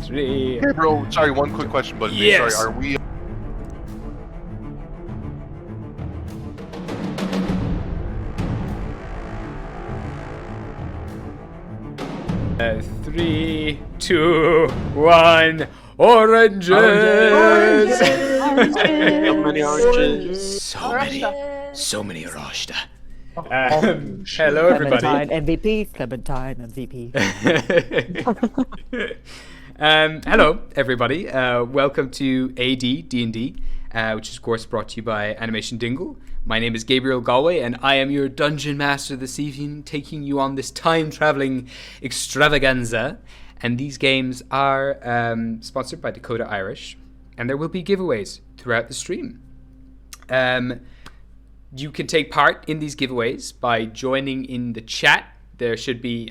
3. Hey, bro. Sorry, one quick question, but Yes. sorry, are we? 3, 2, 1. Oranges! So many oranges. So many Rashta. Hello, everybody. Clementine MVP. Clementine MVP. Hello, everybody. Welcome to AD D&D, which is, of course, brought to you by Animation Dingle. My name is Gabriel Galway, and I am your dungeon master this evening, taking you on this time travelling extravaganza. And these games are sponsored by Dakota Irish, and there will be giveaways throughout the stream. You can take part in these giveaways by joining in the chat. There should be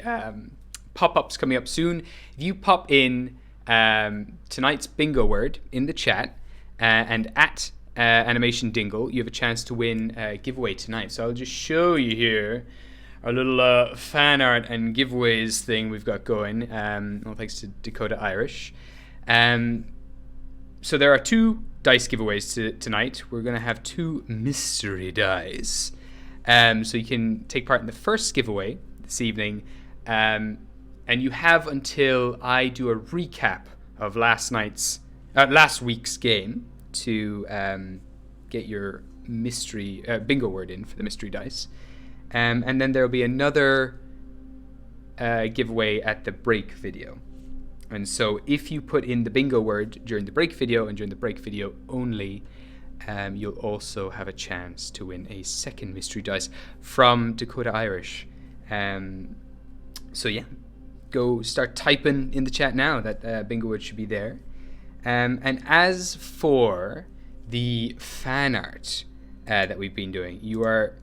pop-ups coming up soon. If you pop in tonight's bingo word in the chat and at Animation Dingle, you have a chance to win a giveaway tonight. So I'll just show you here our little fan art and giveaways thing we've got going. Well, thanks to Dakota Irish. So there are 2 dice giveaways tonight. We're going to have 2 mystery dice. So you can take part in the first giveaway this evening. And you have until I do a recap of last week's game to get your mystery bingo word in for the mystery dice. And then there'll be another giveaway at the break video. And so if you put in the bingo word during the break video and during the break video only, you'll also have a chance to win a second mystery dice from Dakota Irish. So yeah, go start typing in the chat now. That bingo word should be there. And as for the fan art that we've been doing, you are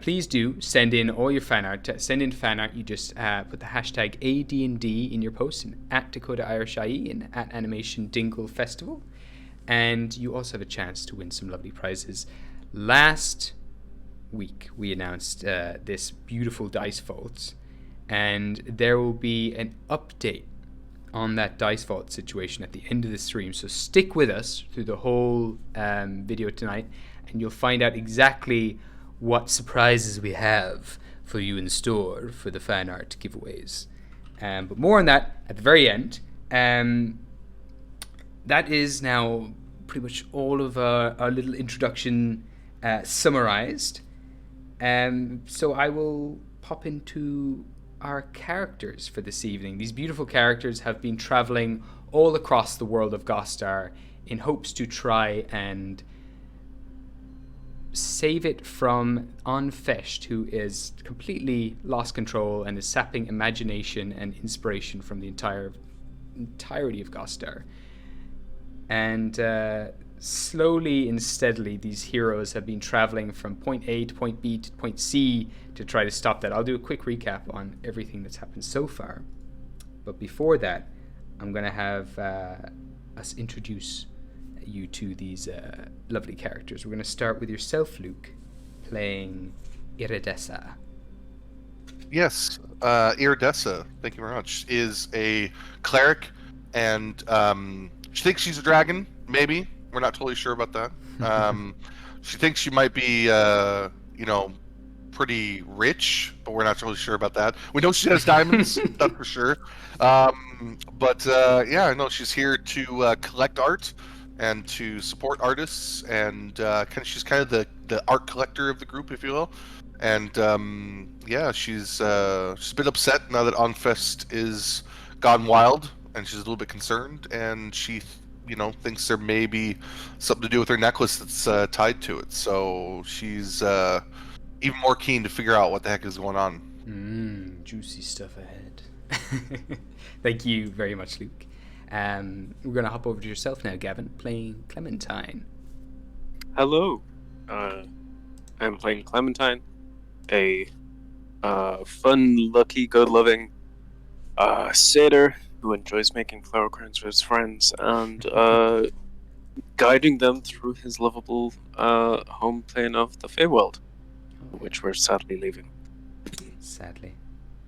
please do send in all your fan art. To send in fan art, you just put the hashtag AD&D in your post and at Dakota Irish IE and at Animation Dingle Festival. And you also have a chance to win some lovely prizes. Last week we announced this beautiful dice vault, and there will be an update on that dice vault situation at the end of the stream. So stick with us through the whole video tonight, and you'll find out exactly what surprises we have for you in store for the fan art giveaways. But more on that at the very end. That is now pretty much all of our little introduction summarized. So I will pop into our characters for this evening. These beautiful characters have been traveling all across the world of Gostar in hopes to try and save it from An Pháist, who is completely lost control and is sapping imagination and inspiration from the entirety of Gostar. And slowly and steadily, these heroes have been traveling from point A to point B to point C to try to stop that. I'll do a quick recap on everything that's happened so far. But before that, I'm going to have us introduce you to these lovely characters. We're going to start with yourself, Luke, playing Iridessa. Yes, Iridessa, thank you very much, is a cleric, and she thinks she's a dragon, maybe. We're not totally sure about that. She thinks she might be, pretty rich, but we're not totally sure about that. We know she has diamonds, that's for sure. But she's here to collect art and to support artists, and she's kind of the art collector of the group, if you will. And she's a bit upset now that An Pháist is gone wild, and she's a little bit concerned, and she thinks there may be something to do with her necklace that's tied to it. So she's even more keen to figure out what the heck is going on. Juicy stuff ahead. Thank you very much, Luke. We're going to hop over to yourself now, Gavin, playing Clementine. Hello. I'm playing Clementine, a fun, lucky, good-loving satyr who enjoys making flower crowns for his friends and guiding them through his lovable home plane of the Feywild, which we're sadly leaving. Sadly.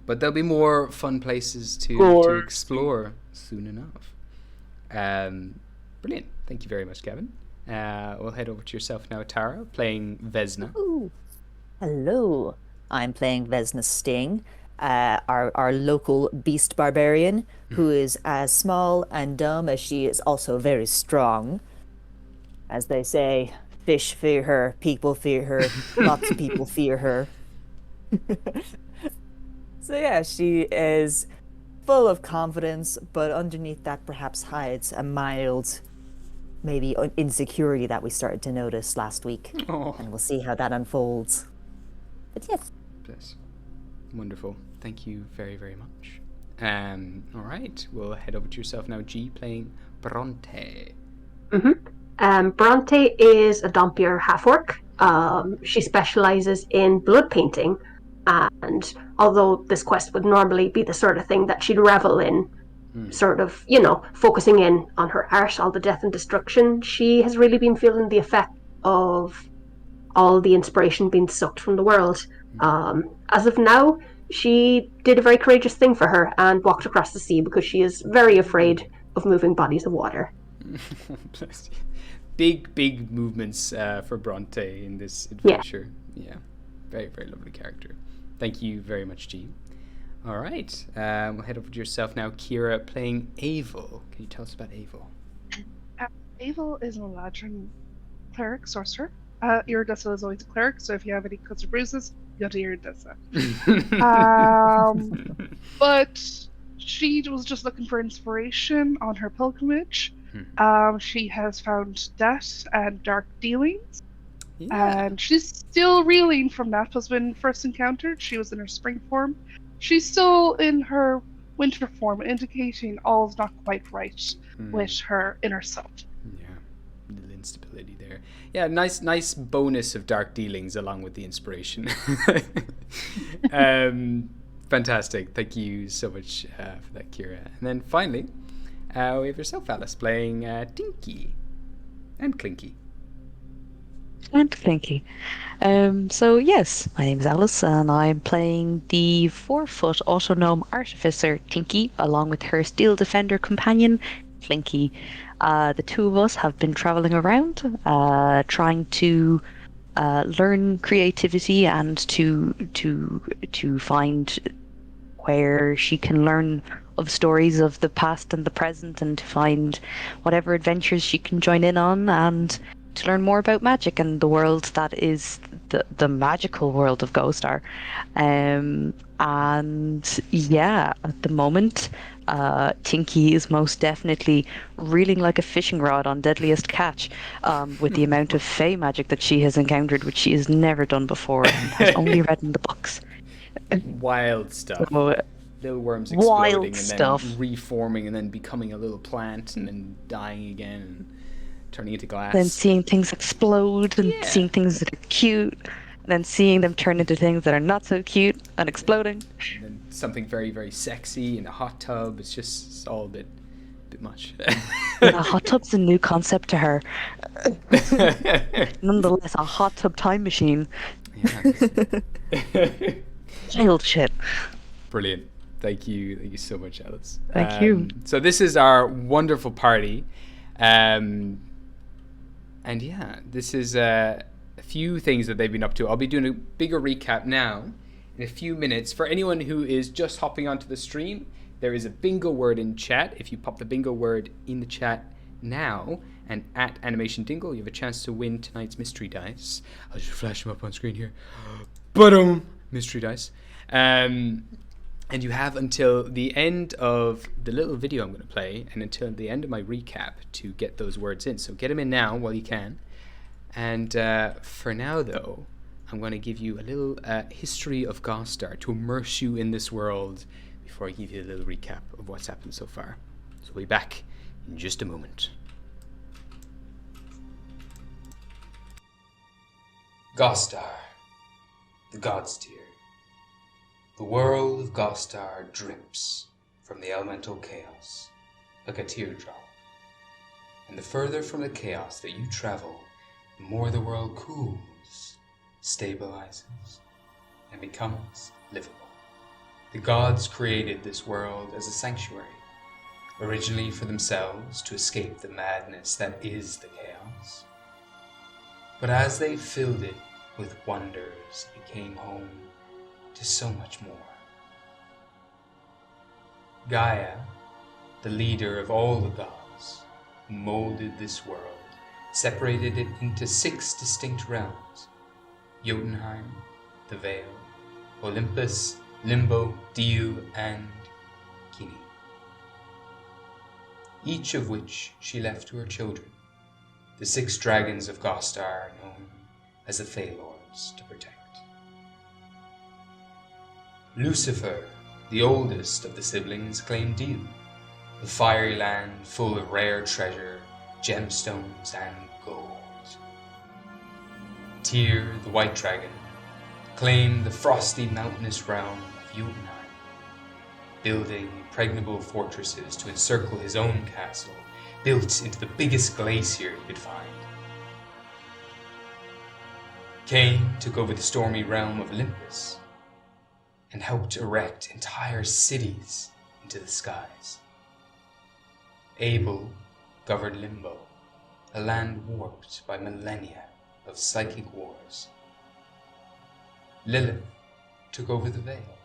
but there'll be more fun places to More. explore soon enough. Brilliant. Thank you very much, Gavin. We'll head over to yourself now, Tara, playing Vesna. Ooh. Hello. I'm playing Vesna Sting, our local beast barbarian, who is as small and dumb as she is also very strong. As they say, fish fear her, people fear her, lots of people fear her. So yeah, she is full of confidence, but underneath that perhaps hides a mild, maybe insecurity that we started to notice last week. Oh, And we'll see how that unfolds. But yes. bless. Wonderful. Thank you very, very much. All right, we'll head over to yourself now, G, playing Bronte. Bronte is a Dompier half-orc. She specializes in blood painting, and although this quest would normally be the sort of thing that she'd revel in, sort of, focusing in on her art, all the death and destruction, she has really been feeling the effect of all the inspiration being sucked from the world. As of now, she did a very courageous thing for her and walked across the sea because she is very afraid of moving bodies of water. Bless you. Big movements for Bronte in this adventure. Yeah. Very, very lovely character. Thank you very much, G. All right. We'll head over to yourself now, Kira, playing Avil. Can you tell us about Avil? Avil is an Eladrin cleric, sorcerer. Iridessa is always a cleric, so if you have any cuts or bruises, you go to Iridessa. But she was just looking for inspiration on her pilgrimage. She has found death and dark dealings. Yeah. And she's still reeling from that. Was when first encountered, she was in her spring form. She's still in her winter form, indicating all's not quite right with her inner self. Yeah, a little instability there. Yeah, nice bonus of dark dealings along with the inspiration. Fantastic. Thank you so much for that, Kira. And then finally, we have yourself, Alice, playing Dinky and Clinky. And Clinky. So yes, my name is Alice, and I'm playing the 4-foot autognome artificer Clinky, along with her steel defender companion Clinky. The two of us have been traveling around, trying to learn creativity and to find where she can learn of stories of the past and the present, and to find whatever adventures she can join in on, and to learn more about magic and the world that is the magical world of Gostar. And yeah, at the moment, Tinky is most definitely reeling like a fishing rod on deadliest catch, with the amount of fey magic that she has encountered, which she has never done before and has only read in the books. Wild stuff. So, little worms wild exploding and stuff. then reforming and then becoming a little plant and then dying again and turning into glass. then seeing things explode and seeing things that are cute, and then seeing them turn into things that are not so cute and exploding. And then something very, very sexy in a hot tub. It's all a bit much. A hot tub's a new concept to her. Nonetheless, a hot tub time machine. Yeah. Child shit. Brilliant. Thank you so much, Alice. Thank you. So this is our wonderful party. And yeah, this is a few things that they've been up to. I'll be doing a bigger recap now in a few minutes. For anyone who is just hopping onto the stream, there is a bingo word in chat. If you pop the bingo word in the chat now and at Animation Dingle, you have a chance to win tonight's mystery dice. I'll just flash them up on screen here. Mystery dice. And you have until the end of the little video I'm going to play and until the end of my recap to get those words in. So get them in now while you can. And for now, though, I'm going to give you a little history of Gostar to immerse you in this world before I give you a little recap of what's happened so far. So we'll be back in just a moment. Gostar, the God's Tier. The world of Gostar drips from the elemental chaos like a teardrop. And the further from the chaos that you travel, the more the world cools, stabilizes, and becomes livable. The gods created this world as a sanctuary, originally for themselves to escape the madness that is the chaos. But as they filled it with wonders, it became home to so much more. Gaia, the leader of all the gods, who molded this world, separated it into 6 distinct realms: Jotunheim, the Vale, Olympus, Limbo, Diu, and Kini. Each of which she left to her children, the 6 dragons of Gostar, known as the Phalors, to protect. Lucifer, the oldest of the siblings, claimed Diu, the fiery land full of rare treasure, gemstones, and gold. Tyr, the white dragon, claimed the frosty mountainous realm of Jotunheim, building impregnable fortresses to encircle his own castle, built into the biggest glacier he could find. Cain took over the stormy realm of Olympus and helped erect entire cities into the skies. Abel governed Limbo, a land warped by millennia of psychic wars. Lilith took over the Vale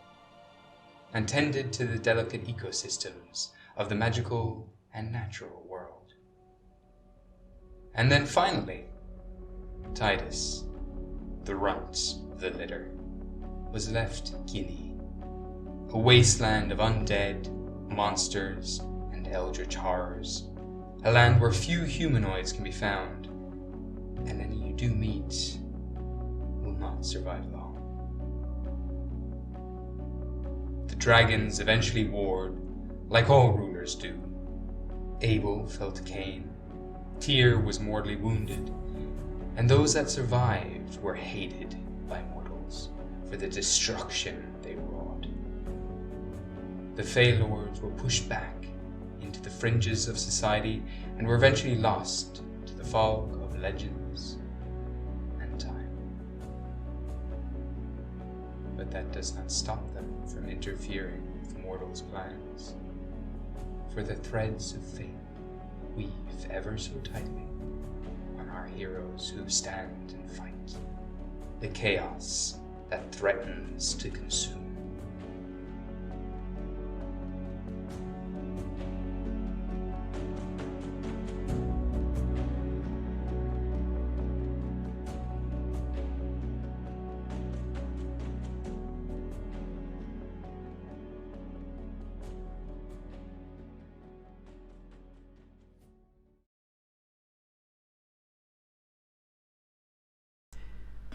and tended to the delicate ecosystems of the magical and natural world. And then finally, Titus, the runt of the litter, was left Kini, a wasteland of undead, monsters, and eldritch horrors, a land where few humanoids can be found, and any you do meet will not survive long. The dragons eventually warred, like all rulers do. Abel fell to Cain, Tyr was mortally wounded, and those that survived were hated by mortals for the destruction they wrought. The Phalors were pushed back into the fringes of society and were eventually lost to the fog of legends and time. But that does not stop them from interfering with mortals' plans, for the threads of fate weave ever so tightly on our heroes who stand and fight the chaos that threatens to consume.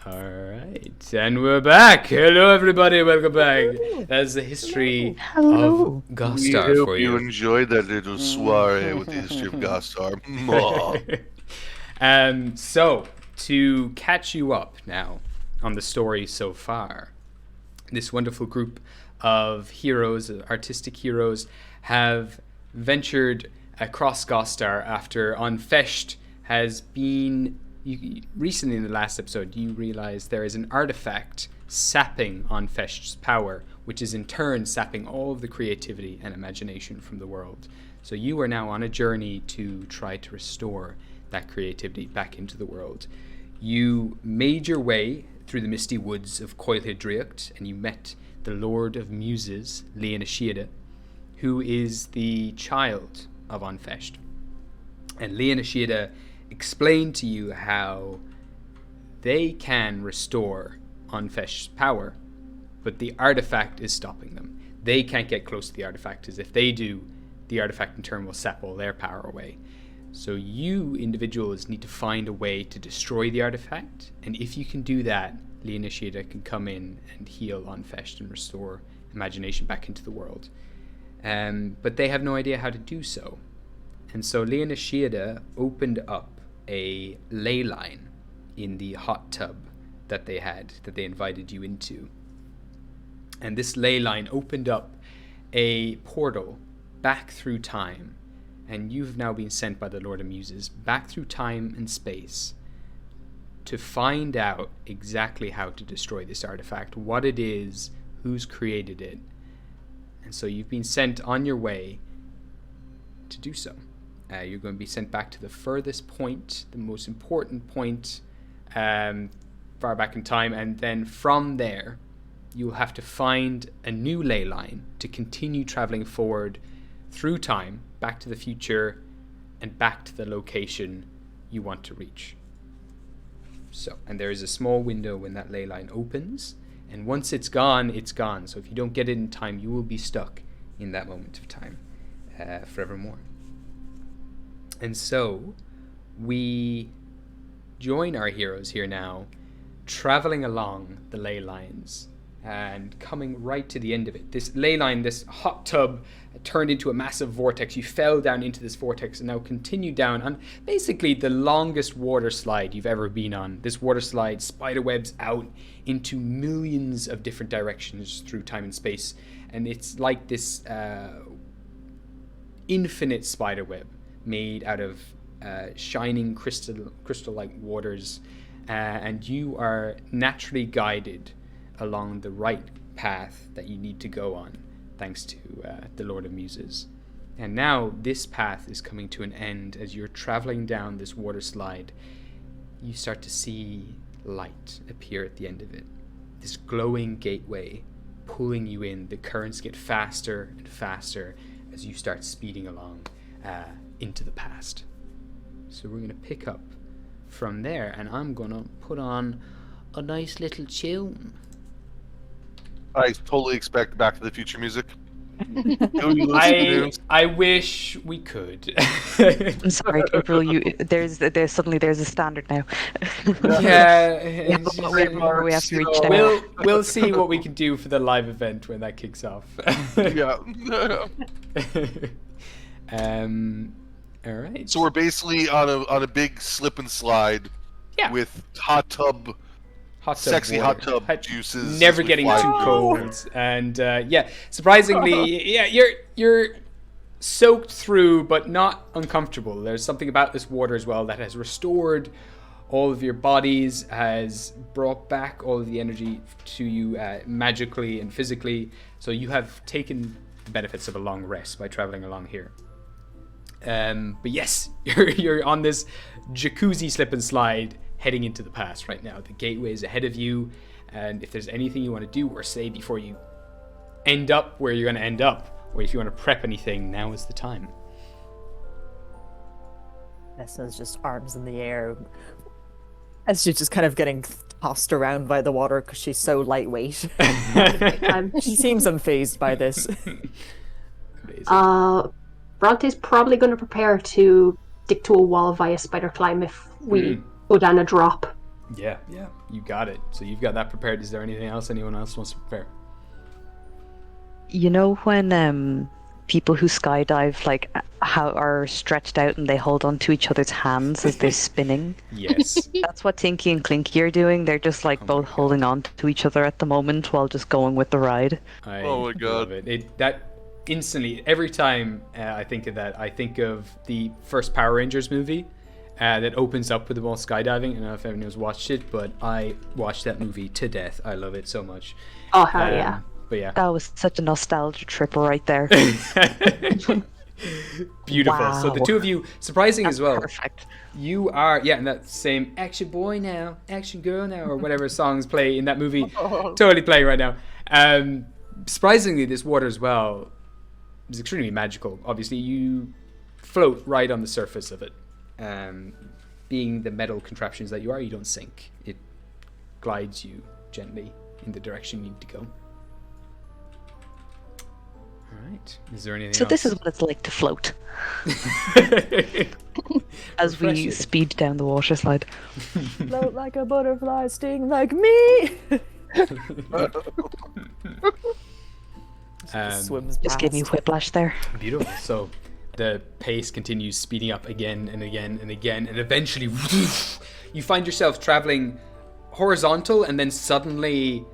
Alright, and we're back! Hello everybody, welcome back! That's the history Hello. of Gostar We hope for you you. enjoyed that little soiree with the history of Gostar. So, to catch you up now on the story so far, this wonderful group of heroes, artistic heroes, have ventured across Gostar after An Pháist has been... recently in the last episode, you realize there is an artefact sapping An Pháist's power, which is in turn sapping all of the creativity and imagination from the world. So you are now on a journey to try to restore that creativity back into the world. You made your way through the misty woods of Coilte Draiocht, and you met the Lord of Muses, Leylines, who is the child of An Pháist. And Leylines explain to you how they can restore An Pháist's power, but the artifact is stopping them. They can't get close to the artifact, because if they do, the artifact in turn will sap all their power away. So you individuals need to find a way to destroy the artifact, and if you can do that, Leylines can come in and heal An Pháist and restore imagination back into the world. But they have no idea how to do so. And so Leylines opened up a ley line in the hot tub that they invited you into. And this ley line opened up a portal back through time, and you've now been sent by the Lord of Muses back through time and space to find out exactly how to destroy this artifact, what it is, who's created it, And so you've been sent on your way to do so. You're going to be sent back to the furthest point, the most important point, far back in time, and then from there you'll have to find a new ley line to continue traveling forward through time, back to the future, and back to the location you want to reach. So, and there is a small window when that ley line opens, and once it's gone, it's gone. So if you don't get it in time, you will be stuck in that moment of time forevermore. And so we join our heroes here now, traveling along the ley lines and coming right to the end of it. This ley line, this hot tub, turned into a massive vortex. You fell down into this vortex and now continue down on basically the longest water slide you've ever been on. This water slide spiderwebs out into millions of different directions through time and space. And it's like this infinite spiderweb made out of shining crystal-like waters. And you are naturally guided along the right path that you need to go on, thanks to the Lord of Muses. And now this path is coming to an end. As you're traveling down this water slide, you start to see light appear at the end of it. This glowing gateway pulling you in. The currents get faster and faster as you start speeding along into the past. So we're going to pick up from there, and I'm going to put on a nice little tune. I totally expect Back to the Future music. Who you listen to? I wish we could. I'm sorry, Gabriel. There's a standard now. Yeah, we have to reach now. We'll see what we can do for the live event when that kicks off. Yeah. All right. So we're basically on a big slip and slide. Yeah. With hot tub sexy water. hot tub juices. Never getting too cold. And surprisingly, you're soaked through, but not uncomfortable. There's something about this water as well that has restored all of your bodies, has brought back all of the energy to you magically and physically. So you have taken the benefits of a long rest by traveling along here. But yes, you're on this jacuzzi slip and slide heading into the past right now. The gateway is ahead of you, and if there's anything you want to do or say before you end up where you're going to end up, or if you want to prep anything, now is the time. Nessa's just arms in the air as she's just kind of getting tossed around by the water because she's so lightweight. She seems unfazed by this. Bronte's probably going to prepare to stick to a wall via spider climb if we go down a drop. Yeah, you got it. So you've got that prepared. Is there anything else anyone else wants to prepare? You know when people who skydive are stretched out and they hold on to each other's hands as they're spinning? Yes. That's what Tinky and Clinky are doing. They're just both holding on to each other at the moment while just going with the ride. Oh my god. Love it. That instantly, every time I think of that, I think of the first Power Rangers movie that opens up with them all skydiving. I don't know if anyone's watched it, but I watched that movie to death. I love it so much. Oh, hell yeah. But yeah. That was such a nostalgia trip right there. Beautiful. Wow. So the two of you, surprising That's as well. Perfect. You are, in that same action boy now, action girl now, or whatever songs play in that movie. Totally playing right now. Surprisingly, this water as well is extremely magical. Obviously, you float right on the surface of it. Being the metal contraptions that you are, you don't sink. It glides you gently in the direction you need to go. All right. Is there anything else? This is what it's like to float. As we speed down the water slide. Float like a butterfly, sting like me. Swims Just gave me whiplash there. Beautiful. So the pace continues speeding up again and again and again, and eventually you find yourself traveling horizontal and then suddenly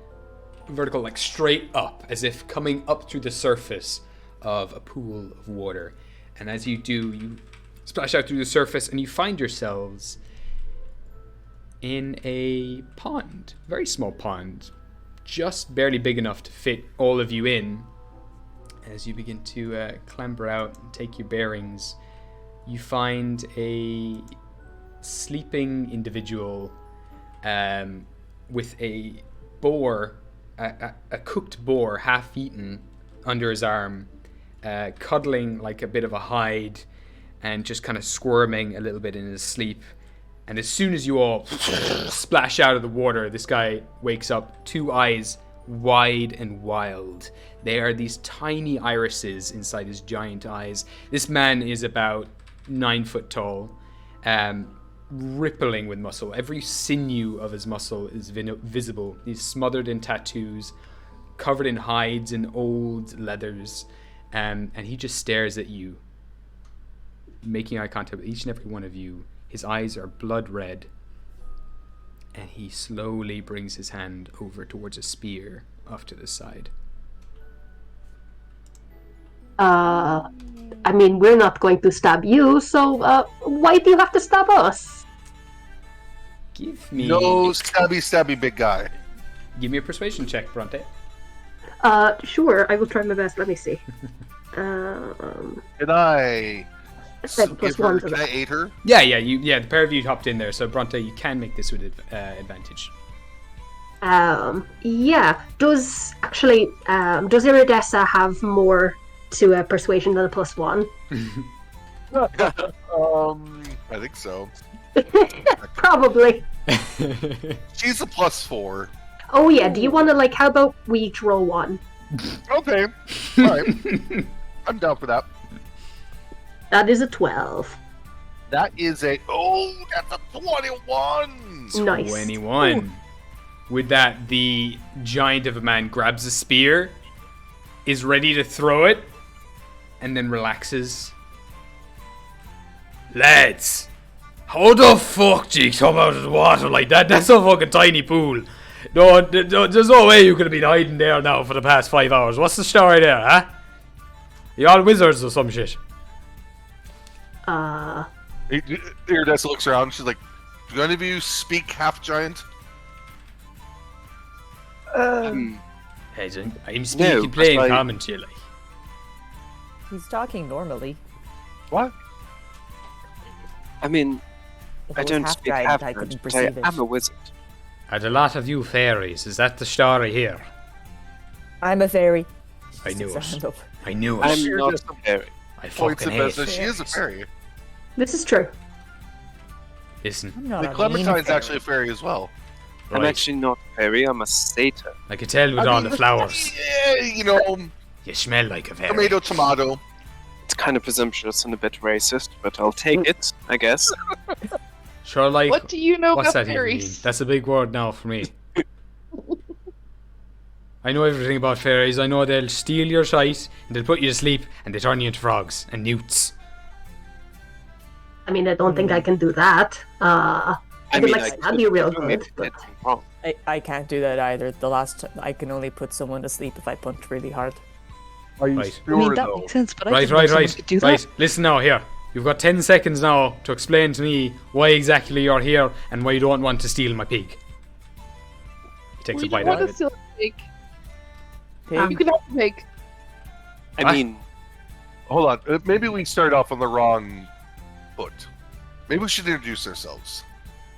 vertical, straight up, as if coming up through the surface of a pool of water. And as you do, you splash out through the surface and you find yourselves in a pond, very small pond, just barely big enough to fit all of you in. As you begin to clamber out and take your bearings, you find a sleeping individual with a boar, a cooked boar, half eaten, under his arm, cuddling like a bit of a hide and just kind of squirming a little bit in his sleep. And as soon as you all splash out of the water, this guy wakes up, 2 eyes wide and wild. They are these tiny irises inside his giant eyes. This man is about 9 foot tall, rippling with muscle. Every sinew of his muscle is visible. He's smothered in tattoos, covered in hides and old leathers, and he just stares at you, making eye contact with each and every one of you. His eyes are blood red, and he slowly brings his hand over towards a spear off to the side. I mean, we're not going to stab you, so why do you have to stab us? Give me No stabby big guy. Give me a persuasion check, Bronte. Sure, I will try my best. Let me see. Can I Plus one to can I that. aid her? Yeah, the pair of you hopped in there, so Bronte, you can make this with advantage. Yeah. Does Iridessa have more to a persuasion than a +1? I think so. Probably. She's a +4. Oh yeah. Do you want to how about we each roll 1? Okay. Alright. I'm down for that. That is a 12. That is that's a 21! Nice. 21. Ooh. With that, the giant of a man grabs a spear, is ready to throw it, and then relaxes. Lads, how the fuck do you come out of the water like that? That's a fucking tiny pool. No, there's no way you could have been hiding there now for the past 5 hours. What's the story there, huh? You all wizards or some shit? Iridessa looks around. She's like, "Do any of you speak half giant?" I'm speaking plain common to you, like. He's talking normally. What? I mean, If I it was don't half speak giant, half I couldn't French, but perceive it. I'm a wizard. Are a lot of you fairies? Is that the story here? I'm a fairy. I knew Sticks a it. hand up. I knew I'm it. not a fairy. I Points fucking of hate business. She is a fairies. fairy. This is true. Listen, I'm not The a mean Clementine's fairy. actually a fairy as well. I'm right. actually not a fairy, I'm a satyr. I can tell with all the flowers. Yeah, You smell like a fairy. tomato. It's kind of presumptuous and a bit racist, but I'll take it, I guess. Sure, like. What do you know What's about that even mean? fairies? That's a big word now for me. I know everything about fairies. I know they'll steal your shite, and they'll put you to sleep, and they turn you into frogs and newts. I mean, I don't think I can do that. I could stab you real good, but wrong. I can't do that either. I can only put someone to sleep if I punch really hard. Are you Right. I mean, sure that though? makes sense, but I Right, didn't know someone could do right. that. Listen now, here. You've got 10 seconds now to explain to me why exactly you're here and why you don't want to steal my pig. He takes We a don't bite want out to of it. steal a pig. Pig? You can have a pig. I What? mean, Hold on. Maybe we start off on the wrong foot. Maybe we should introduce ourselves.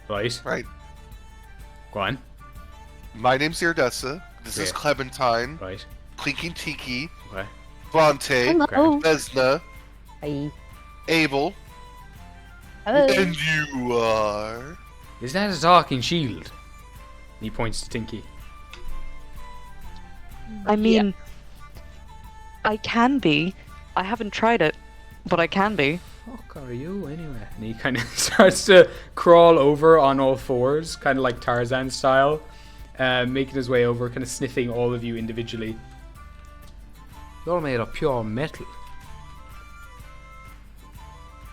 Right. Right. Go on. My name's Iridessa. This is Yeah. Clementine. Right. Clinking Tiki. Okay. Bronte. hello. Vesna. I... Abel. Hello. And you are... Is that a talking shield? And he points to Tinky. I mean, I can be. I haven't tried it, but I can be. Fuck are you anyway? And he kind of starts to crawl over on all fours, kind of like Tarzan style, making his way over, kind of sniffing all of you individually. You're made of pure metal.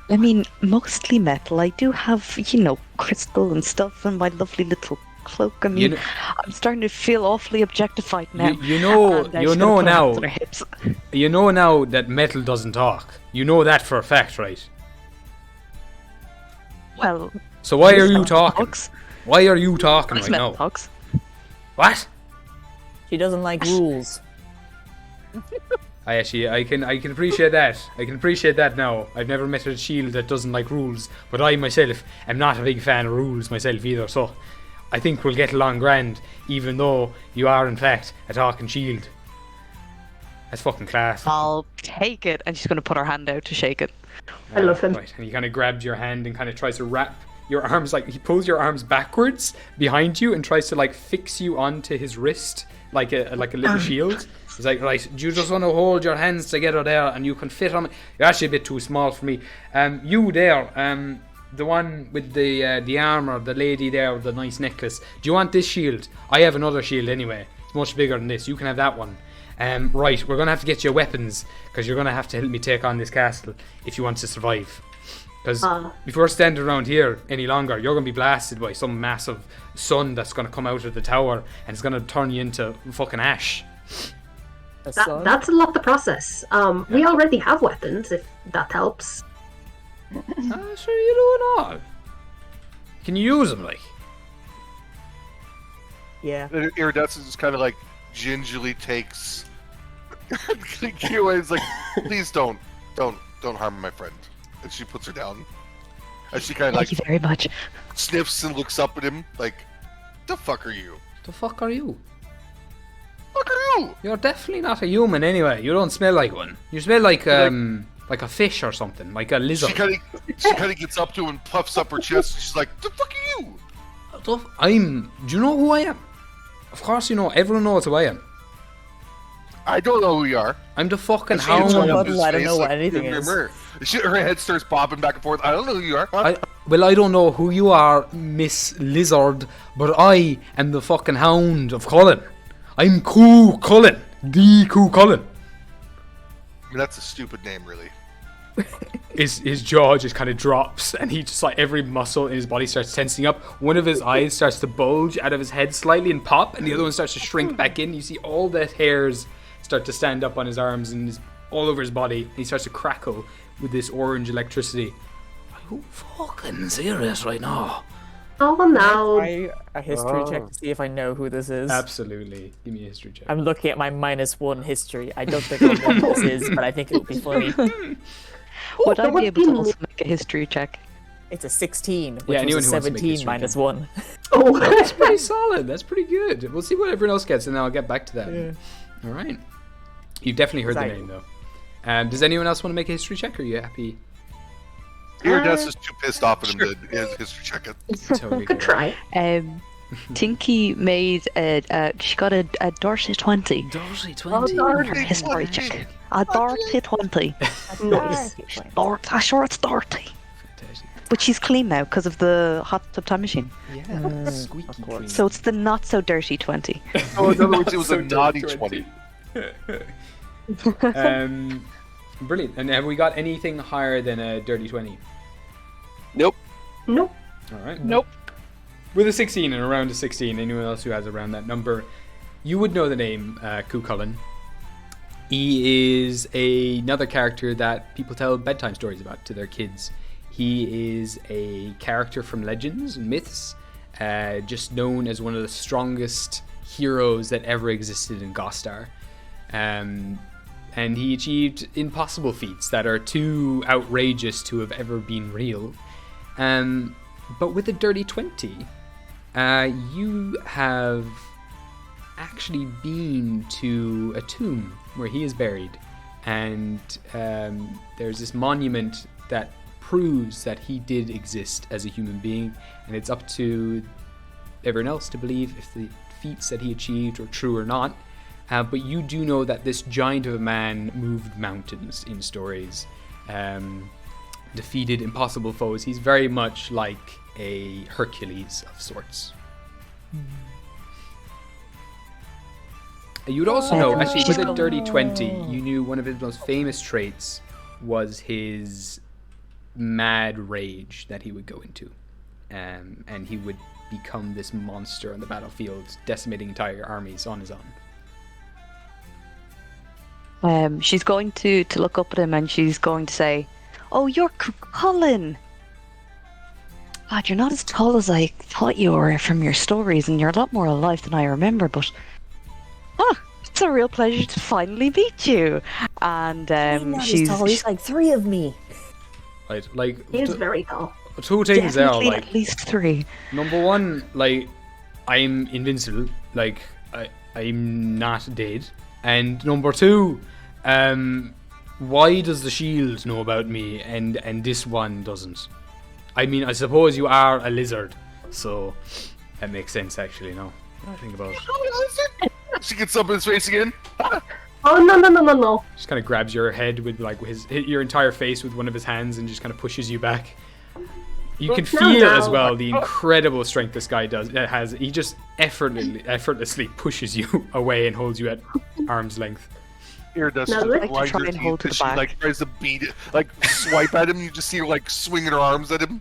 I mean, mostly metal. I do have, crystal and stuff and my lovely little cloak. I mean, know- I'm starting to feel awfully objectified now. You know, And I you should know have put now. hands on her hips. You know now that metal doesn't talk. You know that for a fact, right? Well, So why are you metal talking? talks. Why are you talking It's right metal now? talks. What? She doesn't like rules. I can appreciate that. I can appreciate that now. I've never met a shield that doesn't like rules, but I myself am not a big fan of rules myself either. So I think we'll get along grand, even though you are in fact a talking shield. That's fucking class. I'll take it, and she's going to put her hand out to shake it. I love him. Right, and he kind of grabs your hand and kind of tries to wrap your arms, like he pulls your arms backwards behind you and tries to like fix you onto his wrist like a little shield. He's like, right, you just want to hold your hands together there, and you can fit on me. You're actually a bit too small for me. You there, the one with the armor, the lady there with the nice necklace. Do you want this shield? I have another shield anyway. It's much bigger than this. You can have that one. Right, we're gonna have to get you weapons because you're gonna have to help me take on this castle if you want to survive. Because if we're standing around here any longer, you're gonna be blasted by some massive sun that's gonna come out of the tower and it's gonna turn you into fucking ash. That's a lot to process. We already have weapons, if that helps. Sure you do not. Can you use them, like? Yeah. Iridescence just kind of like gingerly takes Kiwa's like, please don't harm my friend. And she puts her down. And she kind of like Thank you very much. sniffs and looks up at him like, the fuck are you? The fuck are you? Fuck are you? You're definitely not a human anyway. You don't smell like one. You smell like a fish or something, like a lizard. She kind of gets up to him and puffs up her chest and she's like, the fuck are you? Do you know who I am? Of course you know. Everyone knows who I am. I don't know who you are. I'm the fucking She gets hound. all up his I don't face, know what like, anything in the is. mirror. Her head starts bobbing back and forth. I don't know who you are. What? I don't know who you are, Miss Lizard, but I am the fucking hound of Chulainn. I'm Chulainn. The Chulainn. I mean, that's a stupid name, really. His jaw just kind of drops, and he just like every muscle in his body starts tensing up. One of his eyes starts to bulge out of his head slightly and pop, and the other one starts to shrink back in. You see all the hairs start to stand up on his arms and all over his body. And he starts to crackle with this orange electricity. Are you fucking serious right now? Oh no. A history check to see if I know who this is. Absolutely. Give me a history check. I'm looking at my -1 history. I don't think I'll know who this is, but I think it'll be funny. Would I that would be able to be also make a history check? It's a 16, which Yeah, anyone was who a wants to make 17 history -1. Oh. That's pretty solid. That's pretty good. We'll see what everyone else gets, and then I'll get back to that. All right. You've definitely heard the Excited. name, though. Does anyone else want to make a history check, or are you happy? Iridescence is too pissed off at him to history check it. Totally Good try. Tinky made she got a dirty 20 Dirty on her history check. A dirty 20. Nice. Sure, it's dirty. But she's clean now because of the hot tub time machine. Yeah, squeaky clean. So it's the not so dirty 20. Oh, in other words, it was So a naughty dirty 20. Brilliant. And have we got anything higher than a dirty 20? Nope. Nope. All right. Nope. With a 16 and around a 16, anyone else who has around that number, you would know the name Chulainn. He is another character that people tell bedtime stories about to their kids. He is a character from legends and myths, just known as one of the strongest heroes that ever existed in Gostar. And he achieved impossible feats that are too outrageous to have ever been real. But with a dirty 20, you have actually been to a tomb where he is buried, and there's this monument that proves that he did exist as a human being, and it's up to everyone else to believe if the feats that he achieved are true or not. But you do know that this giant of a man moved mountains in stories, defeated impossible foes. He's very much like a Hercules of sorts. You'd also know, actually, with a dirty 20, you knew one of his most famous traits was his mad rage that he would go into. And he would become this monster on the battlefield, decimating entire armies on his own. She's going to look up at him and she's going to say, "Oh, you're Chulainn. God, you're not as tall as I thought you were from your stories, and you're a lot more alive than I remember, but It's a real pleasure to finally meet you. And He's not as tall. He's like 3 of me. Right, like He is very tall. two things there. definitely Like at least 3. number one, like I'm invincible. Like I'm not dead. And number two, why does the shield know about me and this one doesn't? I mean, I suppose you are a lizard, so that makes sense actually. Now, what do I think about it? She gets up in his face again. Oh, no. Just kind of grabs your head with like your entire face with one of his hands and just kind of pushes you back. You can feel as well the incredible strength this guy has. He just effortlessly pushes you away and holds you at arm's length. Iridescent Now, let's winds try her and hold teeth to the as she back. like tries to beat it, like swipe at him. You just see her like swinging her arms at him.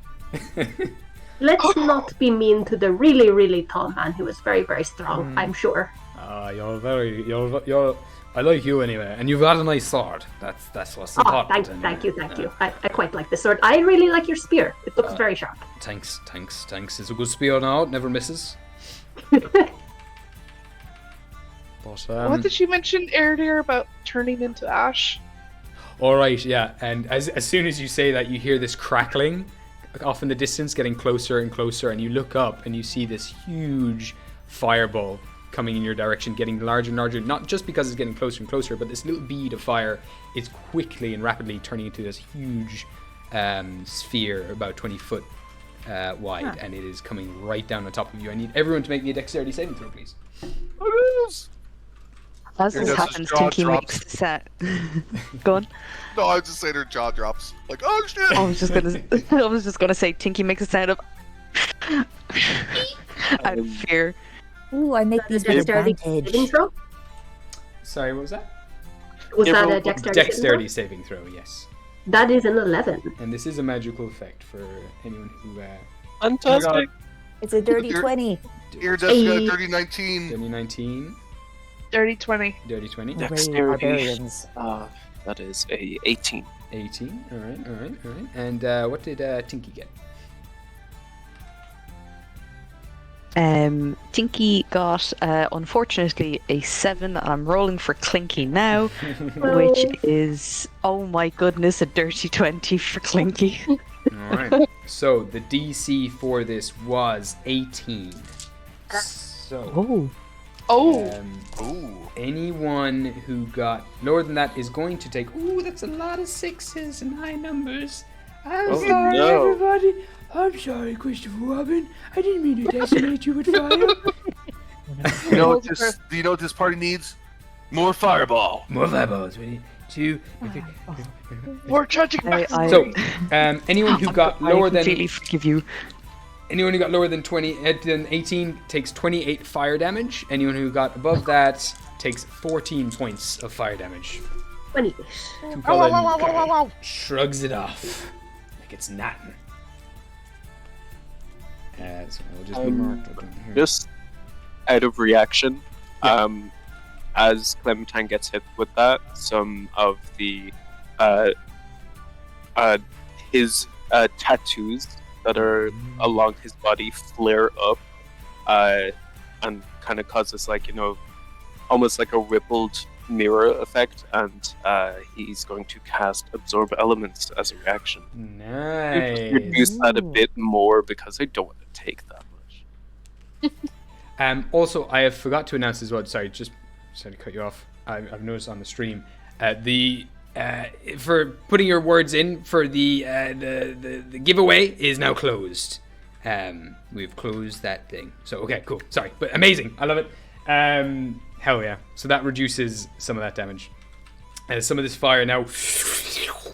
Let's not be mean to the really, really tall man who is very, very strong, I'm sure. You're I like you anyway, and you've got a nice sword. That's what's Oh, important. thank you. I quite like the sword. I really like your spear. It looks very sharp. Thanks. It's a good spear now. It never misses. But, What did you mention earlier about turning into ash? all right, yeah. And as soon as you say that, you hear this crackling off in the distance, getting closer and closer, and you look up and you see this huge fireball coming in your direction, getting larger and larger. Not just because it's getting closer and closer, but this little bead of fire is quickly and rapidly turning into this huge sphere, about 20 foot wide, and it is coming right down on top of you. I need everyone to make me a dexterity saving throw, please. As this Iridescent's happens, jaw Tinky drops. makes the set. Go on. No, I was just saying her jaw drops. Like, oh shit! I was just gonna say Tinky makes a sound of out of fear. Ooh, I make these with Dexterity advantage. saving throw? Sorry, what was that? Was Yeah, that roll a dexterity? Dexterity saving throw, yes. That is an 11. And this is a magical effect for anyone who Fantastic. It's a dirty You're- 20. Iridescent got a dirty 19. 2019, Dirty 20. dirty 20, Hooray, Dexterity. barbarians. That is a 18. 18. All right. And what did Tinky get? Tinky got, unfortunately, a 7, and I'm rolling for Clinky now, which is, oh my goodness, a dirty 20 for Clinky. All right. So the DC for this was 18. So Oh. Oh, Ooh. anyone who got lower than that is going to take. Ooh, that's a lot of 6s and high numbers. I'm Oh, sorry, no. everybody. I'm sorry, Christopher Robin. I didn't mean to decimate you with fire. You know what this? Do you know what this party needs? More fireball. More fireballs. We need to. we're judging I- So, anyone who got lower I than completely forgive you. anyone who got lower than 18 takes 28 fire damage. Anyone who got above that takes 14 points of fire damage. 20. Chulainn shrugs it off like it's nothing. So I'll just be marked down here. Just out of reaction, as Clementine gets hit with that, some of the his tattoos that are along his body flare up, and kind of causes almost like a rippled mirror effect, and he's going to cast absorb elements as a reaction. Nice. Reduce that a bit more because I don't want to take that much. Also, I have forgot to announce as well. Sorry to cut you off. I've noticed on the stream for putting your words in for the giveaway is now closed. We've closed that thing. So okay, cool. Sorry, but amazing. I love it. Hell yeah. So that reduces some of that damage. Some of this fire now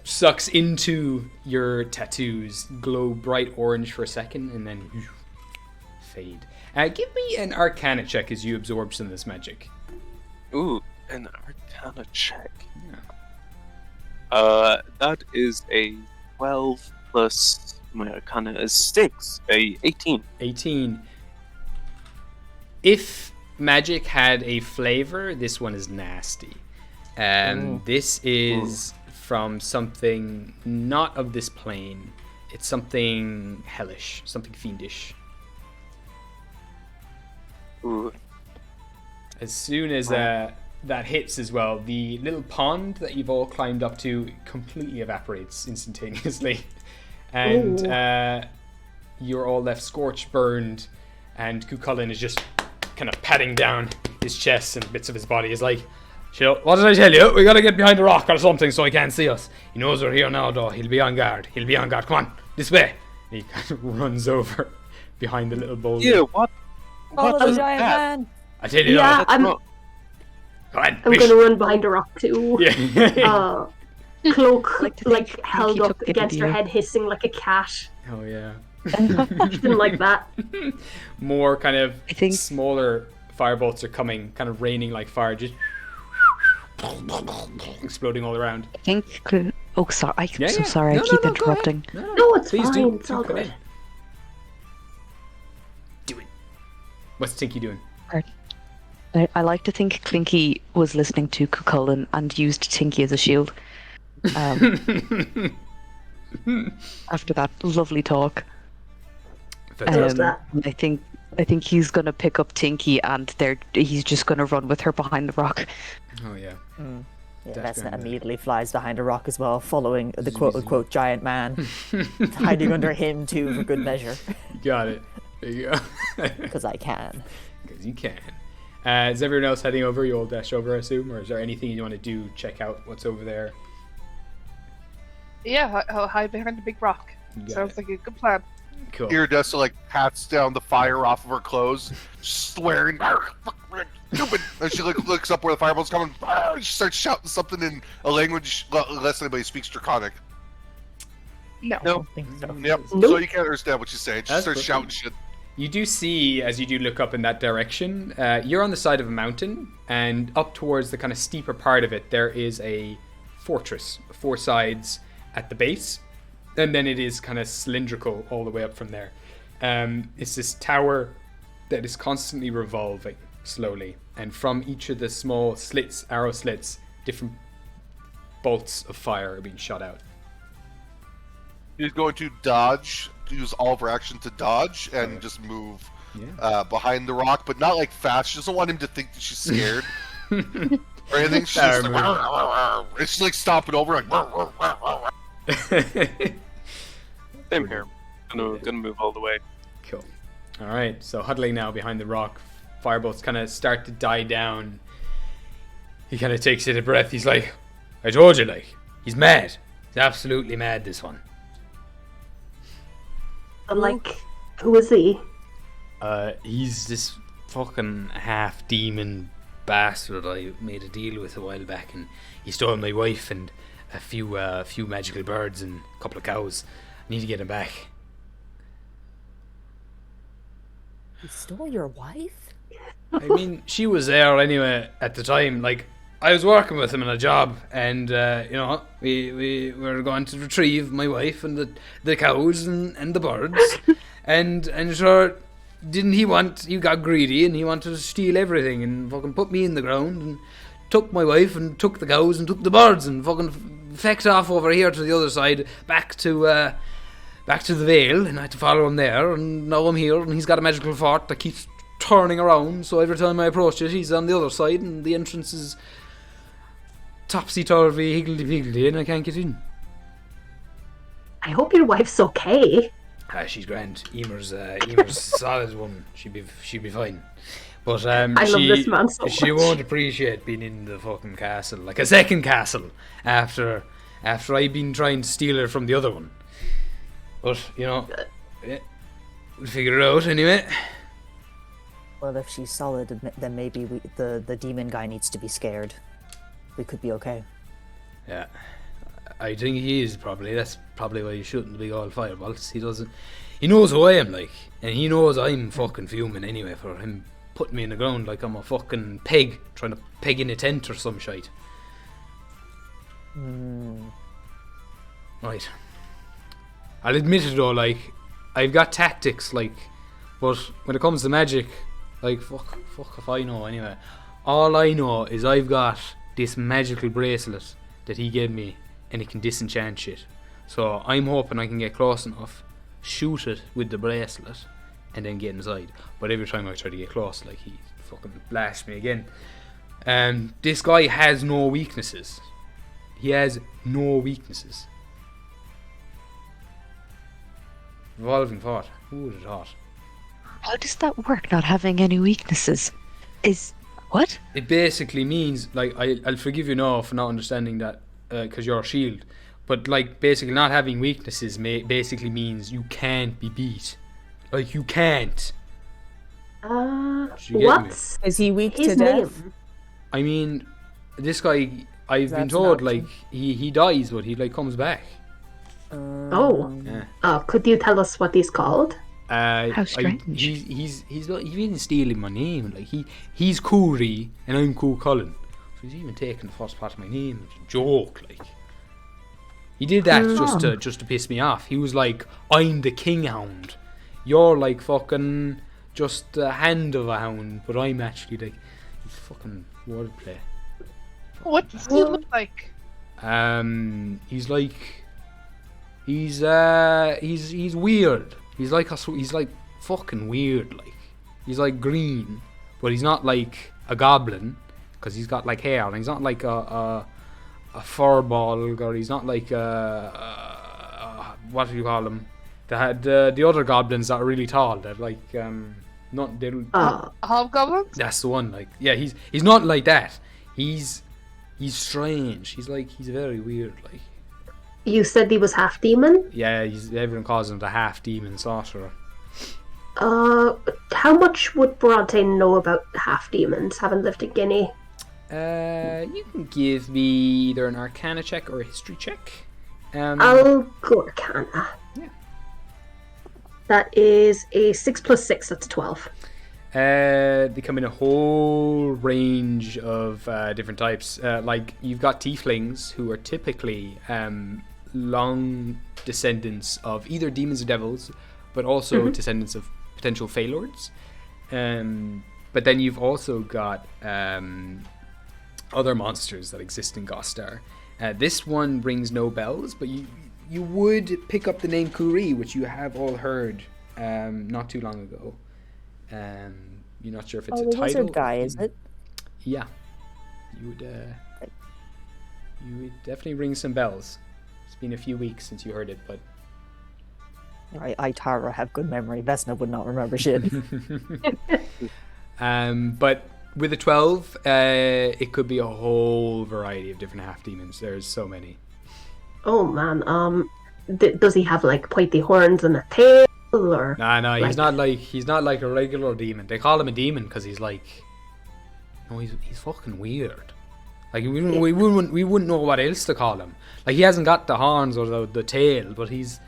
sucks into your tattoos, glow bright orange for a second, and then fade. Give me an Arcana check as you absorb some of this magic. Ooh, an Arcana check. That is a 12 plus my Arcana is 6, a 18. 18. If magic had a flavor, this one is nasty. This is from something not of this plane. It's something hellish, something fiendish. Ooh. As soon as that hits as well, the little pond that you've all climbed up to completely evaporates instantaneously. And you're all left scorched, burned, and Chulainn is just kind of patting down his chest and bits of his body. He's like, "Chill, what did I tell you? We gotta get behind a rock or something so he can't see us. He knows we're here now, though. He'll be on guard. Come on, this way." And he kind of runs over behind the little boulder. Yeah, what? Follow What the is giant that? man. I tell you Yeah, now. I'm Come on, I'm wish. gonna run behind a rock too. Yeah. Cloak like to think like held Pinky up took pity against of her you. head, hissing like a cat. Oh yeah. Something like that. More kind of I think- smaller firebolts are coming, kind of raining like fire, just exploding all around. I think. Oh, sorry. I'm Yeah, so yeah. sorry. No, I no, keep no, go ahead. interrupting. No, it's Please fine. do. It's all Come good. in. Do it. What's Tinky doing? I like to think Clinky was listening to Chulainn and used Tinky as a shield. After that lovely talk, Love that. I think he's gonna pick up Tinky and he's just gonna run with her behind the rock. Oh yeah. Yeah, That's Vesna gonna be- immediately flies behind a rock as well, following the quote-unquote giant man, hiding under him too for good measure, Got it. There you go. because I can. Because you can. Is everyone else heading over? You all dash over, I assume, or is there anything you want to do? Check out what's over there. Yeah, I'll hide behind a big rock. Got Sounds it. like a good plan. Cool. Iridessa like pats down the fire off of her clothes, swearing, stupid. And she looks up where the fireball's coming. She starts shouting something in a language less anybody speaks Draconic. No. No. I think so. Yep. Nope. So you can't understand what she's saying. She That's starts perfect. shouting shit. You do see, as you do look up in that direction, you're on the side of a mountain, and up towards the kind of steeper part of it, there is a fortress, 4 sides at the base, and then it is kind of cylindrical all the way up from there. It's this tower that is constantly revolving slowly, and from each of the small slits, arrow slits, different bolts of fire are being shot out. She's going to dodge, use all of her action to dodge, and just move behind the rock, but not like fast. She doesn't want him to think that she's scared or anything. She's just like, and she's like stomping over, like. Same here. Gonna move all the way. Cool. All right. So huddling now behind the rock, firebolts kind of start to die down. He kind of takes in a breath. He's like, "I told you, like, he's mad. He's absolutely mad. This one." But like, who is he? He's this fucking half demon bastard I made a deal with a while back, and he stole my wife and a few magical birds and a couple of cows. I need to get him back. He stole your wife? I mean, she was there anyway at the time. Like, I was working with him in a job, and we were going to retrieve my wife and the cows and the birds, and sure, he got greedy and he wanted to steal everything and fucking put me in the ground and took my wife and took the cows and took the birds and fucking fecked off over here to the other side, back to the Vale, and I had to follow him there, and now I'm here, and he's got a magical fort that keeps turning around, so every time I approach it, he's on the other side, and the entrance is topsy-turvy, higgledy-piggledy, and I can't get in. I hope your wife's okay. She's grand. Emer's a solid woman. She'd be fine. But I love this man so she much. won't appreciate being in the fucking castle, like a second castle, after I've been trying to steal her from the other one. But yeah, we'll figure it out anyway. Well, if she's solid, then maybe the demon guy needs to be scared. We could be okay. Yeah, I think he is probably. That's probably why he's shooting the big old fireballs. He knows who I am, like, and he knows I'm fucking fuming anyway for him putting me in the ground like I'm a fucking peg trying to peg in a tent or some shite. Right. I'll admit it though, like, I've got tactics, like, but when it comes to magic, like, fuck if I know anyway. All I know is I've got this magical bracelet that he gave me, and it can disenchant shit. So I'm hoping I can get close enough, shoot it with the bracelet, and then get inside. But every time I try to get close, like, he fucking blasts me again. This guy has no weaknesses. He has no weaknesses. Revolving thought. Who would have thought? How does that work, not having any weaknesses? What? It basically means, like, I'll forgive you now for not understanding that, because you're a shield. But, like, basically not having weaknesses basically means you can't be beat. Like, you can't. What's Is he weak his to death? name? I mean, this guy, I've been That's an told, option. like, he dies, but he, like, comes back. Oh. Yeah. Could you tell us what he's called? How strange. He's even stealing my name. Like, he's Coori and I'm Cool Cullen. So he's even taking the first part of my name. It's a joke, like. He did that just to piss me off. He was like, I'm the king hound. You're like fucking just a hand of a hound, but I'm actually like fucking wordplay. What does he look like? He's weird. He's like fucking weird. Like, he's like green, but he's not like a goblin because he's got like hair, and he's not like a furball, or he's not like what do you call them? The other goblins that are really tall. They're like not they. Hobgoblins? That's the one. Like, yeah, he's not like that. He's strange. He's very weird. Like, You said he was half demon. yeah, everyone calls him the half demon sorcerer. How much would Bronte know about half demons, having lived in Guinea? You can give me either an Arcana check or a History check. I'll go Arcana. Yeah. That is a 6 plus 6, that's 12. They come in a whole range of different types. Like, you've got tieflings who are typically long descendants of either demons or devils, but also descendants of potential Feylords. But then you've also got other monsters that exist in Gostar. This one rings no bells, but you would pick up the name Kuri, which you have all heard not too long ago. You're not sure if it's a the title. wizard guy, is it? Yeah, you would definitely ring some bells. It's been a few weeks since you heard it, but I Tara have good memory. Vesna would not remember shit. But with a 12, it could be a whole variety of different half demons. There's so many. Oh man, does he have like pointy horns and a tail, or? No, he's not like a regular demon. They call him a demon because he's fucking weird. Like, we wouldn't know what else to call him. Like, he hasn't got the horns or the tail, but he's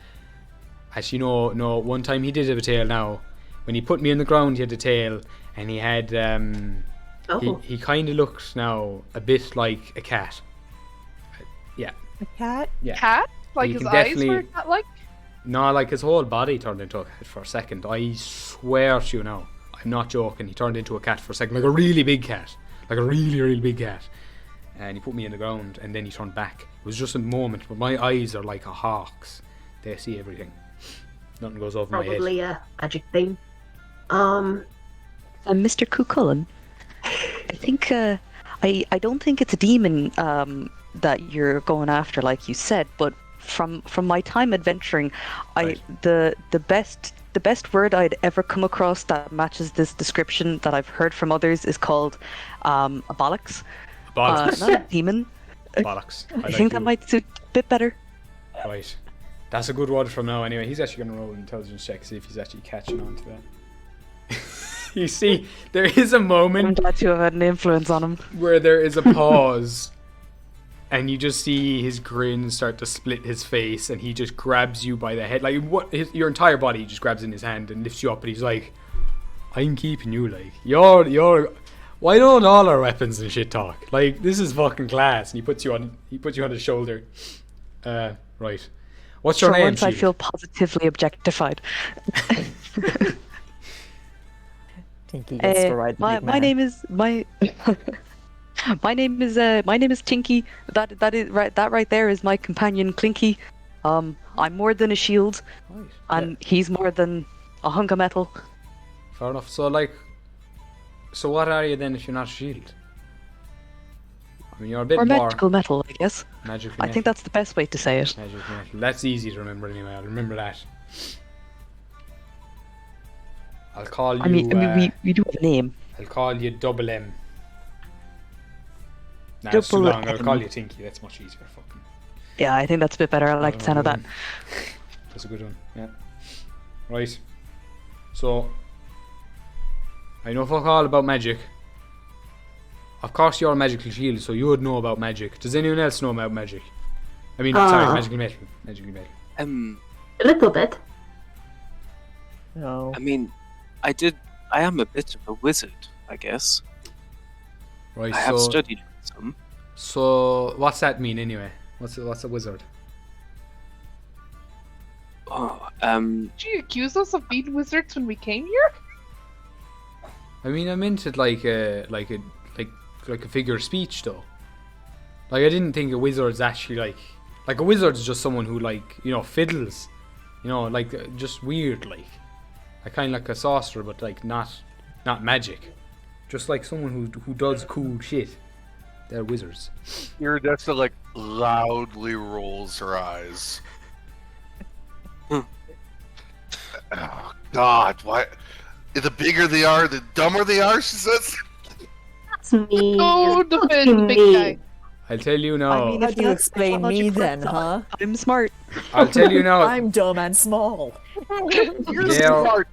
actually no. One time he did have a tail. Now, when he put me in the ground, he had a tail, and he had he kind of looked now a bit like a cat. Yeah. A cat? Yeah. Cat? Like You his can eyes definitely- were cat-like? No, like, his whole body turned into a cat for a second. I swear to you now, I'm not joking. He turned into a cat for a second, like a really big cat, like a really, really big cat. And he put me in the ground, and then he turned back. It was just a moment, but my eyes are like a hawk's. They see everything. Nothing goes over my head. Probably a magic thing. Mr. Cucullin, I think I don't think it's a demon that you're going after, like you said, but from my time adventuring, Right. the best word I'd ever come across that matches this description that I've heard from others is called a bollocks. Bollocks. Not a demon. Bollocks. I think that might suit a bit better. Right. That's a good word from now anyway. He's actually going to roll an intelligence check, see if he's actually catching on to that. You see, there is a I'm moment glad to have had an influence on him. where there is a pause, and you just see his grin start to split his face, and he just grabs you by the head. Like, your entire body he just grabs in his hand and lifts you up, and he's like, I'm keeping you, like, you're why don't all our weapons and shit talk? Like, this is fucking class. And he puts you on his shoulder. Right. What's your For name, once I Shield? feel positively objectified. Tinky gets to ride the my big man. name is my name is Tinky. That is right. That right there is my companion Clinky. I'm more than a shield, Right. and he's more than a hunk of metal. Fair enough. So what are you then if you're not a shield? I mean, you're a bit Or more magical metal, I guess. magical I metal. think that's the best way to say it. Magical metal. That's easy to remember anyway. I'll remember that. I'll call you. I mean, we do have a name. I'll call you Double M. Nah, it's too Double long. I'll M. call you Tinky. That's much easier. Fucking. Yeah, I think that's a bit better. I like the sound of that. That's a good one. Yeah. Right. So, I know fuck all about magic. Of course, you're a magical shield, so you would know about magic. Does anyone else know about magic? I mean, sorry, magical metal. Magical metal. A little bit. No. I mean, I am a bit of a wizard, I guess. Right. I have studied some. So, what's that mean anyway? What's a wizard? Oh, Did you accuse us of being wizards when we came here? I mean, I meant it like a figure of speech though. Like I didn't think a wizard's actually like a wizard's just someone who fiddles, just weird like kind of like a sorcerer, but like not magic, just like someone who does cool shit. They're wizards. Iridessa like loudly rolls her eyes. Oh God! Why? The bigger they are, the dumber they are. She says. That's me. Oh, It's the fucking big me. guy. I'll tell you now. I mean, How if do you that's explain me logic then, works, huh? I'm smart. I'll tell you now. I'm dumb and small. You're There- smart.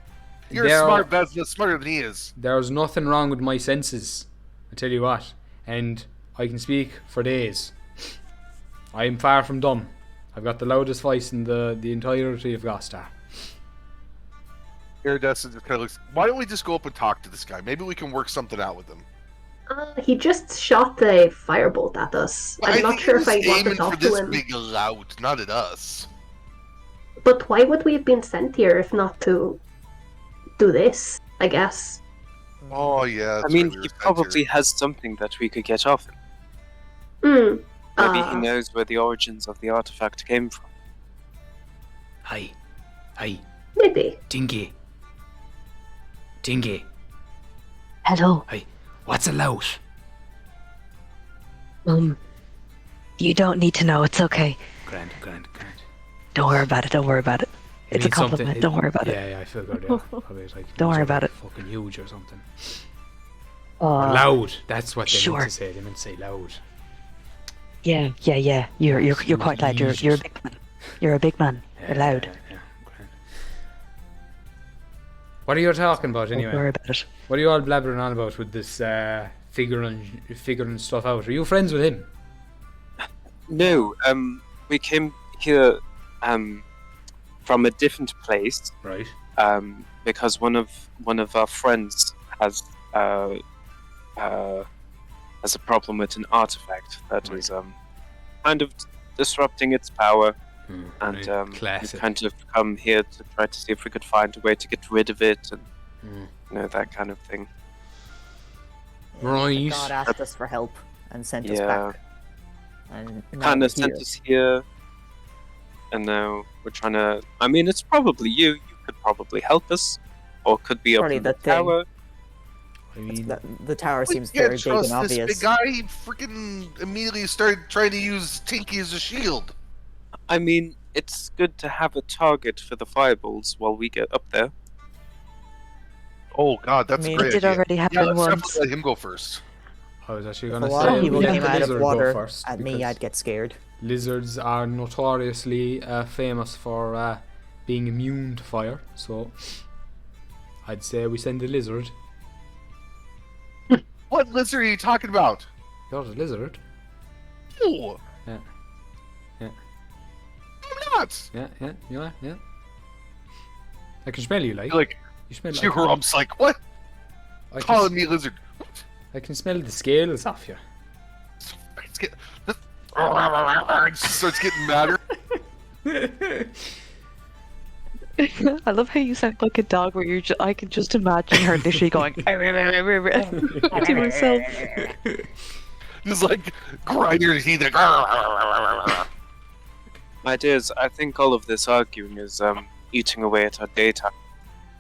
You're there- smart, Vesna. Smarter than he is. There's nothing wrong with my senses. I tell you what, and I can speak for days. I am far from dumb. I've got the loudest voice in the entirety of Gostar. Iridessa just kind of looks. Why don't we just go up and talk to this guy? Maybe we can work something out with him. He just shot the firebolt at us. I'm not sure if I want to aiming talk for to this him. big lout, not at us. But why would we have been sent here if not to do this? I guess. Oh yeah. I that's mean, right, we were he sent probably here. has something that we could get off him. Hmm. Maybe he knows where the origins of the artifact came from. Hi, Maybe. Dingy. Hello. Hi, what's a lout? You don't need to know. It's okay. Grand. Don't worry about it. Don't worry about it. It It's a means something. compliment. Don't worry about it. Yeah, I feel good. Yeah, probably like. Don't worry you're about it. Fucking huge or something. Uh, Loud. That's what they sure. meant to say. They meant to say loud. Yeah. You're quite loud. You're a big man. You're a big man. You're loud. Yeah, grand. What are you talking about Don't worry anyway? about it. What are you all blabbering on about with this figuring stuff out? Are you friends with him? No, we came here from a different place Right. because one of our friends has a problem with an artifact that Right. is kind of disrupting its power, and right. we Classic. kind of come here to try to see if we could find a way to get rid of it, and that kind of thing. Right. God asked us for help and sent us Yeah. back. And now Kind we're of sent here. us here, and now we're trying to. I mean, it's probably you. You could probably help us, or could be up Probably in the the thing. tower. I mean, The tower We seems can't very big and trust this obvious. big guy. He freaking immediately started trying to use Tinky as a shield. I mean, it's good to have a target for the fireballs while we get up there. Oh God, that's I mean, a great It did idea. already Yeah, happen let's once. definitely let him go first. I was actually If gonna a say lot of people we let came the out of lizard go water first at me, because I'd get scared. lizards are notoriously famous for being immune to fire. So I'd say we send the lizard. What lizard are you talking about? You're the lizard. No. Yeah. Yeah. I'm not. Yeah. I can smell you, like. You're like, You smell like. Jerom's like, what? I Calling can, me a lizard. I can smell the scales off you. It's get, it just starts getting madder. I love how you sound like a dog where you're I can just imagine her literally going to herself. Just like grinding her teeth. Like, My dears, I think all of this arguing is eating away at our daytime.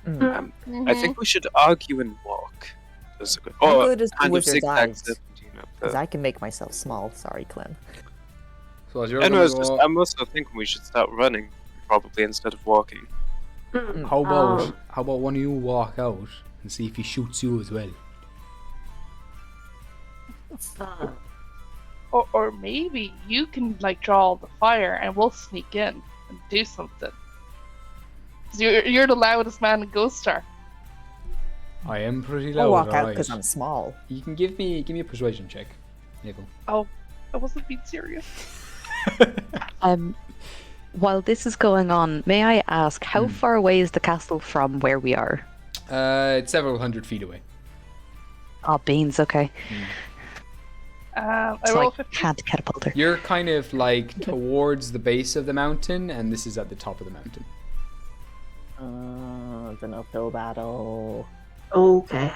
I think we should argue and walk. That's a good. How Or good is the kind of wizard's zigzag eyes? serpentine. Because I can make myself small. Sorry, Clem. So as you're Anyways, gonna go, I'm also thinking we should start running, probably, instead of walking. how about one of you walk out and see if he shoots you as well? Or maybe you can like draw all the fire and we'll sneak in and do something. 'Cause you're the loudest man in Gostar. I am pretty loud. I'll walk out alright. because I'm small. You can give me a persuasion check, Neville. Oh, I wasn't being serious. While this is going on, may I ask how far away is the castle from where we are? It's several hundred feet away. Oh, beans. Okay. I So roll I 50. can't catapult her. You're kind of like towards the base of the mountain, and this is at the top of the mountain. An uphill battle. Okay.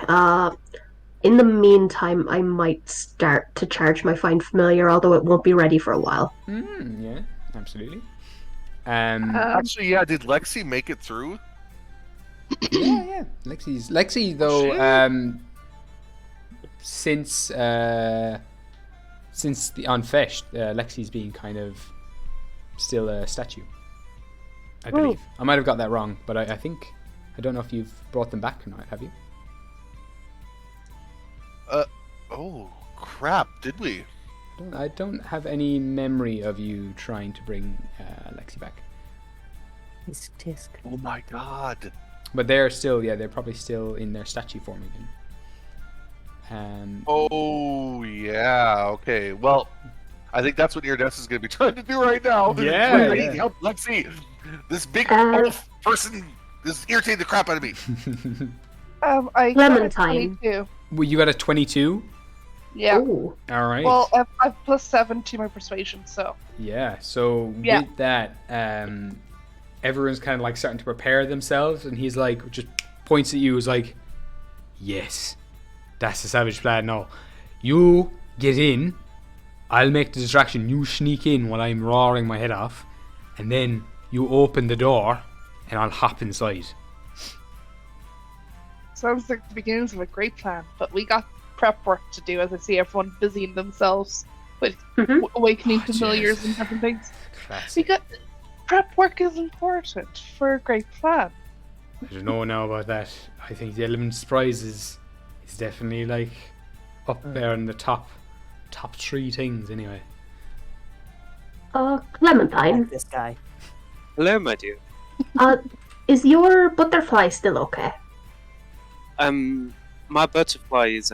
In the meantime, I might start to charge my Find Familiar, although it won't be ready for a while. Yeah, absolutely. Actually, yeah. Did Lexi make it through? Yeah. Lexi though. Shit. Since the An Pháist, Lexi's being kind of still a statue, I believe. I might have got that wrong, but I think I don't know if you've brought them back or not. Have you? Oh crap! Did we? I don't have any memory of you trying to bring Lexi back. Tisk tisk. Oh my god! But they're still, they're probably still in their statue form again. Oh yeah. Okay. Well, I think that's what Iridescus is going to be trying to do right now. Yeah, I yeah. need help, Lexi. This big Uh, wolf person is irritating the crap out of me. I got a Clementine. 22. Well, you got a 22. Yeah. Ooh. All right. Well, I've plus 7 to my persuasion, so. Yeah, so Yeah. with that, everyone's kind of like starting to prepare themselves, and he's like, just points at you, is like, yes, that's the savage plan now. You get in, I'll make the distraction, you sneak in while I'm roaring my head off, and then you open the door, and I'll hop inside. Sounds like the beginnings of a great plan, but we got prep work to do as I see everyone busying themselves with awakening Oh, familiars jeez. and different things. Classic. Because prep work is important for a great plan. I don't know now about that. I think the element of surprise is definitely like up there in the top 3 things anyway. I Clementine, like this guy. Hello, my dear. is your butterfly still okay? My butterfly is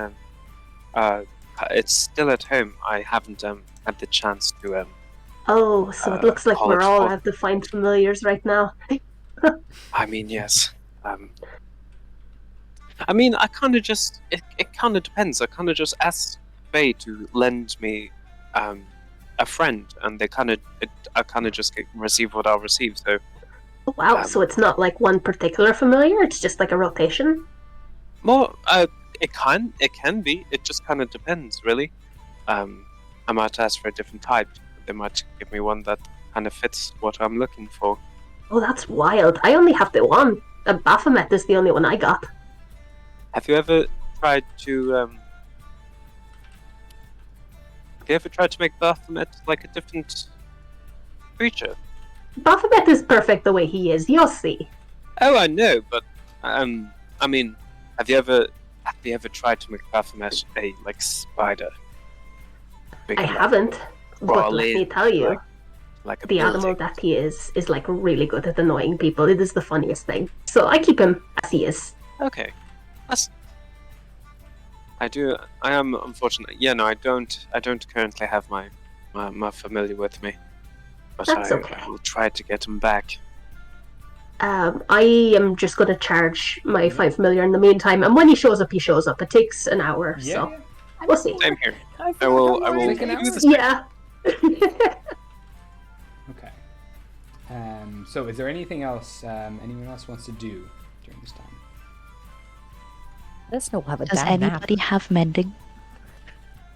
it's still at home. I haven't had the chance to Oh, so it looks like call we're it all forth. at the Find Familiars right now. I mean, yes. I mean, I kind of just it kind of depends. I kind of just asked Faye to lend me a friend, and I kind of just receive what I'll receive. So Oh, wow, so it's not like one particular familiar, it's just like a rotation? more, it can be. It just kind of depends, really. I might ask for a different type. They might give me one that kind of fits what I'm looking for. Oh, that's wild. I only have the one. Baphomet is the only one I got. Have you ever tried to make Baphomet like a different creature? Baphomet is perfect the way he is, you'll see. Oh, I know, but I mean, have you ever tried to make Baphomet a like spider? Big, I like, haven't, but let crawly, me tell you, like a the animal building. that he is like really good at annoying people. It is the funniest thing. So I keep him as he is. Okay, I am unfortunate. Yeah, no, I don't currently have my familiar with me, but That's I okay. will try to get him back. I am just going to charge my 5 familiar in the meantime, and when he shows up, he shows up. It takes an hour, so we'll see. Same here. I will Like an hour? do the same. Yeah. Okay. So is there anything else anyone else wants to do during this time? Let's not have a Does damn nap. anybody have mending?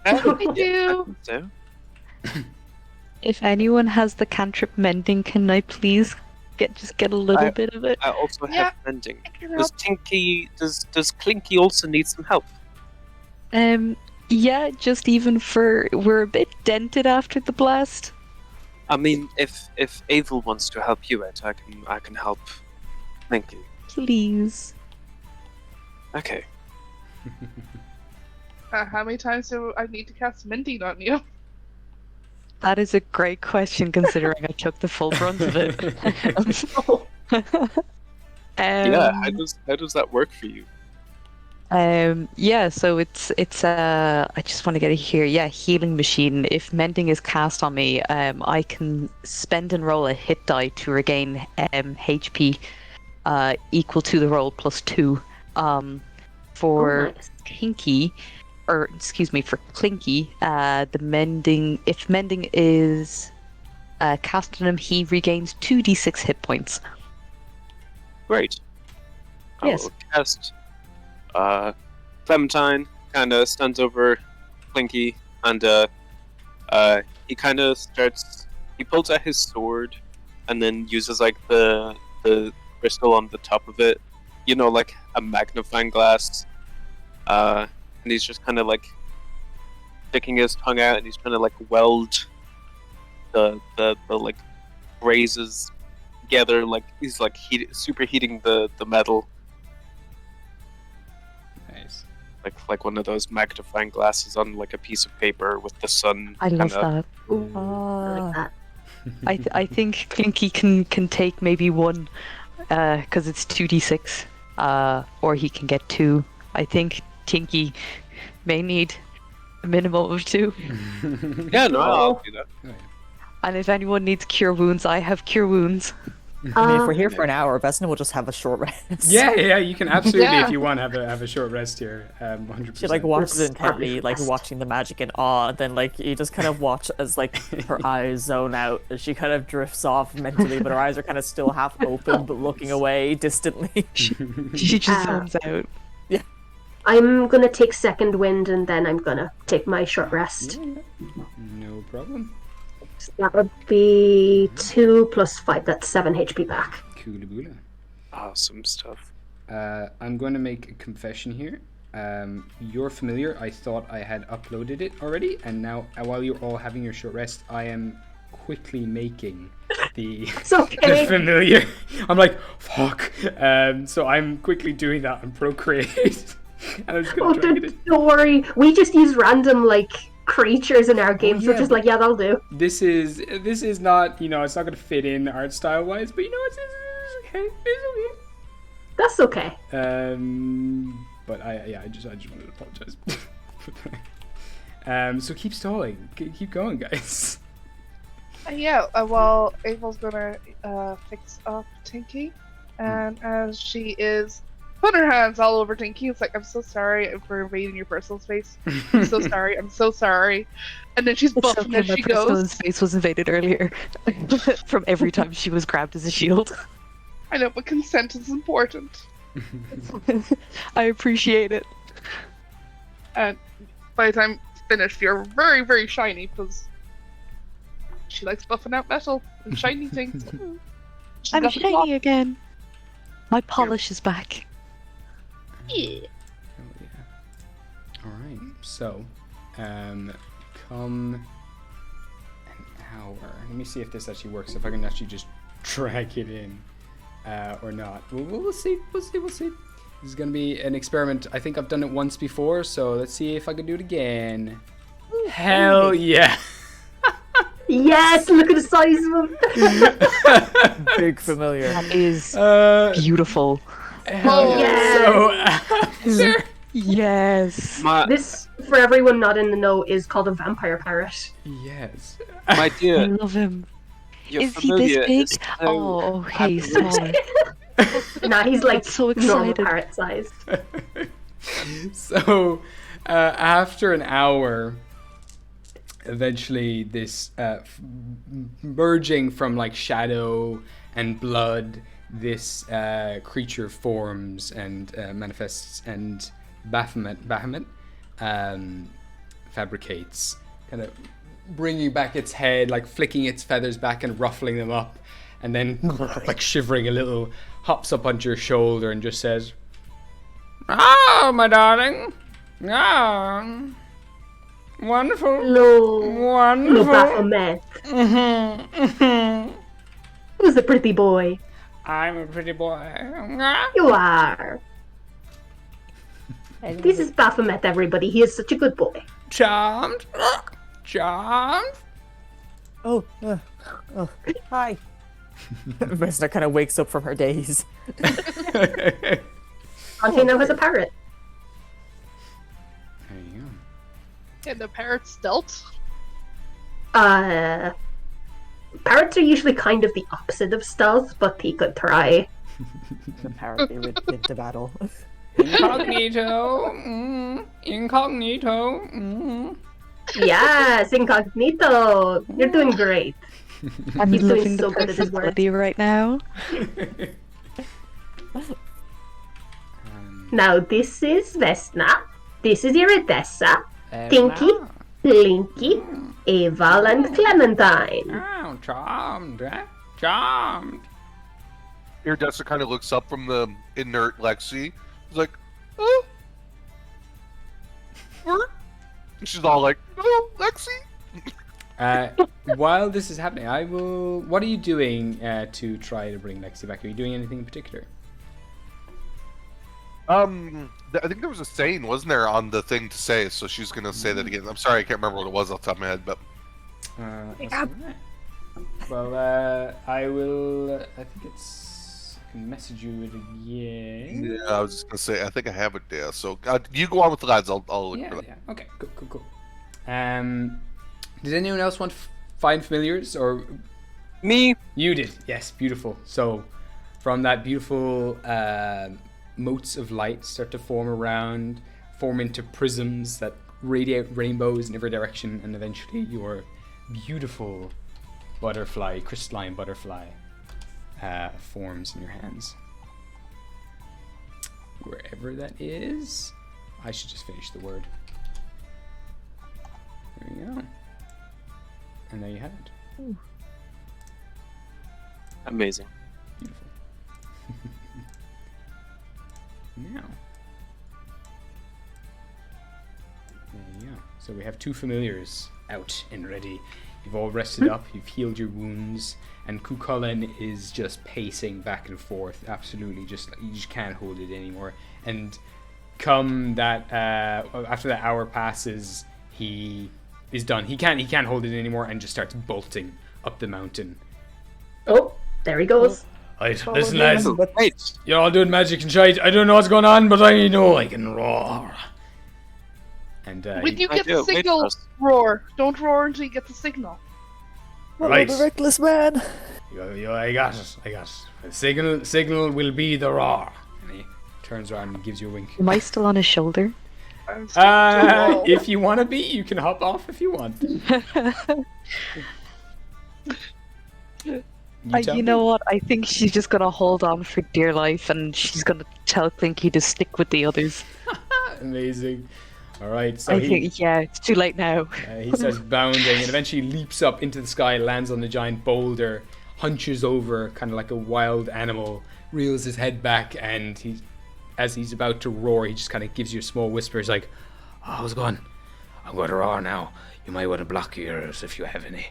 I do. So, If anyone has the cantrip mending, can I please get a little bit of it? I also Yeah. have mending. I can Does help. Tinky does Clinky also need some help? Yeah, just even for we're a bit dented after the blast. I mean, if Avel wants to help you out, I can help. Thank you. Please. Okay. How many times do I need to cast Mending on you? That is a great question considering I took the full brunt of it. Yeah, how does that work for you? Yeah, so it's I just want to get it here. Yeah, healing machine. If mending is cast on me, I can spend and roll a hit die to regain HP equal to the roll plus 2. For nice. Kinky, or excuse me, for Clinky, the mending. If mending is cast on him, he regains 2d6 hit points. Great. Yes. I will cast. Clementine kind of stands over Clinky, and he kind of starts. He pulls out his sword, and then uses like the crystal on the top of it, like a magnifying glass. And he's just kind of like sticking his tongue out, and he's trying to like weld the like razors together. Like he's like superheating the metal. Nice. Like one of those magnifying glasses on like a piece of paper with the sun. I love kinda- that. Ooh, I like that. I think Clinky can take maybe 1, because it's 2d6, or he can get 2. I think Tinky may need a minimum of 2. Yeah, no, I'll do that. And if anyone needs cure wounds, I have cure wounds. I mean, if we're here for an hour, Vesna will just have a short rest. Yeah, you can absolutely, Yeah. if you want, have a short rest here. 100%. She like watches it intently, Perfect like rest. watching the magic in awe, and then like you just kind of watch as like her eyes zone out as she kind of drifts off mentally, but her eyes are kind of still half open but looking away distantly. She just zones out. I'm gonna take second wind, and then I'm gonna take my short rest. No problem. So that would be 2 plus 5. That's 7 HP back. Coolaboola. Awesome stuff. I'm going to make a confession here. Your familiar, I thought I had uploaded it already, and now while you're all having your short rest, I am quickly making the, It's okay. the familiar. I'm like, fuck. So I'm quickly doing that on Procreate. And I'm just going to drag it in. Don't worry. We just use random like creatures in our games. yeah, We're just like, yeah, that'll do. This is not, it's not going to fit in art style wise, but it's okay. It's That's okay. okay. But I just wanted to apologize. So keep stalling. Keep going, guys. Well, Avel's gonna fix up Tinky, and as she is putting her hands all over Tinky, it's like, I'm so sorry for invading your personal space. I'm so sorry. I'm so sorry. And then she's buffing as my she personal goes. space was invaded earlier from every time she was grabbed as a shield. I know, but consent is important. I appreciate it. And by the time finished, you're very, very shiny because she likes buffing out metal and shiny things. She's I'm got the shiny block. again. My polish is back. Yeah. Oh yeah. All right. So, come an hour. Let me see if this actually works. If I can actually just drag it in, or not. We'll see. We'll see. This is gonna be an experiment. I think I've done it once before, so let's see if I can do it again. Hell yeah! Yes, look at the size of him. Big familiar. That is beautiful. Hell Oh, yeah! So, after Yes. This, for everyone not in the know, is called a vampire parrot. yes. My I dear, love him. your Is he this familiar big? is so Oh, okay, he's smaller. Nah, he's like so normal excited. parrot size. So, after an hour, eventually this merging from like shadow and blood, this creature forms and manifests, and Baphomet fabricates, kind of bringing back its head, like flicking its feathers back and ruffling them up, and then like shivering a little, hops up onto your shoulder and just says, "Oh, my darling. Oh, Wonderful. Hello. Wonderful. Hello, Baphomet. Who's the pretty boy? I'm a pretty boy. You are. This is Baphomet, everybody. He is such a good boy. Charmed. Charmed. Oh, hi. Vesna kind of wakes up from her daze. Auntie now has a parrot. There you go. And the parrot stealth. Parrots are usually kind of the opposite of stealth, but he could try. The parrot they rid into battle. Incognito. Incognito. Yes, incognito. You're doing great. I'm He's doing loving so the good at his work. personality right now. Now this is Vesna. This is Iridessa, Tinky, Linky, Eval, and Clementine. Oh, charmed. Charmed. Iridessa kind of looks up from the inert Lexi. He's like, oh. And she's all like, oh, Lexi. While this is happening, what are you doing to try to bring Lexi back? Are you doing anything in particular? I think there was a saying, wasn't there, on the thing to say? So she's gonna say that again. I'm sorry, I can't remember what it was off the top of my head, but. Well, I will. I think it's. I can message you it again. Yeah, I was just gonna say. I think I have it there. So you go on with the lads. I'll look for that. Yeah. Okay. Cool. Did anyone else want to find familiars or? Me. You did. Yes. Beautiful. So, from that beautiful motes of light start to form around, form into prisms that radiate rainbows in every direction, and eventually your beautiful butterfly, crystalline butterfly, forms in your hands. Wherever that is, I should just finish the word. There you go. And there you have it. Ooh. Amazing. Beautiful. Now. There you go. So we have two familiars out and ready. You've all rested up, you've healed your wounds, and Chulainn is just pacing back and forth, absolutely just like you just can't hold it anymore. And come that after that hour passes, he is done. He can't hold it anymore and just starts bolting up the mountain. Oh, there he goes. Right, listen lads, Right. you're all doing magic and shite. I don't know what's going on, but I know I can roar. And When you I get do. the Wait signal, for us. roar. Don't roar until you get the signal. Right. The reckless man. I got it. The signal will be the roar. And he turns around and gives you a wink. Am I still on his shoulder? I'm so If you want to be, you can hop off if you want. You know what? I think she's just gonna hold on for dear life, and she's gonna tell Clinky to stick with the others. Amazing. All right, so I think, yeah, it's too late now. he starts bounding and eventually leaps up into the sky, lands on the giant boulder, hunches over, kind of like a wild animal, reels his head back, and as he's about to roar, he just kind of gives you a small whisper. He's like, "Oh, how's it going? I'm going to roar now. You might want to block your ears if you have any."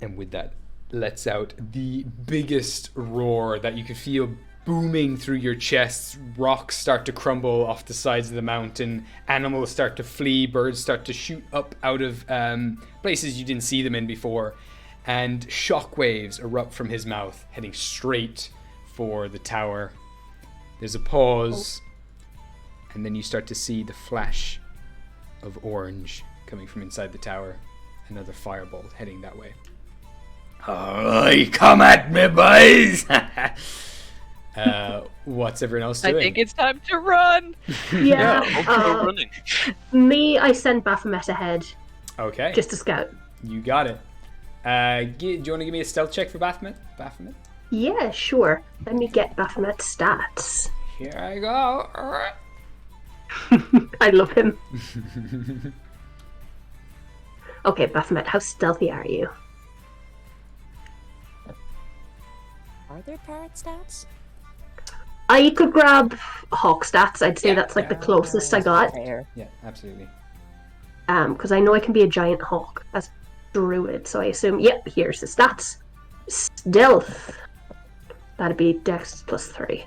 And with that, lets out the biggest roar that you can feel booming through your chest. Rocks start to crumble off the sides of the mountain. Animals start to flee. Birds start to shoot up out of places you didn't see them in before. And shockwaves erupt from his mouth, heading straight for the tower. There's a pause. And then you start to see the flash of orange coming from inside the tower. Another firebolt heading that way. Alright, come at me, boys! What's everyone else doing? I think it's time to run! Yeah. We're running. Me, I send Baphomet ahead Okay, just to scout. you got it. Do you want to give me a stealth check for Baphomet? Baphomet? Yeah, sure. Let me get Baphomet's stats. Here I go. Alright. I love him. Okay, Baphomet, how stealthy are you? Are there parrot stats? I could grab Hawk stats. I'd say that's like the closest I got. Fair. Yeah, absolutely. because I know I can be a giant hawk as a druid, so I assume, yep, here's the stats. Stealth. That'd be Dex plus 3.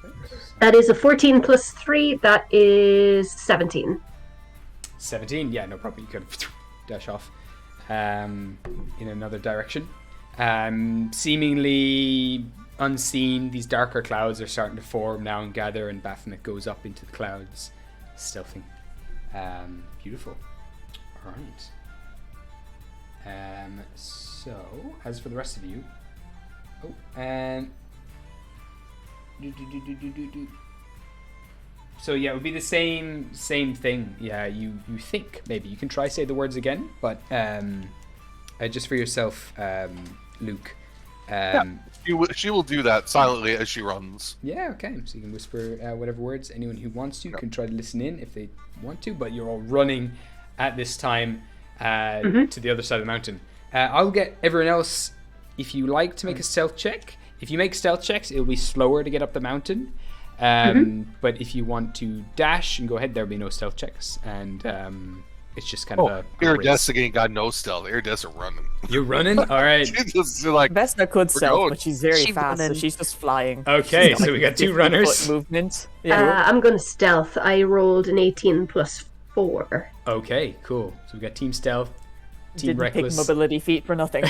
Perfect. That is a 14 plus 3, that is 17. 17, yeah, no problem. You can dash off in another direction. Seemingly unseen, these darker clouds are starting to form now and gather, and Baphomet goes up into the clouds, stealthing. Beautiful. All right. So, as for the rest of you... Oh, and... So yeah, it would be the same thing. Yeah, you think maybe you can try say the words again, but just for yourself, Luke. She will do that silently as she runs. Yeah, okay. So you can whisper whatever words. Anyone who wants to can try to listen in if they want to, but you're all running at this time to the other side of the mountain. I'll get everyone else, if you like, to make a stealth check. If you make stealth checks, it'll be slower to get up the mountain. But if you want to dash and go ahead, there'll be no stealth checks, and it's just kind of a Iridescent again got no stealth. Iridescent running. You're running? All right. She's just like, Vesna could stealth, going. but she's very She's fast, so running. she's just flying. Okay, She's got, so like, we got 2 50 runners. foot movement. Yeah. I'm going to stealth. I rolled an 18 plus 4. Okay, cool. So we got team stealth, team Didn't reckless. pick mobility feat for nothing.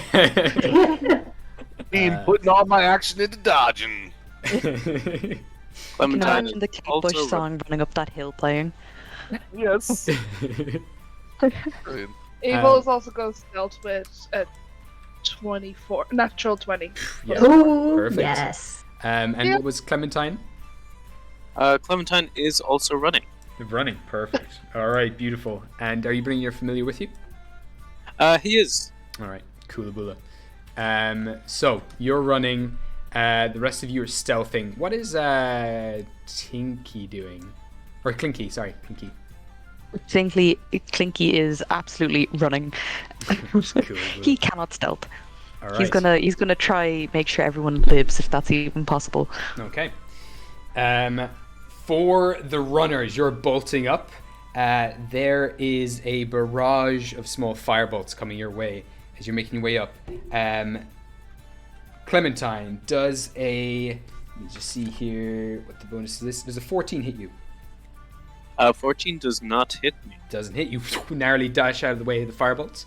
putting all my action into dodging. I can Clementine imagine the Kate also Bush song running up that hill playing. Yes. Brilliant. Abel is also goes stealth with a 24, natural 20. Yeah, Oh, perfect. yes. And what was Clementine? Clementine is also running. Running, perfect. All right, beautiful. And are you bringing your familiar with you? He is. All right, Coolaboola. So you're running. The rest of you are stealthing. What is Tinky doing? Or Clinky? Sorry, Clinky. Clinky is absolutely running. He cannot stealth. All right. He's gonna try make sure everyone lives if that's even possible. Okay. For the runners, you're bolting up. There is a barrage of small firebolts coming your way as you're making your way up. Clementine does a... Let me just see here what the bonus is. Does a 14 hit you? 14 does not hit me. Doesn't hit you. Narrowly dash out of the way of the firebolts.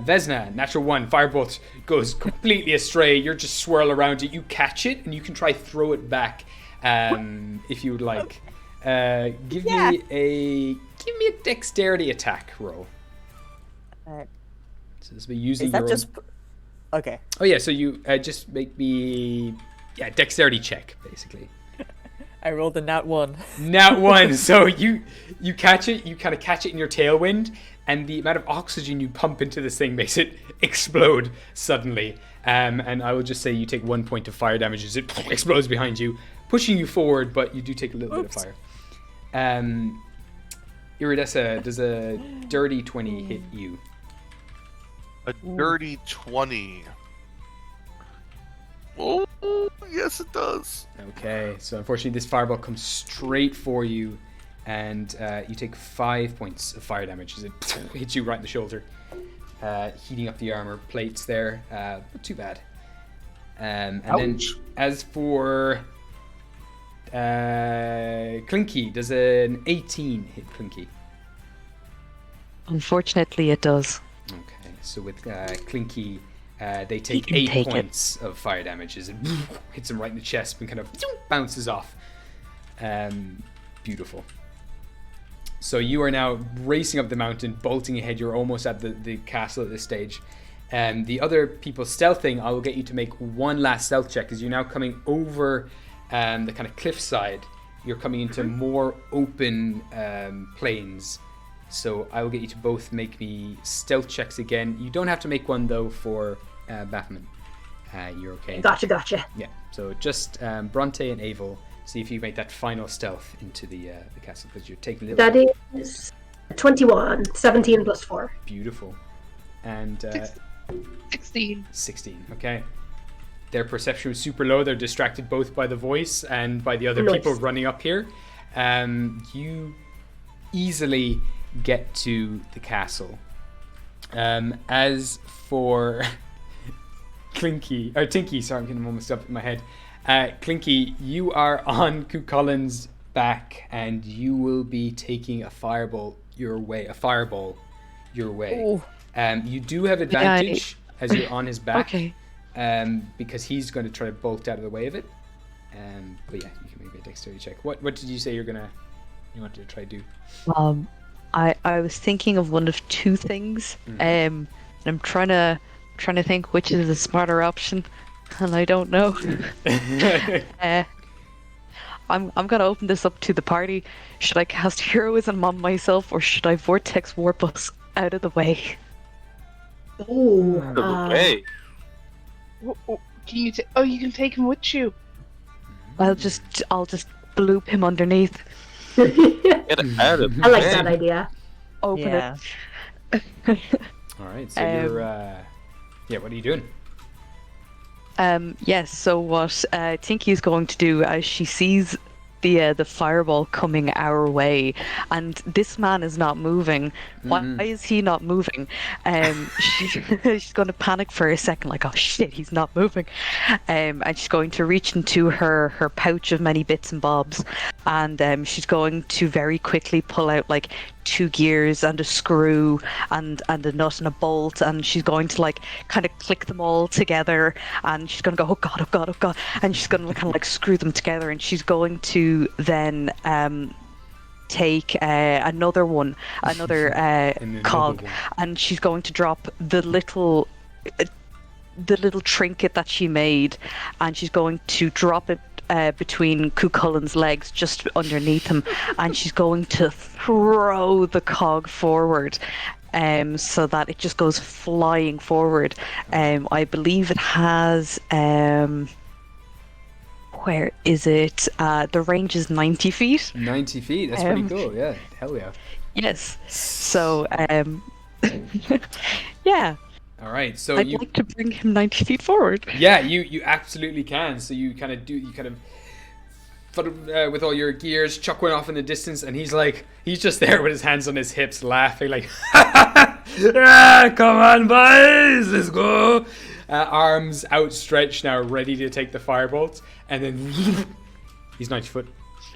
Vesna, natural 1. Firebolt goes completely astray. You're just swirl around it. You catch it and you can try throw it back if you would like. Give me a dexterity attack roll. So this will be using Is that your just... own... Okay. Oh yeah, so you just make me dexterity check basically. I rolled a nat 1. Nat 1. So you catch it, you kind of catch it in your tailwind, and the amount of oxygen you pump into this thing makes it explode suddenly. And I will just say you take 1 point of fire damage as it explodes behind you, pushing you forward, but you do take a little bit of fire. Iridessa, does a dirty 20 hit you? A dirty 20. Oh, yes it does. Okay, so unfortunately this fireball comes straight for you, and you take 5 points of fire damage as it hits you right in the shoulder, heating up the armor plates there. Not too bad. And then as for Clinky, does an 18 hit Clinky? Unfortunately, it does. Okay, so with Clinky, they take can 8 take it. points of fire damage as it hits him right in the chest and kind of bounces off. Beautiful. So you are now racing up the mountain, bolting ahead. You're almost at the castle at this stage. The other people stealthing, I will get you to make one last stealth check as you're now coming over the kind of cliffside. You're coming into more open plains. So I will get you to both make me stealth checks again. You don't have to make one though for Baphomet. You're okay. Gotcha. Yeah. So just Bronte and Avel. See if you make that final stealth into the castle because you're taking a little. That is 21. 17 plus 4. Beautiful. And 16. 16. Okay. Their perception was super low. They're distracted both by the voice and by the other Nice. people running up here. You easily get to the castle. As for Tinky, sorry, I'm getting almost up in my head. Clinky, you are on Cuchulainn's back, and you will be taking a fireball your way. Oh. You do have advantage as you're on his back. Okay. Because he's going to try to bolt out of the way of it. But yeah, you can make a dexterity check. What did you say you wanted to try to do? I was thinking of one of two things. And I'm trying to think which is the smarter option, and I don't know. I'm gonna open this up to the party. Should I cast heroism on myself, or should I vortex warp us out of the way? Okay. Can you? You can take him with you. I'll just bloop him underneath. Get out of I like bed. that idea. Open Yeah. it. All right, so you're what are you doing? Yes, so what Tinky is going to do as she sees the fireball coming our way, and this man is not moving. Why is he not moving? She's going to panic for a second, like, oh shit, he's not moving. And she's going to reach into her pouch of many bits and bobs, and she's going to very quickly pull out like 2 gears and a screw and a nut and a bolt, and she's going to like kind of click them all together, and she's going to go, oh god, and she's going to kind of like screw them together, and she's going to then take another cog, and she's going to drop the little trinket that she made, and she's going to drop it between Cuchulainn's legs, just underneath him, and she's going to throw the cog forward, so that it just goes flying forward. I believe it has where is it? The range is 90 feet. 90 feet. That's pretty cool. Yeah, hell yeah. Yes. So yeah. All right, so I'd like to bring him 90 feet forward. Yeah, you absolutely can. So you kind of with all your gears, chuck one off in the distance, and he's just there with his hands on his hips, laughing like, yeah, come on, boys, let's go. Arms outstretched now, ready to take the firebolt, and then he's 90 foot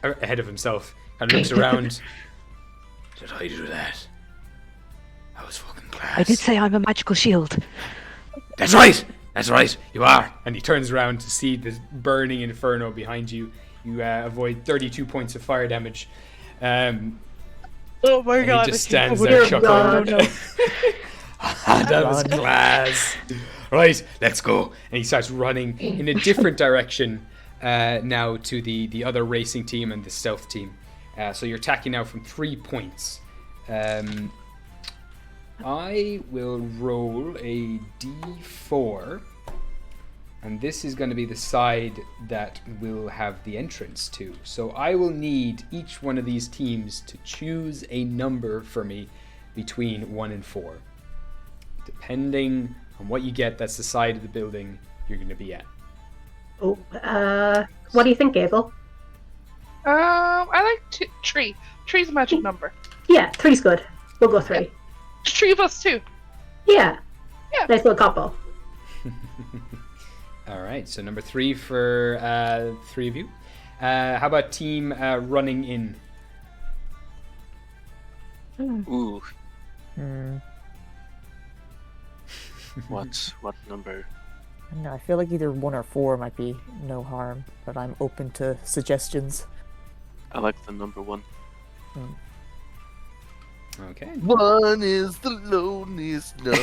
ahead of himself, and looks around. Did I do that? That was fucking class. I did say I'm a magical shield. That's right, you are. And he turns around to see this burning inferno behind you. You avoid 32 points of fire damage. Oh my god. He just stands there chuckling. That was class. Right, let's go. And he starts running in a different direction now to the other racing team and the stealth team. So you're attacking now from 3 points. I will roll a d4, and this is going to be the side that will have the entrance to. So I will need each one of these teams to choose a number for me between 1 and 4. Depending on what you get, that's the side of the building you're going to be at. Oh, what do you think, Gable? I like 3. 3's a magic number. Yeah, 3's good. We'll go 3. 3 of us too. Yeah. Yeah. Nice little combo. All right, so number 3 for 3 of you. How about team running in? Ooh. Hmm. What number? I don't know, I feel like either 1 or 4 might be no harm, but I'm open to suggestions. I like the number 1. Okay. 1 is the loneliest number.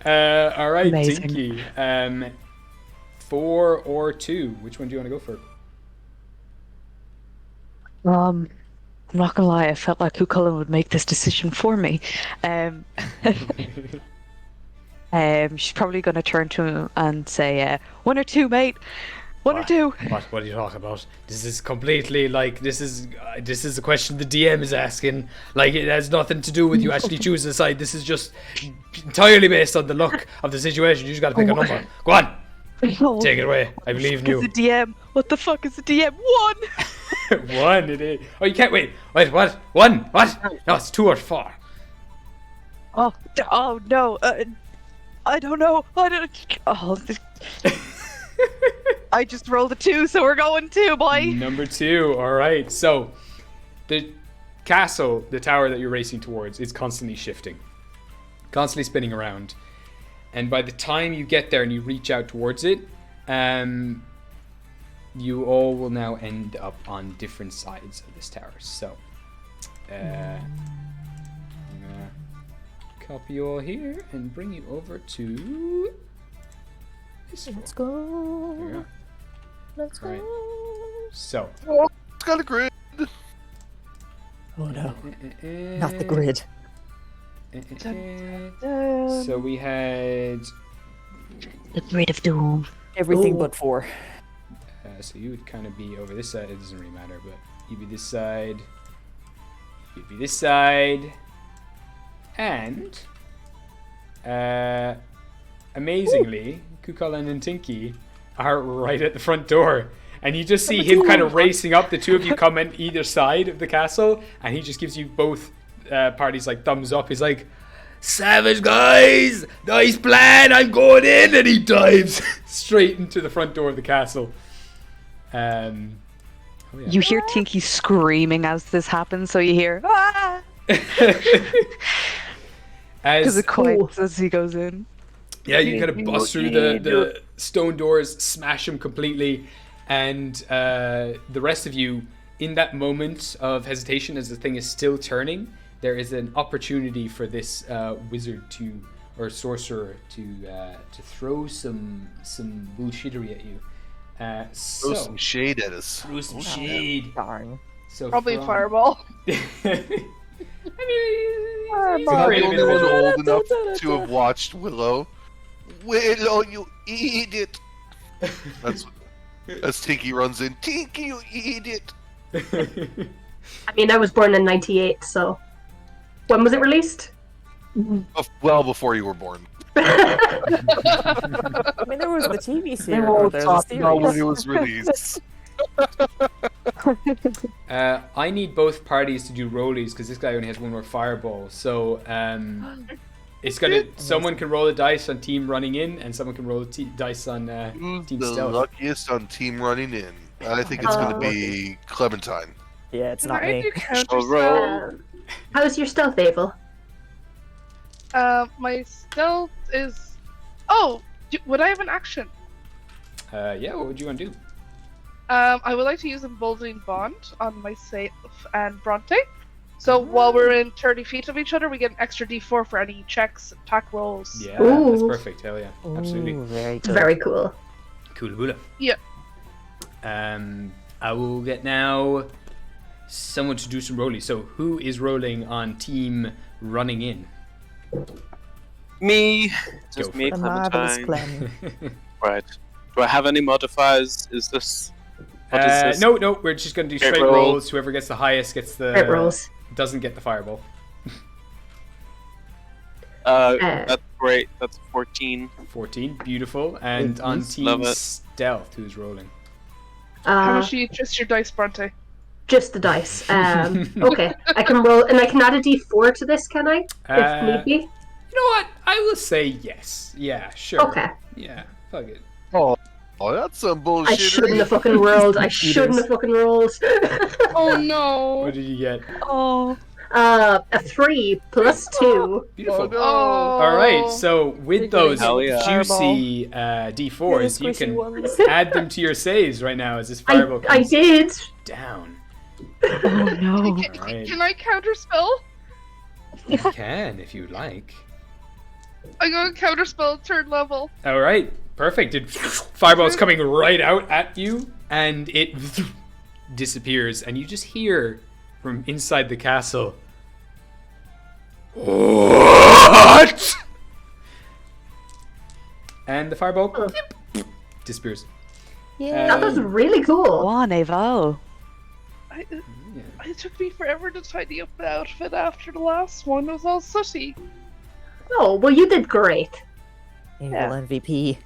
All right, Amazing. Tinky. 4 or 2? Which one do you want to go for? I'm not gonna lie, I felt like Cuchulainn would make this decision for me. She's probably gonna turn to him and say, 1 or 2, mate. 1 or 2. What are you talking about? This is completely this is a question the DM is asking. Like, it has nothing to do with you actually choosing a side. This is just entirely based on the luck of the situation. You just got to pick a number. Go on, take it away. I believe in you. The DM. What the fuck is the DM? 1. One it is. Oh, you can't wait. Wait, what? One? What? No, it's 2 or 4. Oh no. I don't know. I just rolled a 2, so we're going 2, boy. Number 2. All right. So the castle, the tower that you're racing towards, is constantly shifting, constantly spinning around. And by the time you get there and you reach out towards it, you all will now end up on different sides of this tower. So, I'm gonna copy you all here and bring you over to this one. Let's go. There you go. Let's go. Right. So, Oh, it's got a grid. Oh no, not the grid. So we had. The grid of doom. Everything Ooh. but 4. So you would kind of be over this side. It doesn't really matter, but you'd be this side. You'd be this side. And amazingly, Chulainn and Tinky are right at the front door. And you just see him kind of racing up. The two of you come on either side of the castle, and he just gives you both parties like thumbs up. He's like, "Savage guys, nice plan. I'm going in," and he dives straight into the front door of the castle. Oh yeah. You hear Tinky screaming as this happens, so you hear ah, because it quiets as he goes in. Yeah, you kind of bust through the stone doors, smash them completely, and the rest of you, in that moment of hesitation as the thing is still turning, there is an opportunity for this wizard or sorcerer to throw some bullshittery at you. Throw some shade at us. Throw some shade. Darn. So Probably fireball. I mean, he's I'm the creative only one individual. old enough to have watched Willow. Willow, you idiot! As Tinky runs in. Tinky, you idiot! I mean, I was born in '98, so when was it released? Well before you were born. I mean, there was the TV series. We Or won't there's talk the about when series. it was released. I need both parties to do rollies because this guy only has one more fireball. So it's gonna. Someone can roll a dice on team running in, and someone can roll a dice on Who's team the stealth. luckiest on team running in? I think it's going to be Clementine. Yeah, it's Can not I me. do counter Shall roll. spell? How's your stealth, Abel? My stealth is. Oh, would I have an action? Yeah, what would you want to do? I would like to use Emboldening Bond on myself and Bronte. So while we're in 30 feet of each other, we get an extra d4 for any checks, attack rolls. Yeah, that's Ooh. perfect. Hell yeah, absolutely. Ooh, very good. Very cool. Cool hula. Yeah. I will get now someone to do some rolling. So who is rolling on team running in? Me. Go Just for me, The marvelous Clementine. Clem. Right. Do I have any modifiers? Is this... What is this? No, we're just going to do Straight straight roll. rolls. Whoever gets the highest gets the... Great rolls. Doesn't get the fireball. That's great. That's 14. 14, beautiful. And Nice. on team Love it. stealth, who's rolling? How much do you just your dice, Bronte? Just the dice. Okay, I can roll, and I can add a d4 to this, can I? If need be. You know what? I will say yes. Yeah, sure. Okay. Yeah, fuck it. Oh, that's some bullshit. I shouldn't have fucking rolled. I shouldn't have fucking rolled. Oh no! What did you get? Oh, A 3 plus 2. Beautiful. Oh, no. All right, so with those Hell yeah. juicy Yeah, D4s, the you squishy can ones. add them to your saves right now as this fireball I comes did. down. oh no. Alright. Can I counterspell? You can if you like. I got a counterspell at 3rd level. All right, perfect. Fireball's coming right out at you, and it disappears, and you just hear from inside the castle. What? And the fireball disappears. Yeah. That was really Go cool. on, Evo. It took me forever to tidy up the outfit after the last one. It was all sooty. Oh, well, you did great. Evil MVP.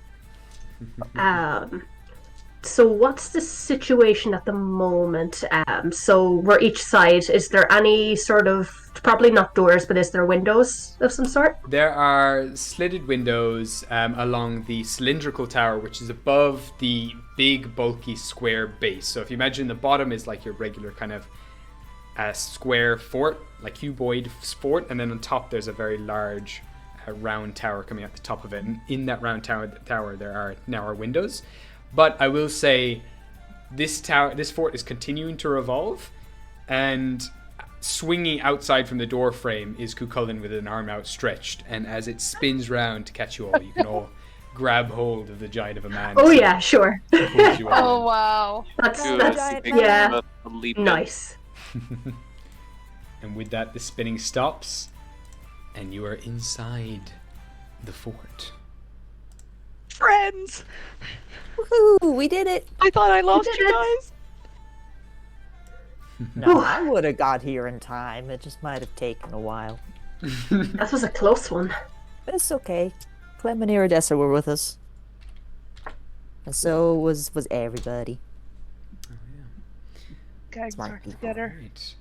So what's the situation at the moment? So we're each side. Is there any sort of, probably not doors, but is there windows of some sort? There are slitted windows along the cylindrical tower, which is above the big, bulky square base. So if you imagine the bottom is like your regular kind of square fort, like cuboid fort, and then on top there's a very large round tower coming out the top of it. And in that round tower there are narrow windows. But I will say this fort is continuing to revolve, and swinging outside from the door frame is Cuchulainn with an arm outstretched, and as it spins round to catch you all, you can all grab hold of the giant of a man. Oh yeah, sure. Oh wow. That's yeah. Nice. And with that, the spinning stops, and you are inside the fort. Friends! Woohoo! We did it. I thought I lost did you it. guys. No, I would have got here in time. It just might have taken a while. That was a close one. But it's okay. Clem and Iridessa were with us. And so was everybody. Gags Smart back people. together. Right.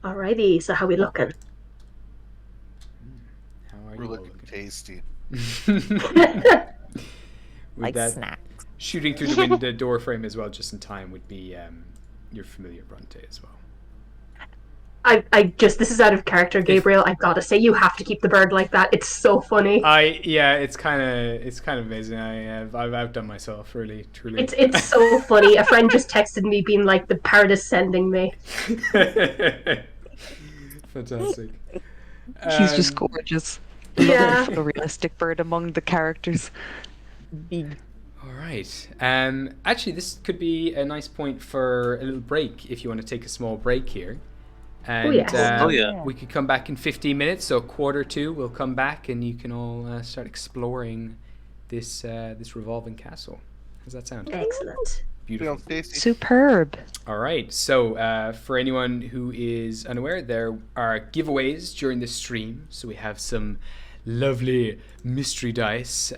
Alrighty, so how we looking? How are We're you all looking looking? tasty. With Like that, snacks. shooting through the window door frame as well, just in time, would be your familiar Bronte as well. I just, this is out of character, Gabriel. I gotta say, you have to keep the bird like that. It's so funny. It's kind of amazing. I've outdone myself, really, truly. It's so funny. A friend just texted me being like, the parrot is sending me. Fantastic. He's just gorgeous. Yeah. The realistic bird among the characters. Big. All right. Actually, this could be a nice point for a little break if you want to take a small break here. And, yes. Oh, yeah. We could come back in 15 minutes, so 1:45 we'll come back and you can all start exploring this revolving castle. How's that sound? Excellent. Beautiful. Feels tasty. Superb. All right. So for anyone who is unaware, there are giveaways during the stream. So we have some lovely mystery dice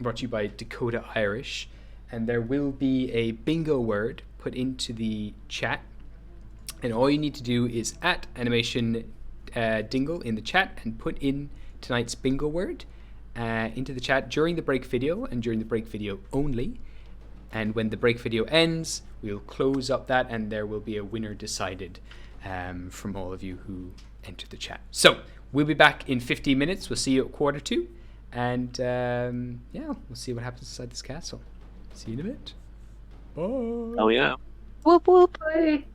brought to you by Dakota Irish. And there will be a bingo word put into the chat. And all you need to do is at animation dingle in the chat and put in tonight's bingo word into the chat during the break video and during the break video only. And when the break video ends, we'll close up that and there will be a winner decided from all of you who entered the chat. So we'll be back in 15 minutes. We'll see you at 1:45. And we'll see what happens inside this castle. See you in a bit. Bye. Oh yeah. Whoop whoop. Bye.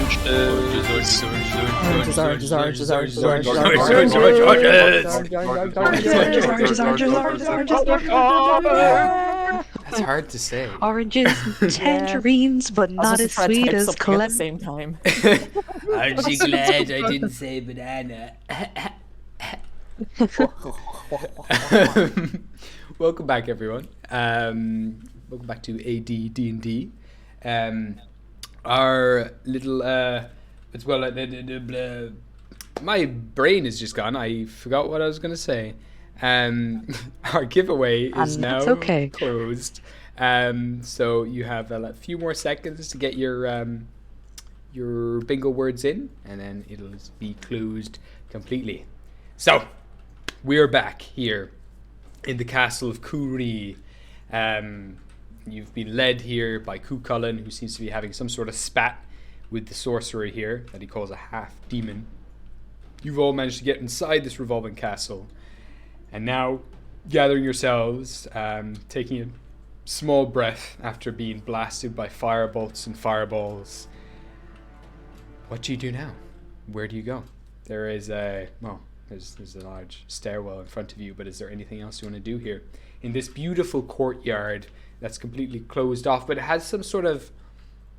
That's hard to say. Oranges, tangerines, but not as sweet as at the clem. same time. Aren't you glad I didn't say banana? Welcome back, everyone. Welcome back to AD D&D. Our little my brain is just gone. I forgot what I was gonna say. Our giveaway is now closed. So you have a few more seconds to get your bingo words in, and then it'll be closed completely. So we're back here in the castle of Coilte. You've been led here by Chulainn, who seems to be having some sort of spat with the sorcerer here that he calls a half-demon. You've all managed to get inside this revolving castle, and now gathering yourselves, taking a small breath after being blasted by firebolts and fireballs. What do you do now? Where do you go? There is there's a large stairwell in front of you, but is there anything else you want to do here in this beautiful courtyard that's completely closed off, but it has some sort of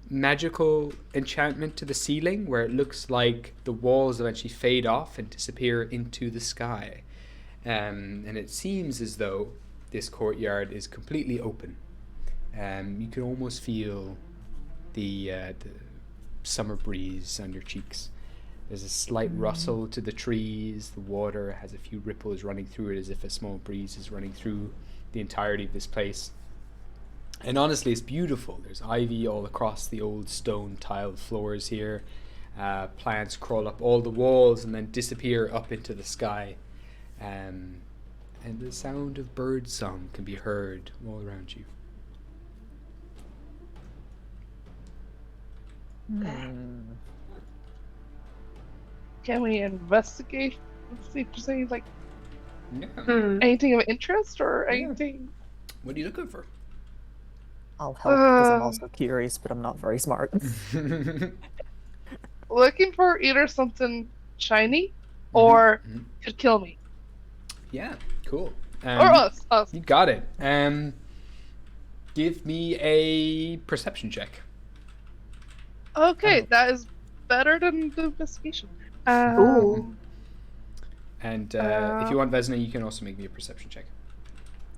magical enchantment to the ceiling where it looks like the walls eventually fade off and disappear into the sky, and it seems as though this courtyard is completely open. You can almost feel the summer breeze on your cheeks. There's a slight rustle to the trees. The water has a few ripples running through it as if a small breeze is running through the entirety of this place. And honestly, it's beautiful. There's ivy all across the old stone tiled floors here. Plants crawl up all the walls and then disappear up into the sky. And the sound of bird song can be heard all around you. Can we investigate? Let's see if there's any, Yeah. anything of interest or anything. What are you looking for? I'll help because I'm also curious, but I'm not very smart. Looking for either something shiny or could kill me. Yeah, cool. Or us. You got it. Give me a perception check. Okay, that is better than the investigation. Ooh. And if you want, Vesna, you can also make me a perception check.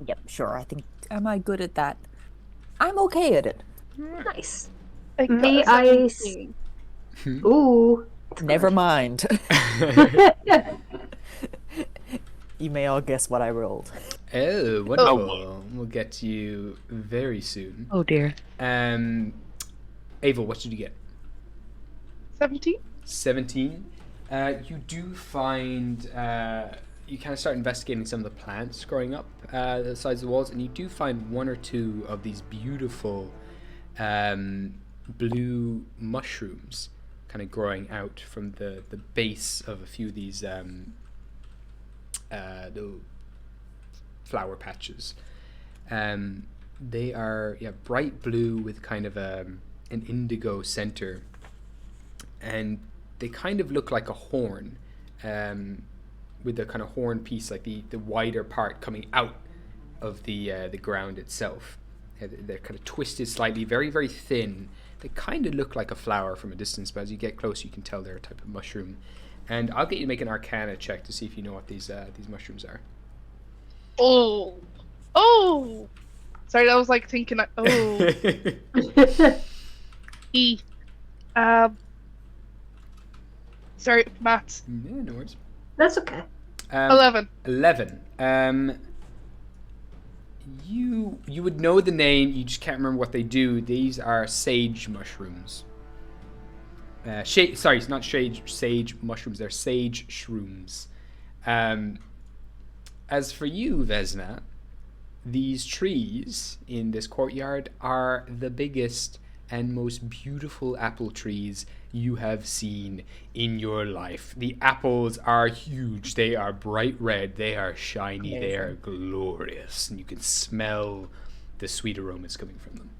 Yep, sure. Am I good at that? I'm okay at it. Nice. I got May a I 17. Ooh. Never mind. You may all guess what I rolled. Oh, wonderful. We'll get to you very soon. Oh dear. Ava, what did you get? 17? 17. You do find, you kind of start investigating some of the plants growing up the sides of the walls, and you do find one or two of these beautiful blue mushrooms kind of growing out from the base of a few of these little flower patches. They are bright blue with kind of an indigo center, and they kind of look like a horn, with the kind of horn piece, like the wider part coming out of the ground itself. They're kind of twisted slightly, very, very thin. They kind of look like a flower from a distance, but as you get close, you can tell they're a type of mushroom. And I'll get you to make an Arcana check to see if you know what these mushrooms are. Oh! Sorry, I was thinking. E. Sorry, maths. Yeah, no worries. That's okay. 11. 11. You would know the name, you just can't remember what they do. These are sage mushrooms. Sorry, it's not sage mushrooms, they're sage shrooms. As for you, Vesna, these trees in this courtyard are the biggest and most beautiful apple trees you have seen in your life. The apples are huge. They are bright red. They are shiny. Amazing. They are glorious. And you can smell the sweet aromas coming from them.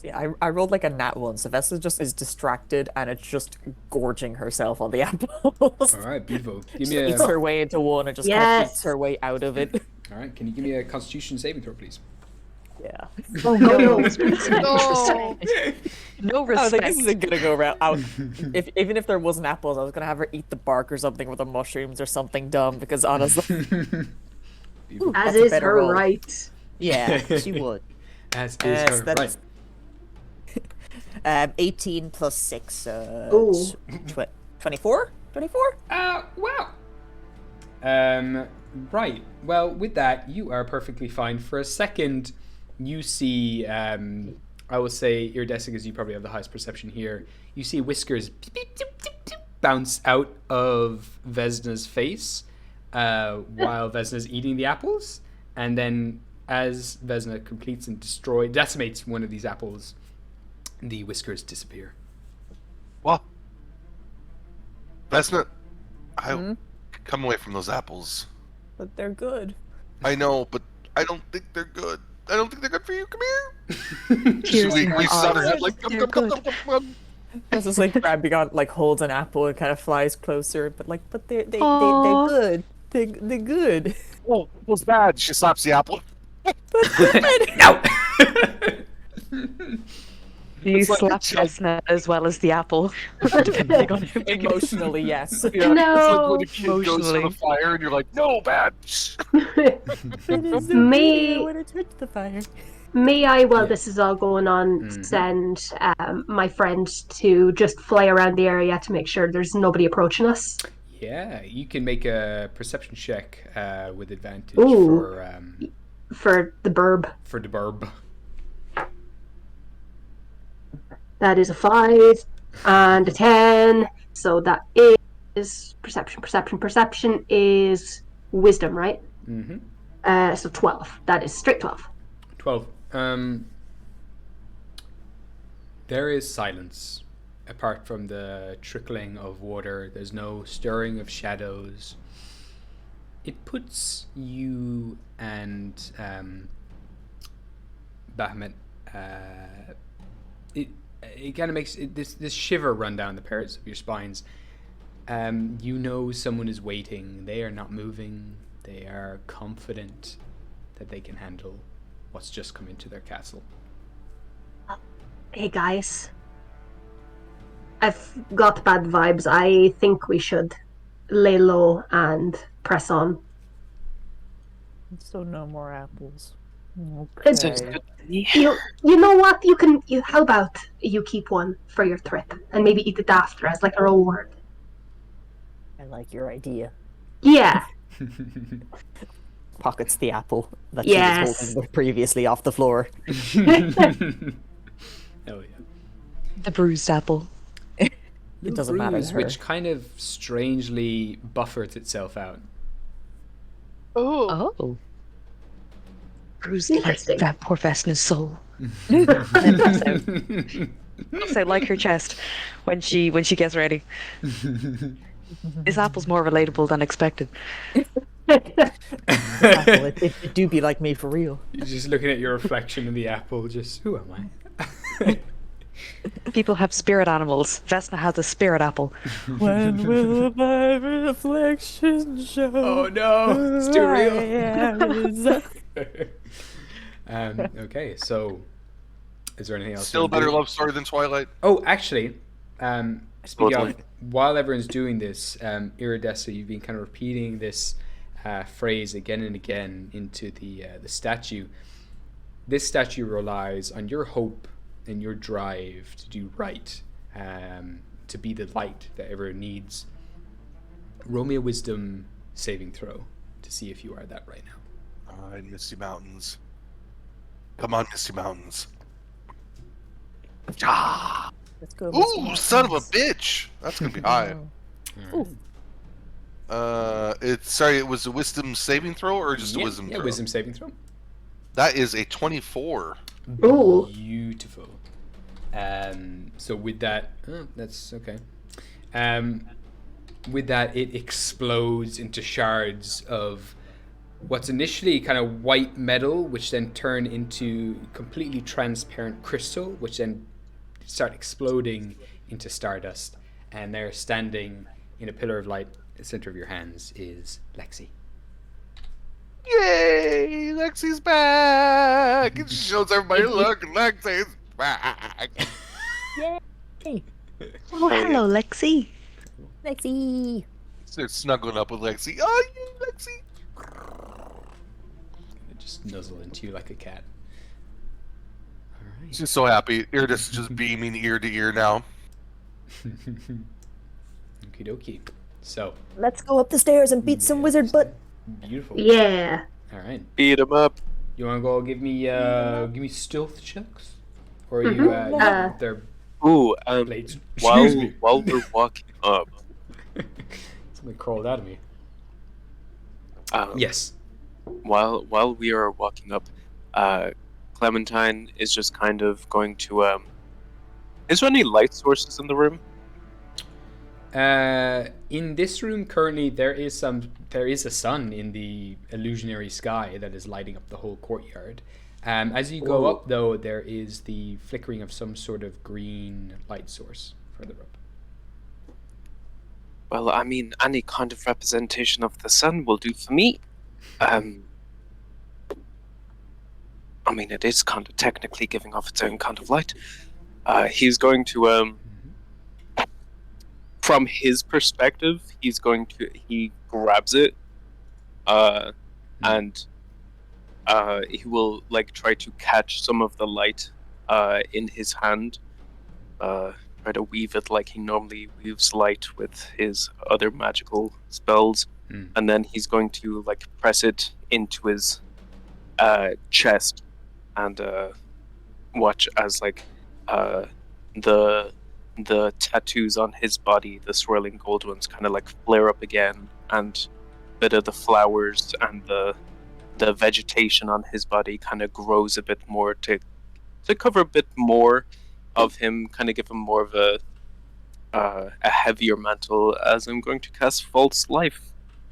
See, I rolled like a nat 1, so Vesta just is distracted and it's just gorging herself on the apples. All right, beautiful. Give She me eats a. her way into one and just kind of Yes. eats her way out of it. All right, can you give me a Constitution saving throw, please? Yeah. Oh no! No. No I was like, this respect. isn't gonna go out. Even if there wasn't apples, I was gonna have her eat the bark or something with the mushrooms or something dumb. Because honestly, Beautiful. As That's a is better her roll. right. yeah, she would. As is her that right. is 18 plus 6, Ooh. 24? 24? Wow. Right. Well, with that, you are perfectly fine. For a second, you see, I will say, iridescent, as you probably have the highest perception here, you see whiskers bounce out of Vesna's face while Vesna's eating the apples. And then as Vesna completes and decimates one of these apples, the whiskers disappear. What? That's not. Come away from those apples. But they're good. I know, but I don't think they're good. I don't think they're good for you. Come here. Cheers, we my shut her eyes. head like, They're good. come. This is like grabbing on, like holds an apple and kind of flies closer, but they're Aw. good. They're good. Oh, what's bad? She slaps the apple. No! Do you It's like a slap joke. Vesna as well as the apple? Depending on who it is. Emotionally, yes. Yeah, it's like No. when a kid goes to Emotionally. the fire and you're like, no, bad. Me- when I touch the fire. May I, while this is all going on, send my friend to just fly around the area to make sure there's nobody approaching us? Yeah, you can make a perception check with advantage Ooh. For the burb. for the burb. That is a 5 and a 10. So that is perception is wisdom, right? Mm-hmm. So 12. That is straight 12. 12. There is silence. Apart from the trickling of water, there's no stirring of shadows. It puts you and Bahamut. It kind of makes this shiver run down the pairs of your spines. You know someone is waiting. They are not moving. They are confident that they can handle what's just come into their castle. Hey guys. I've got bad vibes. I think we should lay low and press on. So no more apples. It's- Okay. You know what? How about you keep one for your trip and maybe eat it after as like a reward? I like your idea. Yeah. Pockets the apple that Yes. she was holding previously off the floor. Hell yeah. The bruised apple. It doesn't matter to Bruise, her. which kind of strangely buffers itself out. Oh. Oh. Bruised like Interesting. that poor Vesna's soul. So like her chest when she gets ready. This apple's more relatable than expected. Apple, it do be like me for real. You're just looking at your reflection in the apple, just, who am I? People have spirit animals. Vesna has a spirit apple. When will my reflection show? Oh no, it's too real. real. Okay, so is there anything else? Still a you wanna better do? love story than Twilight. Oh, actually, speaking Totally. of, while everyone's doing this, Iridessa, you've been kind of repeating this phrase again and again into the statue. This statue relies on your hope and your drive to do right, to be the light that everyone needs. Roll me a wisdom saving throw to see if you are that right now. All right, Misty Mountains. Come on, Misty Mountains. Ah! Let's go. Ooh, son of a bitch! That's gonna be high. It was a wisdom saving throw or just a wisdom throw? Wisdom saving throw. That is a 24. Ooh. Beautiful. So with that, that's okay. With that, it explodes into shards of what's initially kind of white metal, which then turn into completely transparent crystal, which then start exploding into stardust. And there, standing in a pillar of light in the center of your hands, is Lexi. Yay! Lexi's back! It shows everybody, look, Lexi's back! Yay! Oh, hello, Lexi. Lexi! They're snuggling up with Lexi. Oh, yay, Lexi! Just nuzzle into you like a cat. All right. She's so happy. Iridis is just beaming ear to ear now. Okie dokie. So, Let's go up the stairs and beat some wizard butt. beautiful. Yeah. All right. Beat him up. You want to go give me stealth checks? Or are you, they're Ooh, blades? while Excuse me. while we're walking up, Something crawled out of me. Yes. while we are walking up, Clementine is just kind of going to Is there any light sources in the room? In this room currently, there is a sun in the illusionary sky that is lighting up the whole courtyard. As you go up, though, there is the flickering of some sort of green light source further up. Well, I mean, any kind of representation of the sun will do for me. I mean, it is kind of technically giving off its own kind of light. He's going to, from his perspective, he grabs it, and he will, like, try to catch some of the light in his hand, try to weave it like he normally weaves light with his other magical spells, and then he's going to, like, press it into his chest and watch as, like, the tattoos on his body, the swirling gold ones, kind of like flare up again, and a bit of the flowers and the vegetation on his body kind of grows a bit more to cover a bit more of him, kind of give him more of a heavier mantle, as I'm going to cast False Life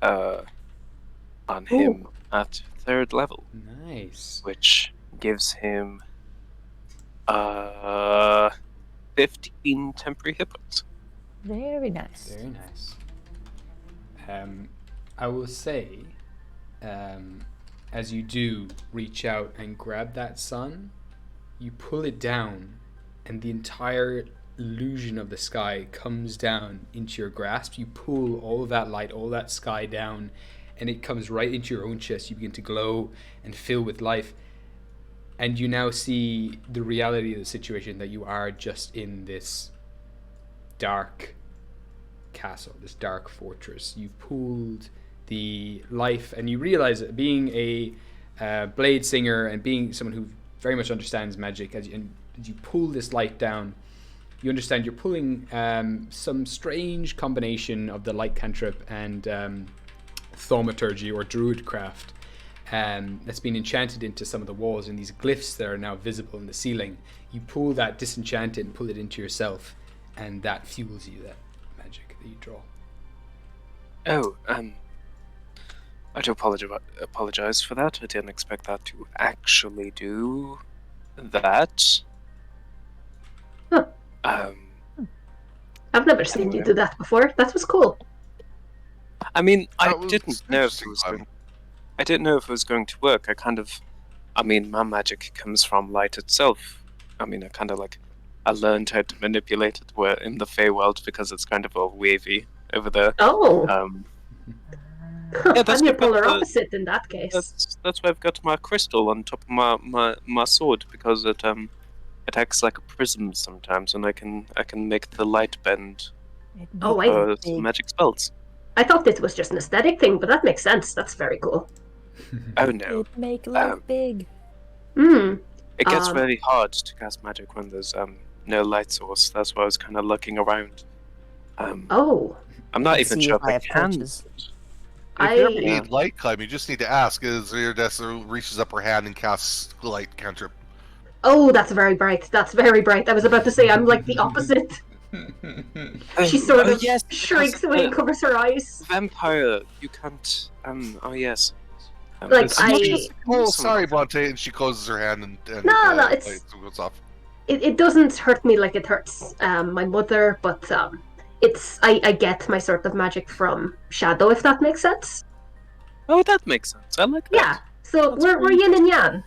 on him at 3rd level. Nice. Which gives him 15 temporary hit points. Very nice. Very nice. I will say, as you do reach out and grab that sun, you pull it down, and the entire illusion of the sky comes down into your grasp. You pull all of that light, all that sky down, and it comes right into your own chest. You begin to glow and fill with life. And you now see the reality of the situation, that you are just in this dark castle, this dark fortress. You've pulled the life, and you realize that being a blade singer and being someone who very much understands magic, as you pull this light down, you understand you're pulling some strange combination of the light cantrip and thaumaturgy or druidcraft that's been enchanted into some of the walls, and these glyphs that are now visible in the ceiling. You pull that, disenchant it, and pull it into yourself, and that fuels you, that magic that you draw. Oh, I do apologize for that. I didn't expect that to actually do that. Huh. I've never seen you anyway. do that before. That was cool. I mean, I That was didn't know if it interesting, was Clem. going. I didn't know if it was going to work. I mean, my magic comes from light itself. I mean, I learned how to manipulate it in the Feywild because it's kind of all wavy over there. Oh, Yeah, that's I'm your what I've got polar the- opposite in that case. That's why I've got my crystal on top of my sword, because it acts like a prism sometimes, and I can make the light bend Oh, wait. some magic spells. I thought this was just an aesthetic thing, but that makes sense. That's very cool. Oh no, It'd make life big. Hmm. it gets Um, very hard to cast magic when there's no light source. That's why I was kind of looking around. Oh, I'm not I even see sure if if I I have can. torches. If you ever I need light climb, you just need to ask. As Iridessa reaches up her hand and casts light cantrip. Oh, that's very bright. That's very bright. I was about to say I'm like the opposite. She sort of yes, shrinks away and covers her eyes. Vampire, you can't. Oh yes. Like, It's not I- just Oh, some- sorry, Bronte. And she closes her hand and No, it's- light goes off. It doesn't hurt me like it hurts my mother, but I get my sort of magic from shadow, if that makes sense. Oh, that makes sense. I like that. Yeah. So That's we're very yin and yang.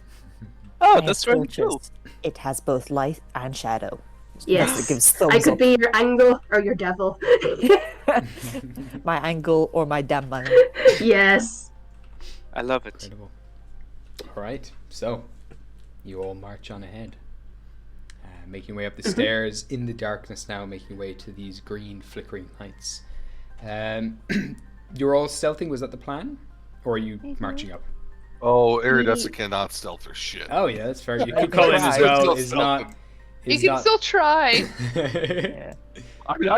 Oh, My that's really cool. fortress, it has both light and shadow. Yes. It gives I thumbs could up. be your angle or your devil. My angle or my damn man. Yes. I love it. Incredible. All right, so you all march on ahead, making way up the stairs in the darkness now, making your way to these green flickering lights. You're all stealthing. Was that the plan, or are you marching up? Oh, Iridessa cannot stealth her shit. Oh yeah, that's fair. You I could call in as tried. well. Still Is not. stealthing. You Is can not... still try. Yeah. I mean,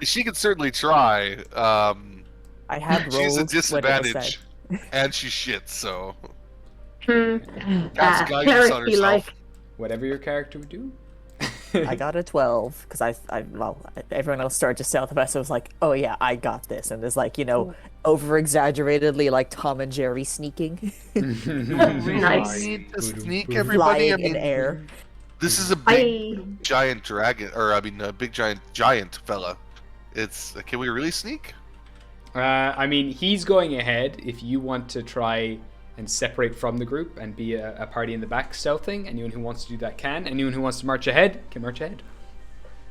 she can certainly try. I had rolled She's a when it was disadvantage, said. and she's shit. So Hmm. cast guidance on Cleric be herself. like, Whatever your character would do. I got a 12 because everyone else started to stealth about, so I was like, oh yeah, I got this, and there's like, over exaggeratedly like Tom and Jerry sneaking, Nice. To sneak everybody. flying I mean, in air. this is a big I giant dragon, or I mean, a big giant fella. Can we really sneak? I mean, he's going ahead. If you want to try and separate from the group and be a party in the back stealthing, anyone who wants to do that can. Anyone who wants to march ahead can march ahead.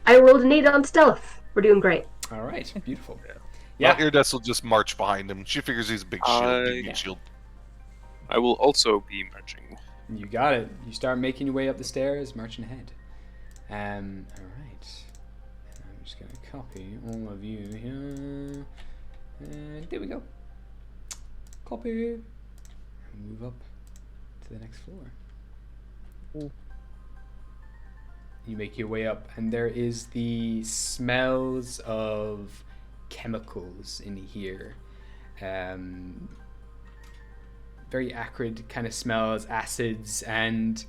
I rolled an 8 on stealth. We're doing great. All right, beautiful. Yeah. Yeah. Iridessa will just march behind him. She figures he's a big shield. Big Yeah. shield. I will also be marching. You got it. You start making your way up the stairs, marching ahead. All right. I'm just gonna copy all of you here. And there we go. Copy. And move up to the next floor. You make your way up, and there is the smells of chemicals in here. Very acrid kind of smells, acids, and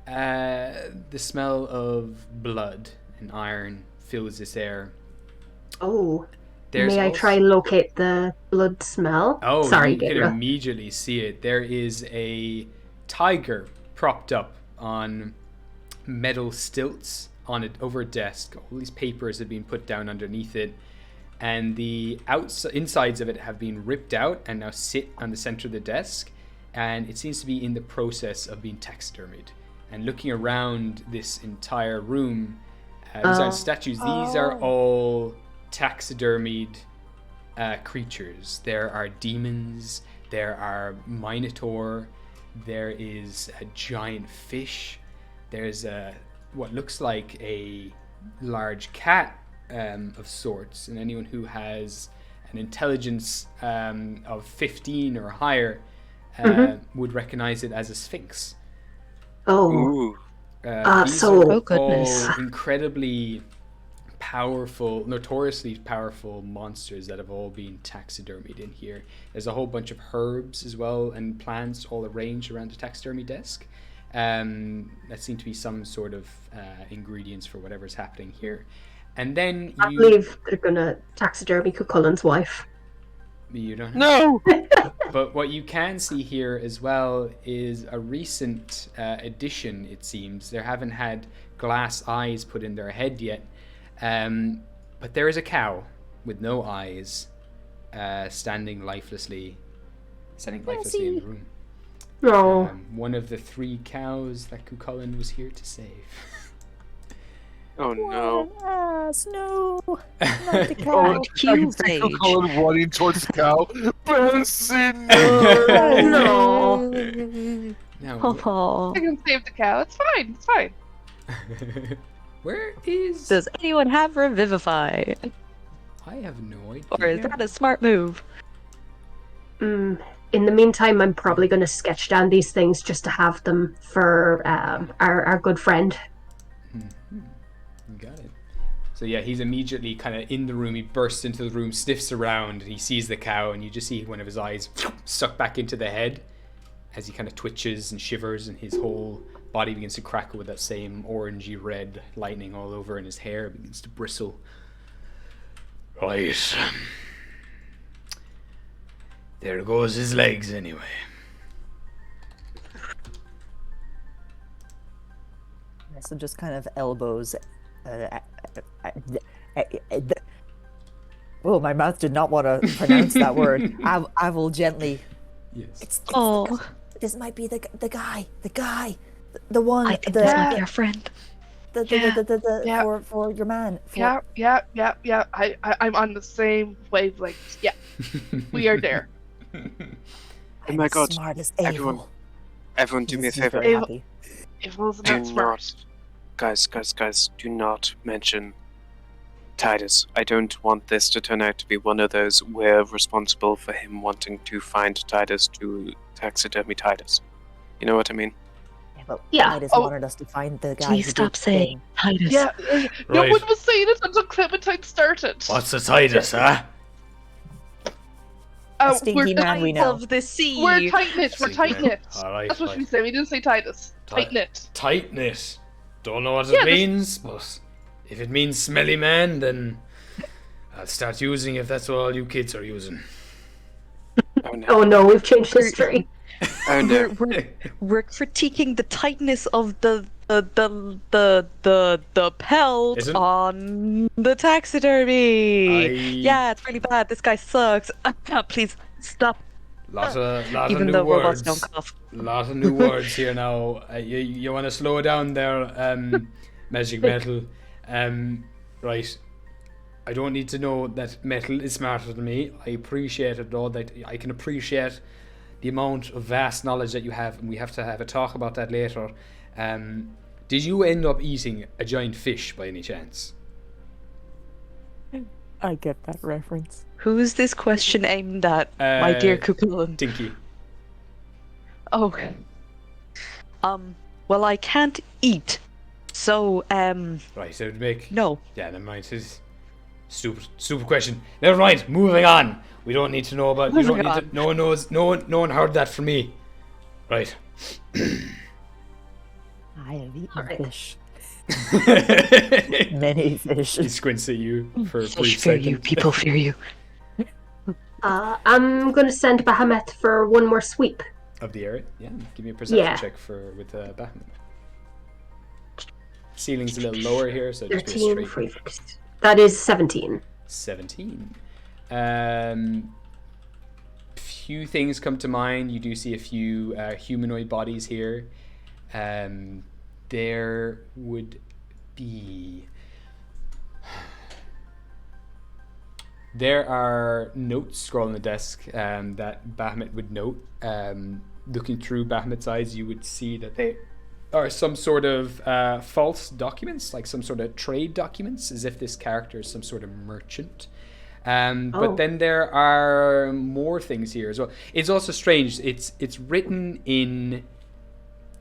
the smell of blood and iron fills this air. Oh. There's May I also- try and locate the blood smell? Oh, Sorry, you can Gabriel. immediately see it. There is a tiger propped up on metal stilts on it over a desk. All these papers have been put down underneath it, and the insides of it have been ripped out and now sit on the center of the desk, and it seems to be in the process of being taxidermied. And looking around this entire room, these aren't statues. These are all taxidermied creatures. There are demons, there are minotaur, there is a giant fish, there's what looks like a large cat of sorts, and anyone who has an intelligence of 15 or higher would recognize it as a sphinx. Oh. Ooh. These so- are Oh, goodness. all incredibly powerful, notoriously powerful monsters that have all been taxidermied in here. There's a whole bunch of herbs as well and plants all arranged around the taxidermy desk. That seem to be some sort of ingredients for whatever's happening here. And then I believe they're gonna taxidermy Cuchulainn's wife. you don't No! But what you can see here as well is a recent addition, it seems. They haven't had glass eyes put in their head yet. But there is a cow with no eyes standing lifelessly in the room. No. One of the 3 cows that Cuchulainn was here to save. Oh no. Ass, no. Not the Oh, cow. I can see Cute Cuchulainn running towards the cow. Bessie, No. Now, Aw. I can save the cow. It's fine. It's fine. where is... Does anyone have Revivify? I have no idea. Or is that a smart move? In the meantime, I'm probably going to sketch down these things just to have them for our good friend. You got it. So yeah, he's immediately kind of in the room. He bursts into the room, sniffs around, and he sees the cow, and you just see one of his eyes suck back into the head as he kind of twitches and shivers, and his whole body begins to crackle with that same orangey red lightning all over, and his hair begins to bristle. Right. There goes his legs anyway. So just kind of elbows. Oh, my mouth did not want to pronounce that word. I will gently. Yes. Oh, This might be the guy, the one. I think this might be our friend. For your man. For, Yeah. I'm on the same wavelength. Yeah, we are there. Oh my god. Smart as Everyone, evil. everyone do me a He's favor. very happy. It wasn't Do that smart. not, guys, do not mention Titus. I don't want this to turn out to be one of those we're responsible for him wanting to find Titus to taxidermy Titus. You know what I mean? Yeah, but Yeah. Titus Oh. wanted us to find the guy. Please who stop did the saying thing. Titus. Yeah, no Right. one was saying it until Clementine started. What's the Titus, huh? A stinky man we know. Of the sea. We're tight knit. We're Stinky tight man. knit. All right, That's what right. we say. We didn't say Titus. Tight knit. Tight knit. Don't know what Yeah, it this- means, but if it means smelly man, then I'll start using if that's what all you kids are using. Oh no. Oh no, we've changed history. Oh no. We're critiquing the tightness of the pelt Isn't- on the taxidermy. I- Yeah, it's really bad. This guy sucks. Please stop. Lot of Even new though words. robots don't cough. Lot of new words here now. You want to slow down there, Magic Metal. Right. I don't need to know that Metal is smarter than me. I appreciate it though, that I can appreciate the amount of vast knowledge that you have, and we have to have a talk about that later. Did you end up eating a giant fish by any chance? I get that reference. Who is this question aimed at, my dear Cuchulainn? Tinky. Oh. Well, I can't eat. So, Right, it would make... no. Yeah, never mind. It's stupid question. Never mind. Moving on. We don't need to know about. You don't Moving need to. No one knows. No one heard that from me. Right. I have eaten Alright. fish. Many fish. He squints at you for a Fish brief fear second. you. People fear you. I'm going to send Bahamut for one more sweep. Of the area. Yeah. Give me a perception Yeah. check with Bahamut. Ceiling's a little lower here, so just be 13, straight. 46. That is 17. 17. Few things come to mind. You do see a few humanoid bodies here. There would be... There are notes scrolling on the desk that Bahamut would note. Looking through Bahamut's eyes, you would see that they are some sort of false documents, like some sort of trade documents, as if this character is some sort of merchant. But then there are more things here as well. It's also strange. It's written in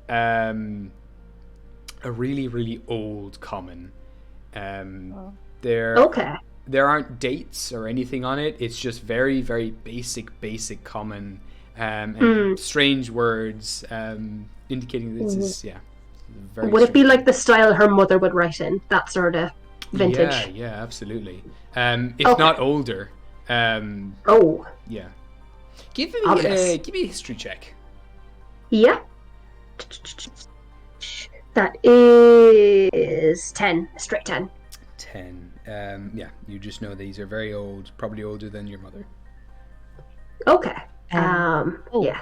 a really, really old common. Okay. There aren't dates or anything on it. It's just very, very basic common and strange words indicating that this is very Would it be strange. like the style her mother would write in? That sort of vintage? Yeah, absolutely. If Okay. not older. Oh, Yeah. Give me Obvious. give me a history check. yeah. That is 10. Straight 10. 10. Yeah, you just know these are very old, probably older than your mother. Okay. oh. Yeah.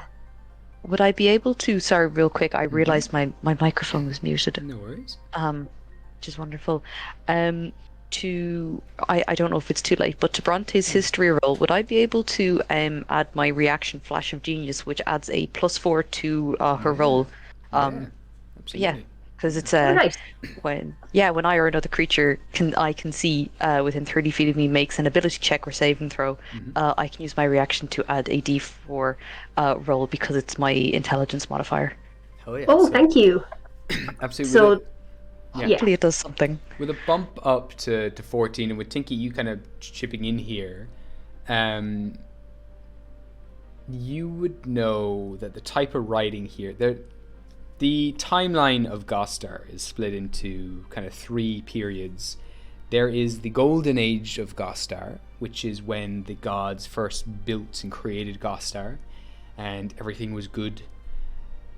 Would I be able to? Sorry, real quick. I realised my microphone was muted. No worries. Which is wonderful. I don't know if it's too late, but to Bronte's history roll, would I be able to add my reaction flash of genius, which adds a +4 to her roll? Yeah, absolutely. Because it's Oh, nice. when I or another creature can see within 30 feet of me makes an ability check or saving throw, I can use my reaction to add a D4 roll because it's my intelligence modifier. Hell yeah. Oh, so- thank you. Absolutely. So, Yeah. yeah. Hopefully it does something. With a bump up to 14, and with Tinky, you kind of chipping in here, you would know that the type of writing here, the timeline of Gostar is split into kind of 3 periods. There is the Golden Age of Gostar, which is when the gods first built and created Gostar, and everything was good.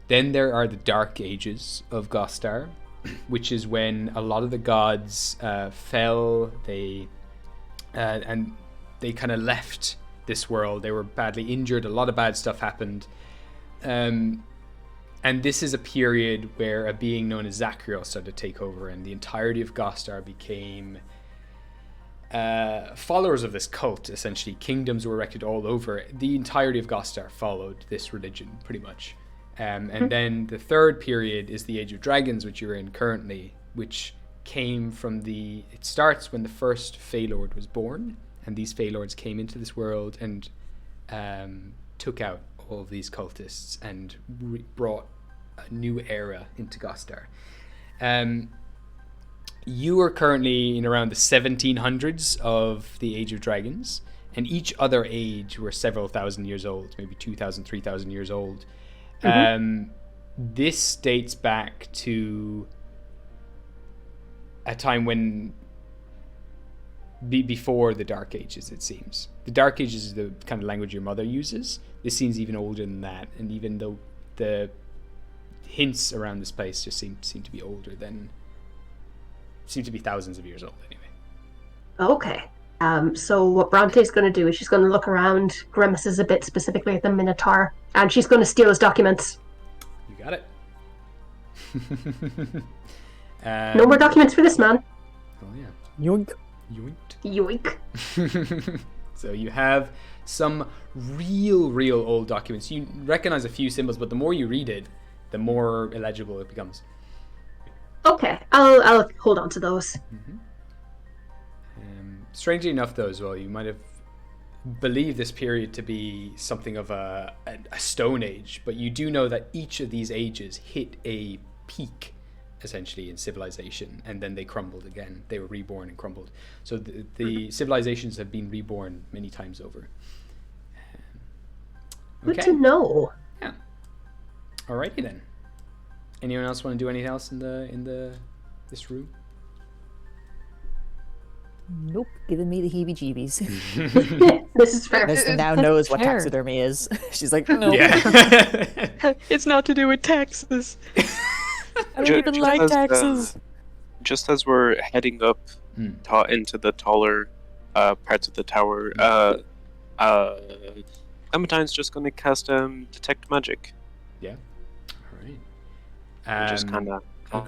Then there are the Dark Ages of Gostar, which is when a lot of the gods fell. And they kind of left this world. They were badly injured. A lot of bad stuff happened. And this is a period where a being known as Zachriel started to take over, and the entirety of Gostar became followers of this cult, essentially. Kingdoms were erected all over. The entirety of Gostar followed this religion, pretty much. And then the third period is the Age of Dragons, which you're in currently, which came from it starts when the first Phaelord was born, and these Phaelords came into this world and took out all of these cultists and brought a new era into Gostar. You are currently in around the 1700s of the Age of Dragons, and each other age were several thousand years old, maybe 2,000, 3,000 years old. This dates back to a time when before the Dark Ages, it seems. The Dark Ages is the kind of language your mother uses. This seems even older than that, and even though the hints around this place just seem to be older than... seem to be thousands of years old, anyway. Okay. So what Bronte's going to do is she's going to look around, grimaces a bit specifically at the Minotaur, and she's going to steal his documents. You got it. No more documents for this man. Oh, yeah. Yoink. Yoink. So you have some real old documents. You recognize a few symbols, but the more you read it, the more illegible it becomes. Okay, I'll hold on to those. Strangely enough, though, as well, you might have believed this period to be something of a stone age, but you do know that each of these ages hit a peak, essentially, in civilization, and then they crumbled again. They were reborn and crumbled. So the civilizations have been reborn many times over. Good to know. Yeah. Alrighty then. Anyone else want to do anything else in this room? Nope, giving me the heebie-jeebies. This is fair. Miss now knows what fair. taxidermy is. She's like, no, Yeah. It's not to do with taxes. I don't even like taxes. Just as we're heading up into the taller parts of the tower, Clementine's just going to cast Detect Magic. Yeah. All right. And just kind of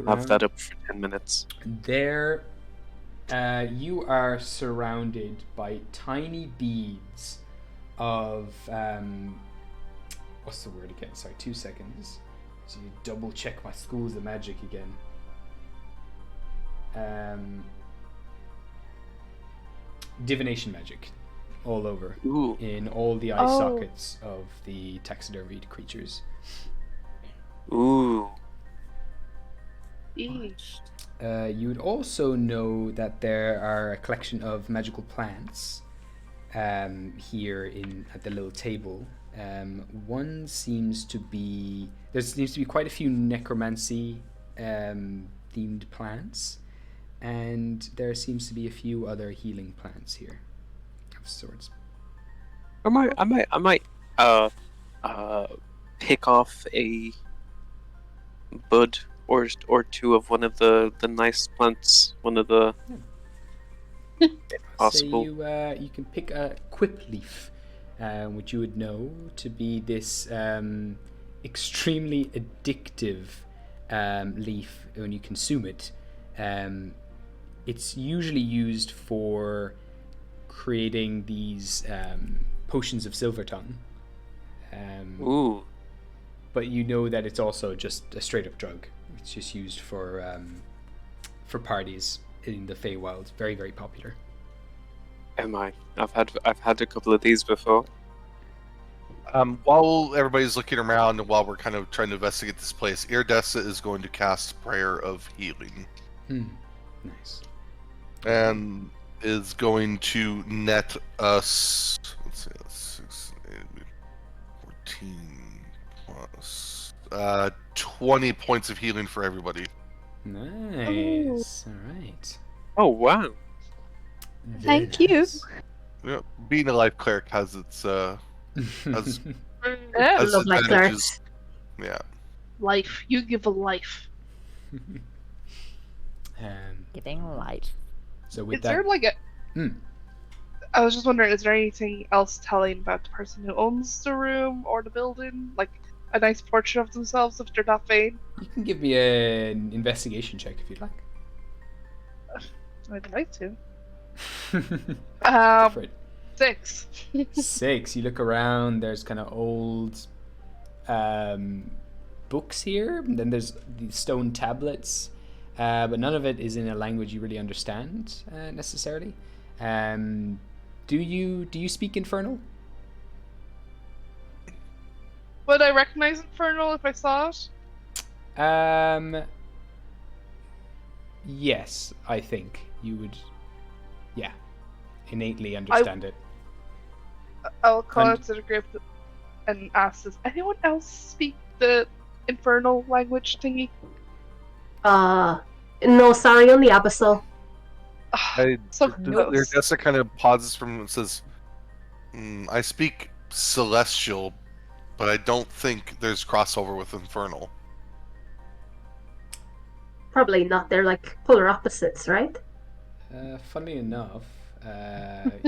have that up for 10 minutes. There, you are surrounded by tiny beads of what's the word again? Sorry, 2 seconds. So you double check my schools of magic again. Divination magic, all over. Ooh. In all the eye sockets of the taxidermied creatures. Ooh. Eesh. You would also know that there are a collection of magical plants here at the little table. One seems to be... There seems to be quite a few necromancy themed plants, and there seems to be a few other healing plants here of sorts. I might pick off a bud or two of one of the nice plants, one of the possible. So you can pick a quip leaf, which you would know to be this extremely addictive leaf when you consume it. It's usually used for creating these potions of silver tongue. Ooh. But you know that it's also just a straight up drug. It's just used for parties in the Feywild. Very, very popular. Am I? I've had a couple of these before. While everybody's looking around and while we're kind of trying to investigate this place, Iridessa is going to cast Prayer of Healing. Nice. And is going to net us, let's see, that's 6, 8, 14 plus 20 points of healing for everybody. Nice. All right. Oh wow! Very Thank you. nice. Yeah, being a life cleric has its has I its love life advantages. Yeah. Life. You give a life. Getting light. So with Is that, there like a? Hmm. I was just wondering, is there anything else telling about the person who owns the room or the building? Like a nice portrait of themselves if they're not vain? you can give me an investigation check if you'd like. I'd like to. Go for it. 6. 6. You look around. There's kind of old books here, and then there's these stone tablets, but none of it is in a language you really understand necessarily. Do you speak Infernal? Would I recognize Infernal if I saw it? Yes, I think you would. Yeah, innately understand it. I'll call And- out to the group and ask, does anyone else speak the Infernal language thingy? No, sorry, on the Abyssal. So Their close. Dessa kind of pauses from and says, I speak Celestial, but I don't think there's crossover with Infernal. Probably not. They're like polar opposites, right? Funnily enough,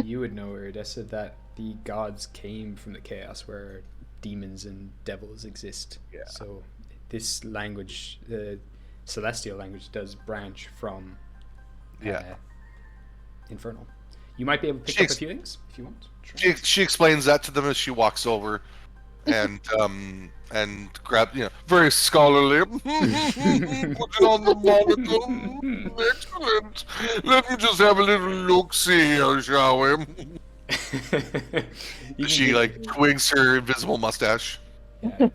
you would know, Iridessa, that the gods came from the chaos where demons and devils exist. Yeah. So this language, the celestial language, does branch from Infernal. You might be able to pick up a few things if you want. Try. She explains that to them as she walks over, and grab very scholarly. Put it on the monitor. Excellent. Let me just have a little look see here, shall we? She twigs her invisible mustache. Yeah.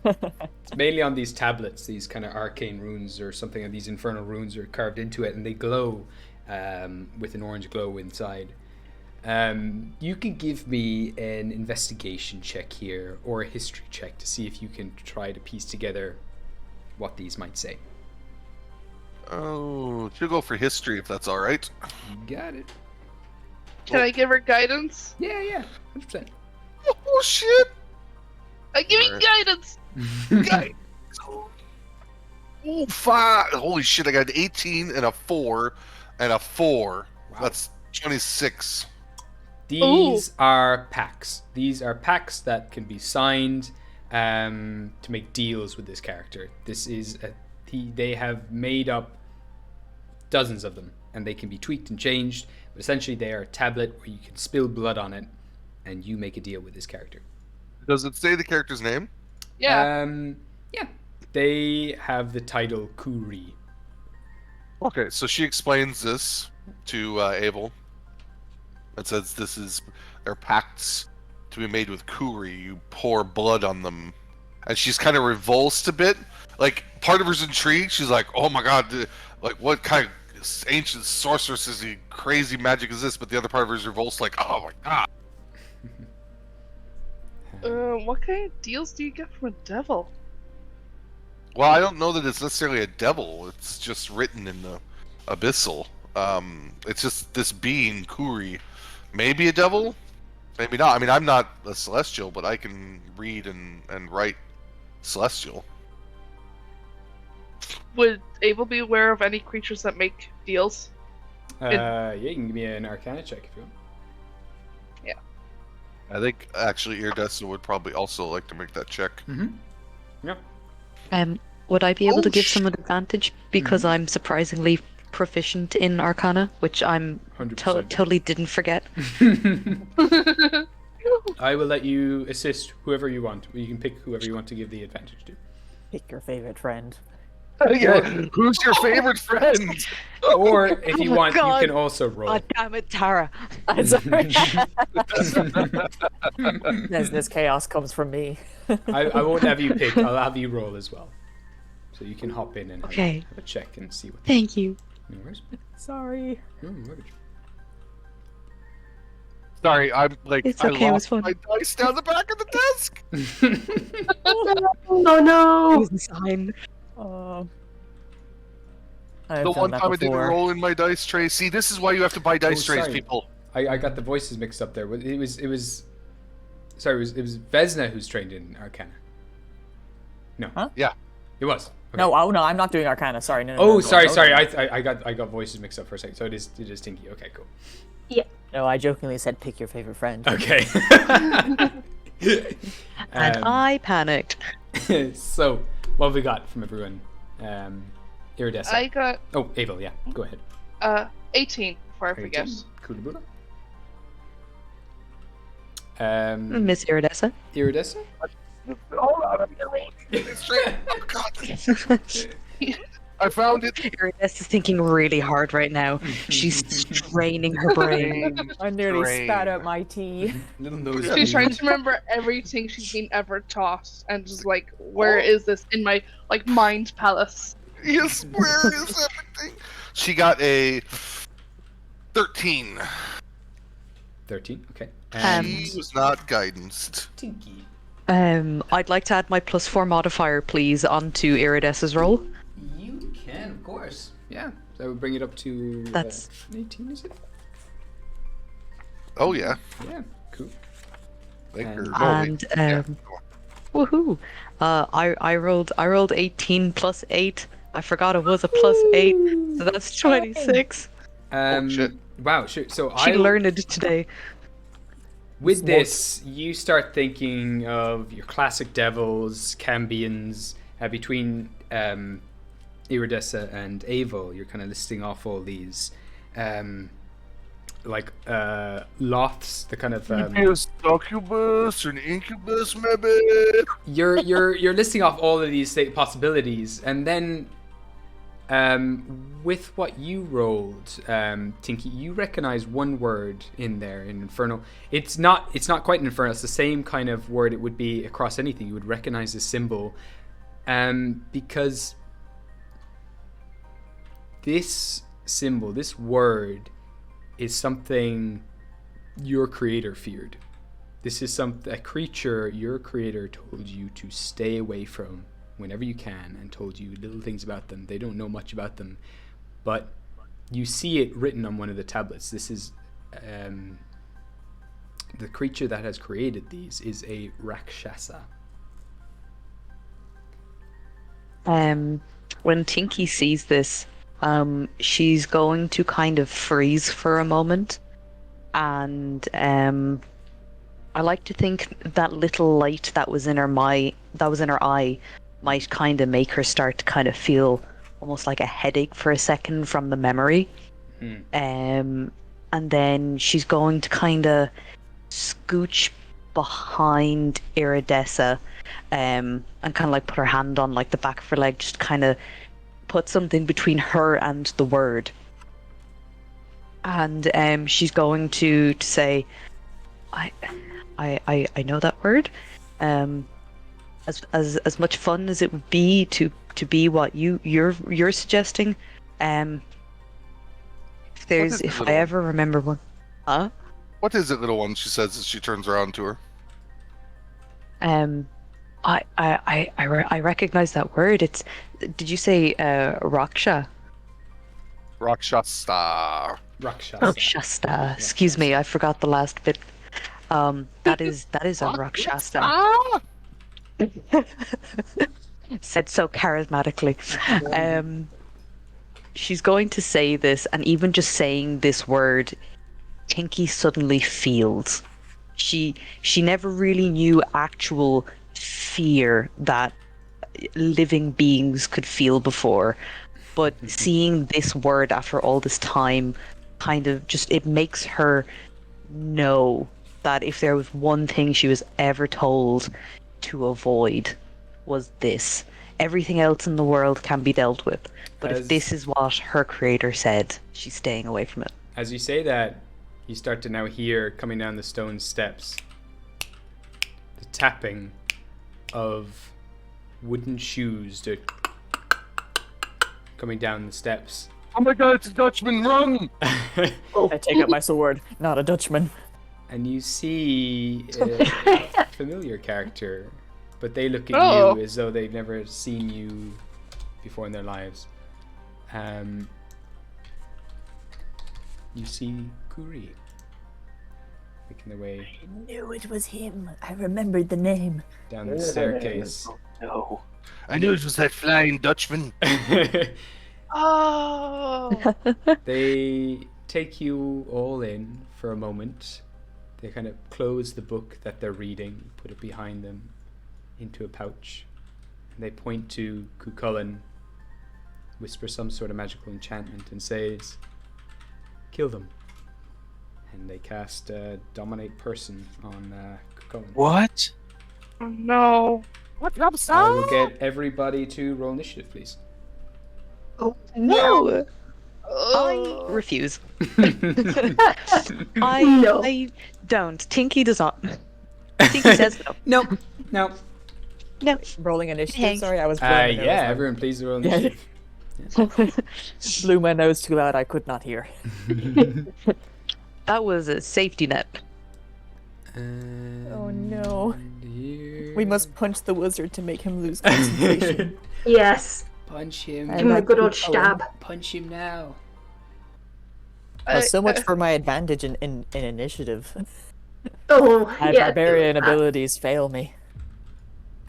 It's mainly on these tablets, these kind of arcane runes or something, and these infernal runes are carved into it, and they glow with an orange glow inside. You can give me an investigation check here, or a history check, to see if you can try to piece together what these might say. Oh, she'll go for history if that's all right. You got it. Can I give her guidance? Yeah, 100%. Oh shit! I give you Alright. guidance! Guy. Oh, 5. Holy shit! I got an 18 and a 4 and a 4. Wow. That's 26. These are pacts. These are pacts that can be signed to make deals with this character. This is they have made up dozens of them, and they can be tweaked and changed. But essentially, they are a tablet where you can spill blood on it, and you make a deal with this character. Does it say the character's name? Yeah. Yeah. They have the title Kuri. Okay, so she explains this to Abel. It says this is their pacts to be made with Kuri. You pour blood on them, and she's kind of revulsed a bit. Like part of her's intrigued. She's like, "Oh my god, like what kind of ancient sorceress crazy magic is this?" But the other part of her's revulsed, like, "Oh my god." What kind of deals do you get from a devil? Well, I don't know that it's necessarily a devil. It's just written in the abyssal. It's just this being, Kuri. Maybe a devil, maybe not. I mean, I'm not a celestial, but I can read and write celestial. Would Abel be aware of any creatures that make deals? Yeah, you can give me an Arcana check if you want. I think actually Iridessa would probably also like to make that check. Yeah. Would I be able Oh, to give someone advantage because I'm surprisingly proficient in Arcana, which I'm 100%. totally didn't forget. I will let you assist whoever you want. You can pick whoever you want to give the advantage to. Pick your favorite friend. Yeah, who's your favorite friend? Or if you Oh my want, God. you can also roll. God damn it, Tara! I'm sorry. This chaos comes from me. I won't have you pick. I'll have you roll as well. So you can hop in and have, Okay. have a check and see what. Thank you. No worries. Sorry. No worries. Sorry, I'm like It's I okay, it was lost fun. my dice down the back of the desk. Oh It no! was a sign. I've The done one that time I didn't before. roll in my dice tray. See, this is why you have to buy dice trays, sorry. people. I got the voices mixed up there. It was. Sorry, it was Vesna who's trained in Arcana. No. Huh? Yeah. It was. No, no, I'm not doing Arcana. Sorry, no. Oh, no, sorry. no. I got voices mixed up for a second. So it is Tinky. Okay, cool. No, I jokingly said pick your favorite friend. Okay. And I panicked. So, what have we got from everyone? Iridessa. I got Oh, Abel, yeah. Go ahead. 18 before I forget. Coolaboola. Miss Iridessa. Iridessa? Oh God! I found it. Iridessa's thinking really hard right now. She's straining her brain. I nearly spat out my tea. Little nose. She's trying to remember everything she's been ever taught, and just like, where is this in my like mind palace? Yes, where is everything? She got a 13. 13, okay. She was not guidanced. Tinky. I'd like to add my +4 modifier, please, onto Iridessa's roll. You can, of course. Yeah, that would bring it up to... That's 18, is it? Oh yeah. Yeah, cool. Like her. And woohoo! I rolled 18 plus 8. I forgot it was a +8, so that's 26. Shit. Wow, sure. So She learned it today. With this, you start thinking of your classic devils, Cambions, between Iridessa and Avil. You're kind of listing off all these, loths, the kind of... succubus or an incubus, maybe? You're listing off all of these possibilities, and then with what you rolled, Tinky, you recognize one word in there in Infernal. It's not quite an Infernal. It's the same kind of word it would be across anything. You would recognize the symbol, because this symbol, this word, is something your creator feared. This is a creature your creator told you to stay away from whenever you can, and told you little things about them. They don't know much about them, but you see it written on one of the tablets. This is the creature that has created these is a Rakshasa. When Tinky sees this, she's going to kind of freeze for a moment, and I like to think that little light that was in her eye might kind of make her start to kind of feel almost like a headache for a second from the memory. And then she's going to kind of scooch behind Iridessa and kind of like put her hand on like the back of her leg, just kind of put something between her and the word. And she's going to say, I know that word. As much fun as it would be to be what you're suggesting, if I ever remember one, huh? What is it, little one? She says as she turns around to her. I recognize that word. It's. Did you say Raksha? Rakshasa. Rakshasa. Excuse me, I forgot the last bit. That is a Rakshasa. Said so charismatically. She's going to say this, and even just saying this word, Tinky suddenly feels. She never really knew actual fear that living beings could feel before, but seeing this word after all this time, kind of just, it makes her know that if there was one thing she was ever told to avoid, was this. Everything else in the world can be dealt with, but if this is what her creator said, she's staying away from it. As you say that, you start to now hear, coming down the stone steps, the tapping of wooden shoes coming down the steps. Oh my God, it's a Dutchman, run! I take up my sword. Not a Dutchman. And you see a familiar character, but they look at you as though they've never seen you before in their lives. You see Kuri making their way I knew it was him. I remembered the name. down the staircase. No. I knew it was that flying Dutchman. Oh. They take you all in for a moment. They kind of close the book that they're reading, put it behind them into a pouch. And they point to Chulainn, whisper some sort of magical enchantment, and says, "Kill them." And they cast Dominate Person on Chulainn. What? Oh, no. I will get everybody to roll initiative, please. No! I Oh. refuse. No. I don't. Tinky does not. Tinky says no. No. No. Rolling initiative. Thanks. Sorry, I was. blowing my nose Yeah, then. everyone please roll Yeah. initiative. Blew my nose too loud. I could not hear. That was a safety net. Oh no. Here. We must punch the wizard to make him lose concentration. Yes. Punch him. And Give him a that good old keeps stab. Punch him now. Well, so much for my advantage in initiative. Oh, My yeah. barbarian abilities fail me.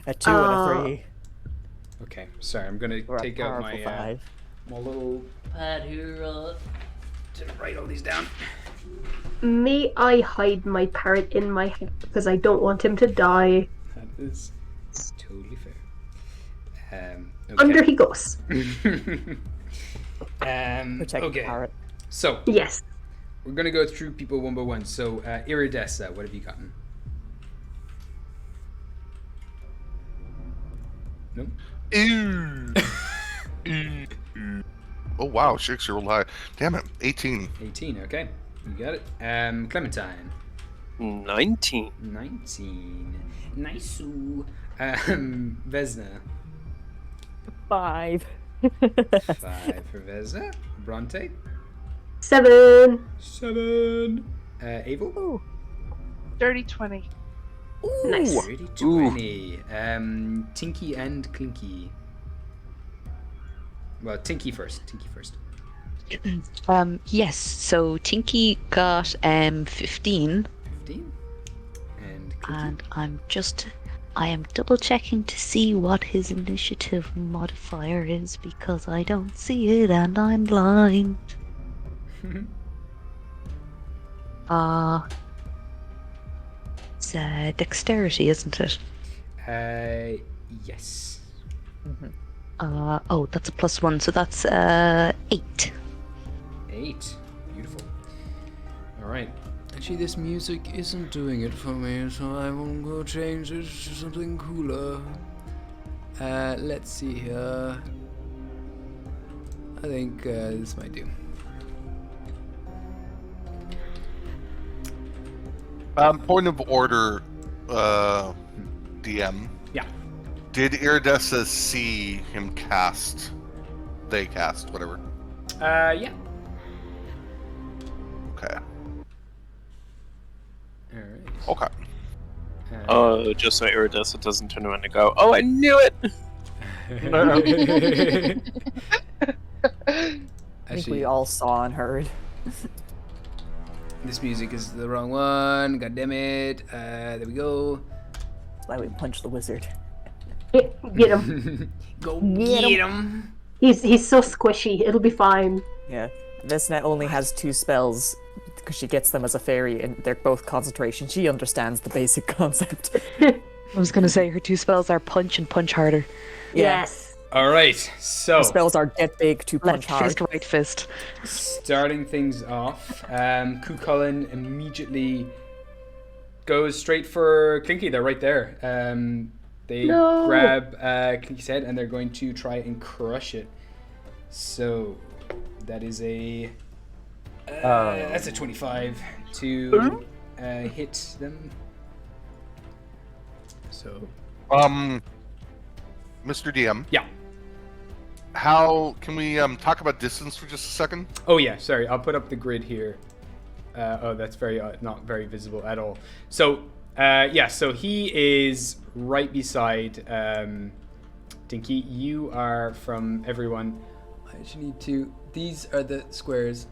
A 2 and a 3. Okay, sorry, I'm gonna Or a take out powerful my 5. my little pad here to write all these down. May I hide my parrot in my head because I don't want him to die. That is totally fair. Okay. Under he goes. Protect the Okay. parrot. So Yes. we're gonna go through people one by one. So Iridessa, what have you gotten? No. Ew. Oh wow, 6-year-old high. Damn it, 18. 18. Okay, you got it. Clementine. 19. 19. Nice. Vesna. 5. 5 for Vesna. Bronte. 7. 7. Abel. Ooh. Dirty 20. Nice. 30 20. Tinky and Clinky. Well, Tinky first. Yes, so Tinky got 15, 15. And Clinky. and I am double checking to see what his initiative modifier is because I don't see it and I'm blind. It's dexterity, isn't it? Yes. Oh, that's a +1, so that's 8. 8. Beautiful. Alright. Actually, this music isn't doing it for me, so I will go change it to something cooler. Let's see here. I think this might do. Point of order, DM. Yeah. Did Iridessa see him cast? They cast, whatever. Yeah. Okay. Alright. Okay. Just so Iridessa doesn't turn around and go, "Oh, I knew it!" I think we all saw and heard. This music is the wrong one. God damn it. There we go. That's why we punched the wizard. Get him. Go Get get him. He's so squishy. It'll be fine. Yeah. Vesna only has 2 spells because she gets them as a fairy and they're both concentration. She understands the basic concept. I was gonna say her 2 spells are punch and punch harder. Yes. Alright, so The spells are get big to punch Left hard. fist, right fist. starting things off, Chulainn immediately goes straight for Clinky. They're right there. They No. grab Clinky's head and they're going to try and crush it. So that is that's a 25 to hit them. So Mr. DM. yeah. How can we talk about distance for just a second? Oh yeah, sorry. I'll put up the grid here. Oh, that's very not very visible at all. So yeah, so he is right beside Dinky. You are from everyone. I just need to. These are the squares.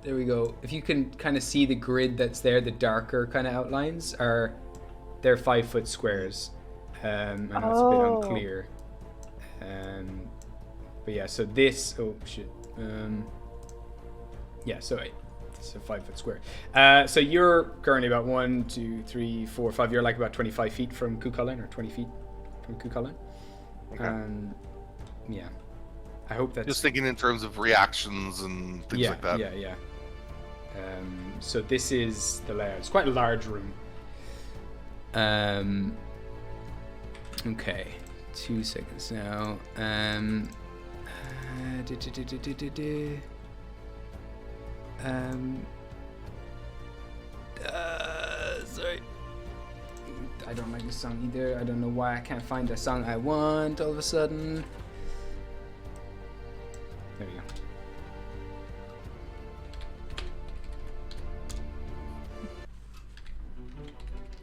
There we go. If you can kind of see the grid that's there, the darker kind of outlines they're 5-foot squares. I know it's a bit unclear. But yeah, so this. Oh shit. Yeah, so it's a 5 foot square. So you're currently about 1, 2, 3, 4, 5. You're like about 25 feet from Chulainn, or 20 feet from Chulainn. Okay. Yeah. I hope that's Just thinking in terms of reactions and things like that. Yeah. So this is the layout. It's quite a large room. Okay. 2 seconds now. Sorry. I don't like this song either. I don't know why I can't find the song I want all of a sudden. There we go.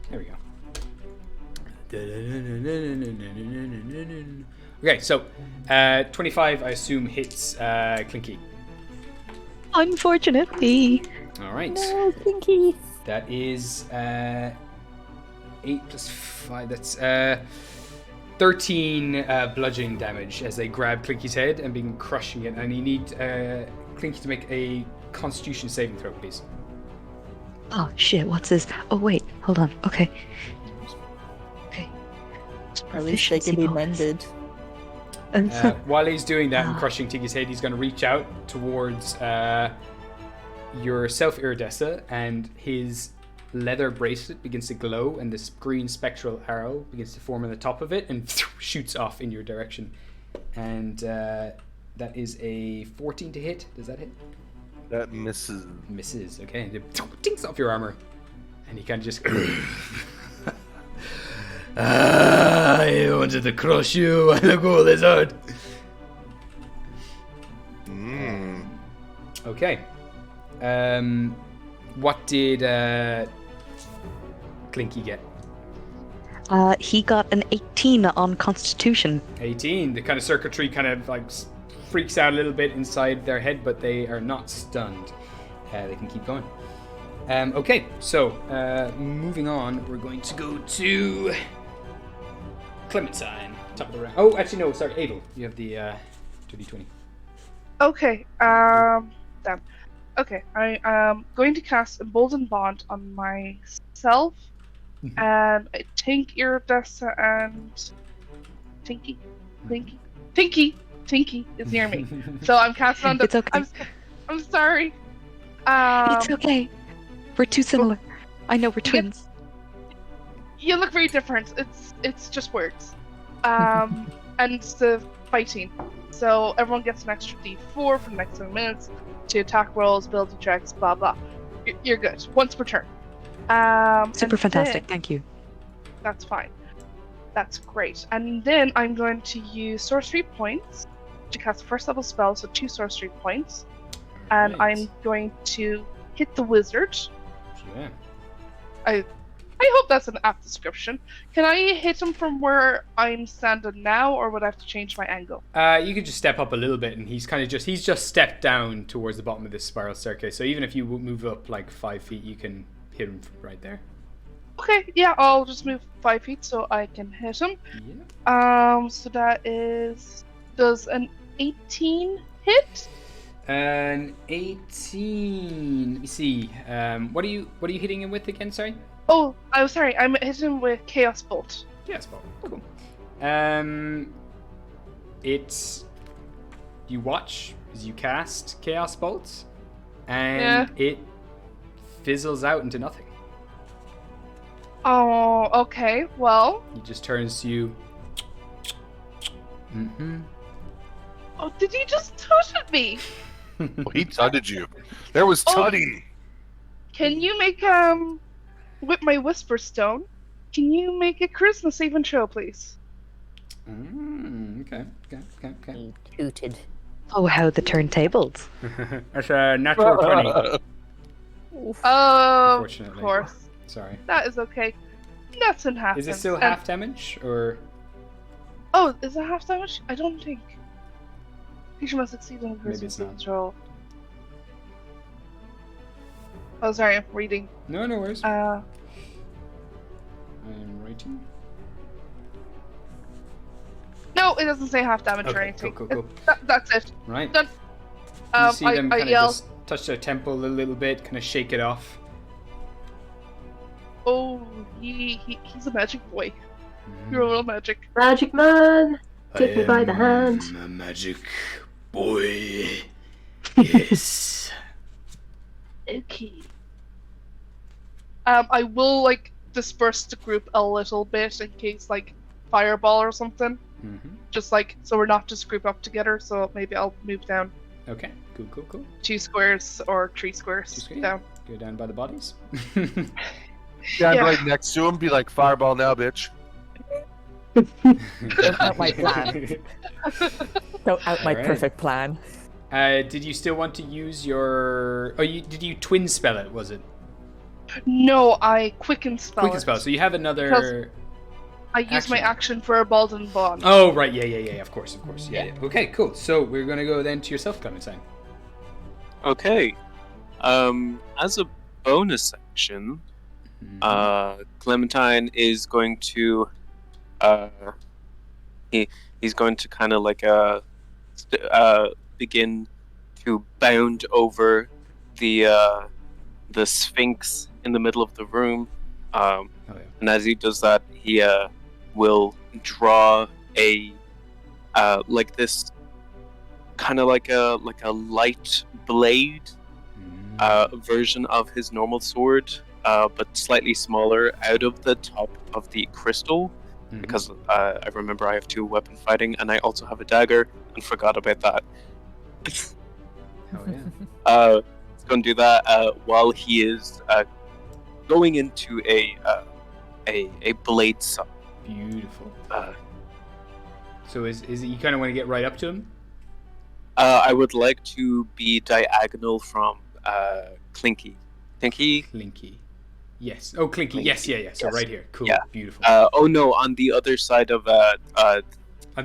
There we go. Okay, so 25, I assume, hits Clinky. Unfortunately. All right. No, Pinky. That is 8 plus 5. That's 13 bludgeoning damage as they grab Clinky's head and begin crushing it. And you need Clinky to make a Constitution saving throw, please. Oh shit, what's this? Oh wait, hold on. Okay. At least they can be mended. While he's doing that and crushing Tiggy's head, he's going to reach out towards yourself, Iridessa, and his leather bracelet begins to glow, and this green spectral arrow begins to form on the top of it and shoots off in your direction. And that is a 14 to hit. Does that hit? That misses. Misses. Okay. And it tinks off your armor, and he kind of just. I wanted to crush you, and the goal is hard. Okay. What did Clinky get? He got an 18 on Constitution. 18. The kind of circuitry kind of like freaks out a little bit inside their head, but they are not stunned. They can keep going. Okay, so moving on, we're going to go to Clementine, top of the round. Oh, actually, no, sorry, Abel. You have the 2d20. Okay, damn. Okay, I am going to cast Embolden Bond on myself, and I think Iridessa and Tinky is near me. So I'm casting on the... It's okay. I'm sorry. It's okay. We're too similar. I know we're twins. You look very different. It's just words. And it's the fighting. So everyone gets an extra D4 for the next 7 minutes to attack rolls, ability checks, blah blah. You're good. Once per turn. Super fantastic. Thank you. That's fine. That's great. And then I'm going to use sorcery points to cast a first level spell, so 2 sorcery points. And Right. I'm going to hit the wizard. Yeah. I hope that's an apt description. Can I hit him from where I'm standing now, or would I have to change my angle? You could just step up a little bit, and he's just stepped down towards the bottom of this spiral staircase. So even if you move up like 5 feet, you can hit him right there. Okay, yeah, I'll just move 5 feet so I can hit him. Yeah. So that does an 18 hit? An 18. Let me see. What are you hitting him with again? Sorry. Oh, I'm sorry. I'm hitting him with Chaos Bolt. Yes, Bob. Cool. It's you watch as you cast Chaos Bolts, and it fizzles out into nothing. Oh, okay. Well. He just turns to you. Oh, did he just tush at me? Well, he tutted you. There was tutting. Can you make with my Whisper Stone? Can you make a charisma saving throw, please? Okay. He tooted. Oh, how the turntables. That's a natural 20. Oh, of Unfortunately. course. Sorry. That is okay. Nothing happens. Is it still half damage, or? Oh, is it half damage? I don't think. Creature must succeed in a Maybe charisma it's not. saving throw. Oh, sorry, I'm reading. No worries. I am writing. No, it doesn't say half damage or Okay, anything. cool. That's it. Right. Done. You see them I kind of yell, just touch their temple a little bit, kind of shake it off. "Oh, he's a magic boy. You're a real magic." Magic man, take me by the hand. I'm a magic boy. Yes. Okay. I will like disperse the group a little bit in case like fireball or something. Just like so we're not just group up together. So maybe I'll move down Okay, cool. 2 squares or 3 squares down. Go down by the bodies. Stand Yeah. right next to him, be like, fireball now, bitch. Don't out my plan. Don't out my Alright. perfect plan. Did you still want to use your... Oh, did you twin spell it, was it? No, I quicken spell. Quicken spell. So you have another... I use my action. action for a Baldwin Bond. Oh, right. Yeah. Of course. Yeah. Okay, cool. So we're going to go then to yourself, Clementine. Okay. As a bonus action, Clementine is going to he's going to kind of like begin to bound over the Sphinx in the middle of the room. And as he does that, he will draw a like this kind of like a light blade version of his normal sword, but slightly smaller, out of the top of the crystal. Because I remember I have 2 weapon fighting, and I also have a dagger, and forgot about that. Oh yeah. He's going to do that while he is going into a blade saw. Beautiful. So is it you kind of want to get right up to him? I would like to be diagonal from Clinky. Clinky. Yes. Oh, Clinky. Clinky. Yes. Yeah. So Yes. right here. Cool. Yeah. Beautiful. Oh no, on the other side of On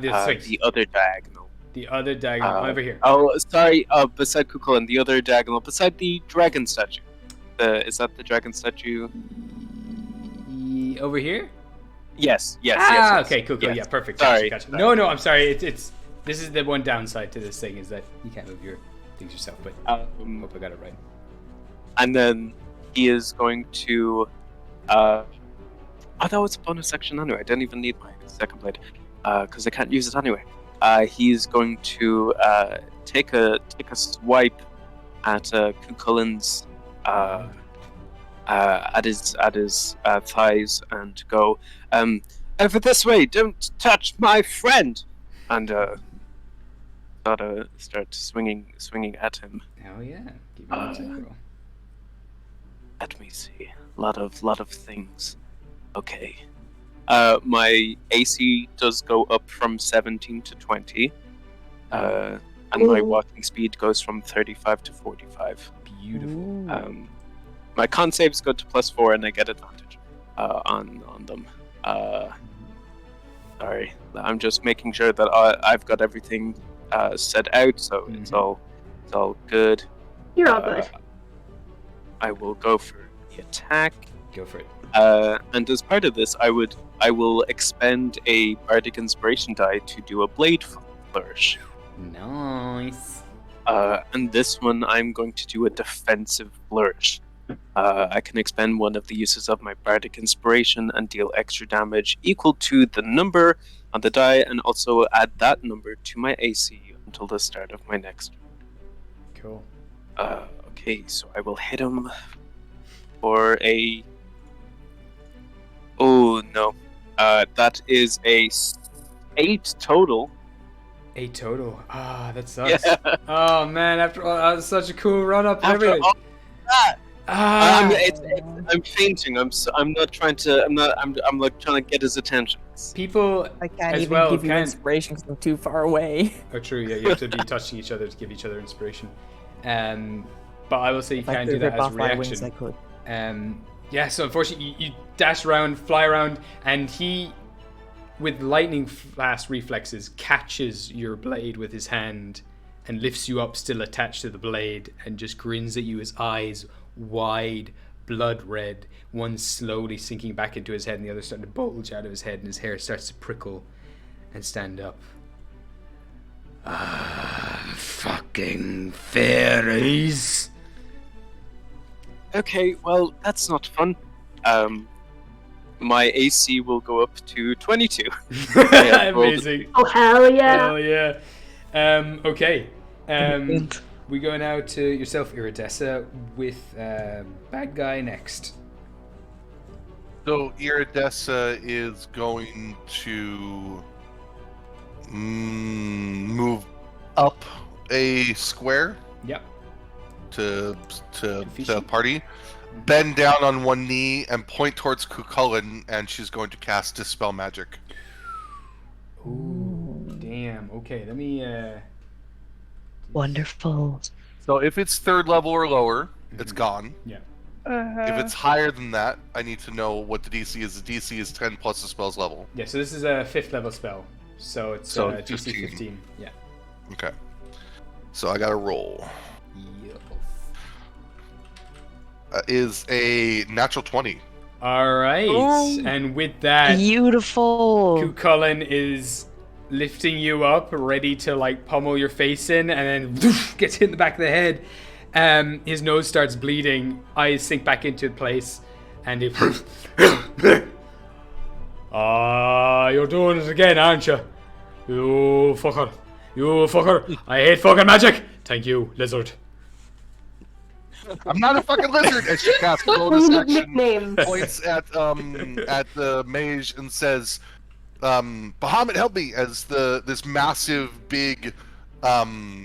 the Sphinx. the other diagonal. The other diagonal over here. Oh, sorry. Beside Cuchulainn, the other diagonal, beside the dragon statue. Is that the dragon statue? Over here? Yes. Yes. Okay. Cool. Yes. Yeah. Perfect. Sorry. Gotcha. No. I'm sorry. It's this is the one downside to this thing is that you can't move your things yourself. But hope I got it right. And then he is going to. Oh, that was a bonus action anyway. I didn't even need my second blade because I can't use it anyway. He's going to take a swipe at Cuchulainn's at his thighs and go, over this way, don't touch my friend, and start swinging at him. Oh yeah. Give me one second roll. Let me see. Lot of things. Okay. My AC does go up from 17 to 20. And my walking speed goes from 35 to 45. Beautiful. My con saves go to +4 and I get advantage on them. Sorry. I'm just making sure that I've got everything set out, so it's all good. You're all good. I will go for the attack. Go for it. And as part of this, I will expend a bardic inspiration die to do a blade flourish. Nice. And this one, I'm going to do a defensive flourish. I can expend one of the uses of my bardic inspiration and deal extra damage equal to the number on the die, and also add that number to my AC until the start of my next. Cool. Okay, so I will hit him for a. Oh no, that is a 8 total. 8 total. Ah, that sucks. Yeah. Oh man, after all, that was such a cool run up and After everything. all that, Ah. I'm fainting. I'm not trying to. I'm like trying to get his attention. People I can't as even well give you can. inspiration because I'm too far away. Oh, true. Yeah, you have to be touching each other to give each other inspiration. But I will say you If I can could do that rip as off a my wings, I reaction. could. Yeah. So unfortunately, you dash around, fly around, and he, with lightning fast reflexes, catches your blade with his hand and lifts you up, still attached to the blade, and just grins at you. His eyes wide, blood red, one slowly sinking back into his head and the other starting to bulge out of his head, and his hair starts to prickle. and stand up. Fucking fairies. Okay, well, that's not fun. My AC will go up to 22. Amazing. Oh, hell yeah. Hell yeah. Okay. Brilliant. We go now to yourself, Iridessa, with bad guy next. So Iridessa is going to move up a square Yep. to Phiast? party, bend down on one knee, and point towards Chulainn, and she's going to cast Dispel Magic. Ooh, damn. Okay, let me. Wonderful. So if it's 3rd level or lower, it's gone. Yeah. If it's higher than that, I need to know what the DC is. The DC is 10 plus the spell's level. Yeah. So this is a 5th level spell. So it's So DC 15. 15. Yeah. Okay. So I got to roll. Is a natural 20. All right. Oh. And with that, Beautiful. Chulainn is lifting you up, ready to like pummel your face in, and then gets hit in the back of the head. His nose starts bleeding, eyes sink back into place, and he. You're doing it again, aren't you? You fucker. You fucker. I hate fucking magic. Thank you, lizard. I'm not a fucking lizard. And she casts bonus action, Nicknames. points at the mage and says, Bahamut, help me, as this massive big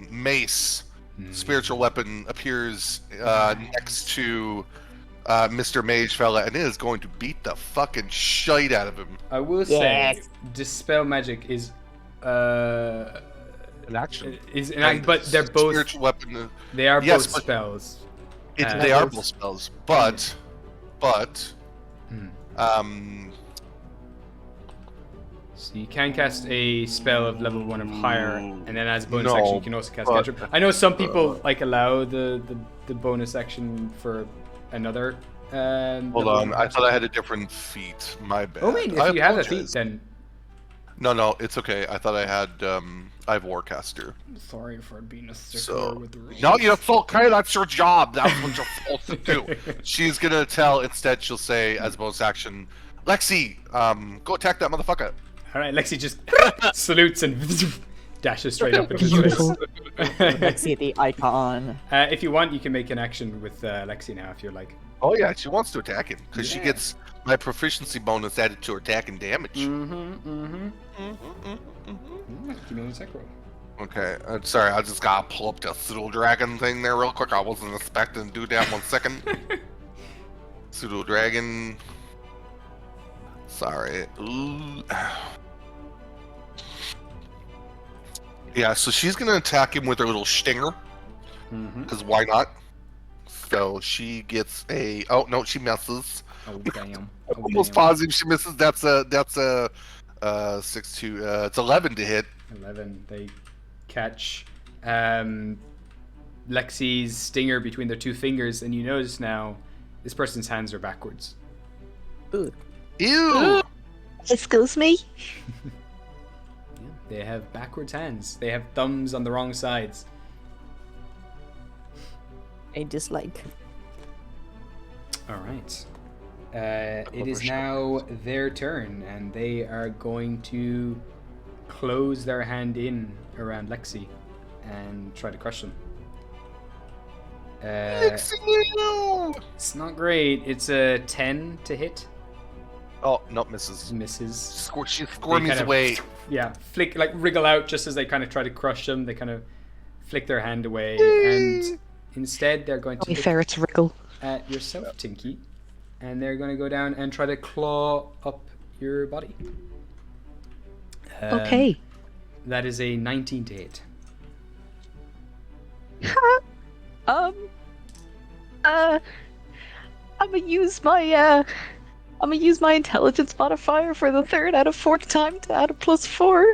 mace spiritual weapon appears next to Mr. Mage fella, and it is going to beat the fucking shite out of him. I will say, Dispel Magic is An action. but they're both spiritual weapon. they are Yes, both but- spells. They are both spells, but So you can cast a spell of level 1 or higher, and then as a bonus No, action you can also cast but- cantrip. I know some people like allow the bonus action for another. Hold level on, one I or thought I had a different feat. My bad. Oh wait, if I you have a feat, apologize. then No, it's okay. I thought I had I have Warcaster. sorry for being a stickler So with the rules. no, it's okay. That's your job. That's what you're supposed to do. She's gonna tell. Instead, she'll say as bonus action, Lexi, go attack that motherfucker. All right, Lexi just salutes and dashes straight up into his Beautiful. Let's see the icon. If you want, you can make an action with Lexi now if you like. Oh yeah, she wants to attack him because she gets my proficiency bonus added to her attack and damage. Give me an attack roll. Okay, sorry, I just gotta pull up the pseudo dragon thing there real quick. I wasn't expecting to do that 1 second. Pseudo dragon. Sorry. Ooh. Yeah, so she's gonna attack him with her little stinger, because why not? So she gets a. Oh no, she misses. Oh damn! Almost positive she misses. That's a 6-2. It's 11 to hit. 11. They catch Lexi's stinger between their two fingers, and you notice now this person's hands are backwards. Ew! Excuse me? Yeah, they have backwards hands. They have thumbs on the wrong sides. A dislike. All right. It is now their turn, and they are going to close their hand in around Lexi and try to crush them. Lexi, no! It's not great. It's a 10 to hit. Oh, no, misses. Misses. She They squirmies kind of- away. Yeah, wriggle out just as they kind of try to crush them. They kind of flick their hand away, and instead they're going to Only look ferrets wriggle. at yourself, Tinky, and they're going to go down and try to claw up your body. Okay. That is a 19 to hit. I'm gonna use my intelligence modifier for the third out of fourth time to add a +4.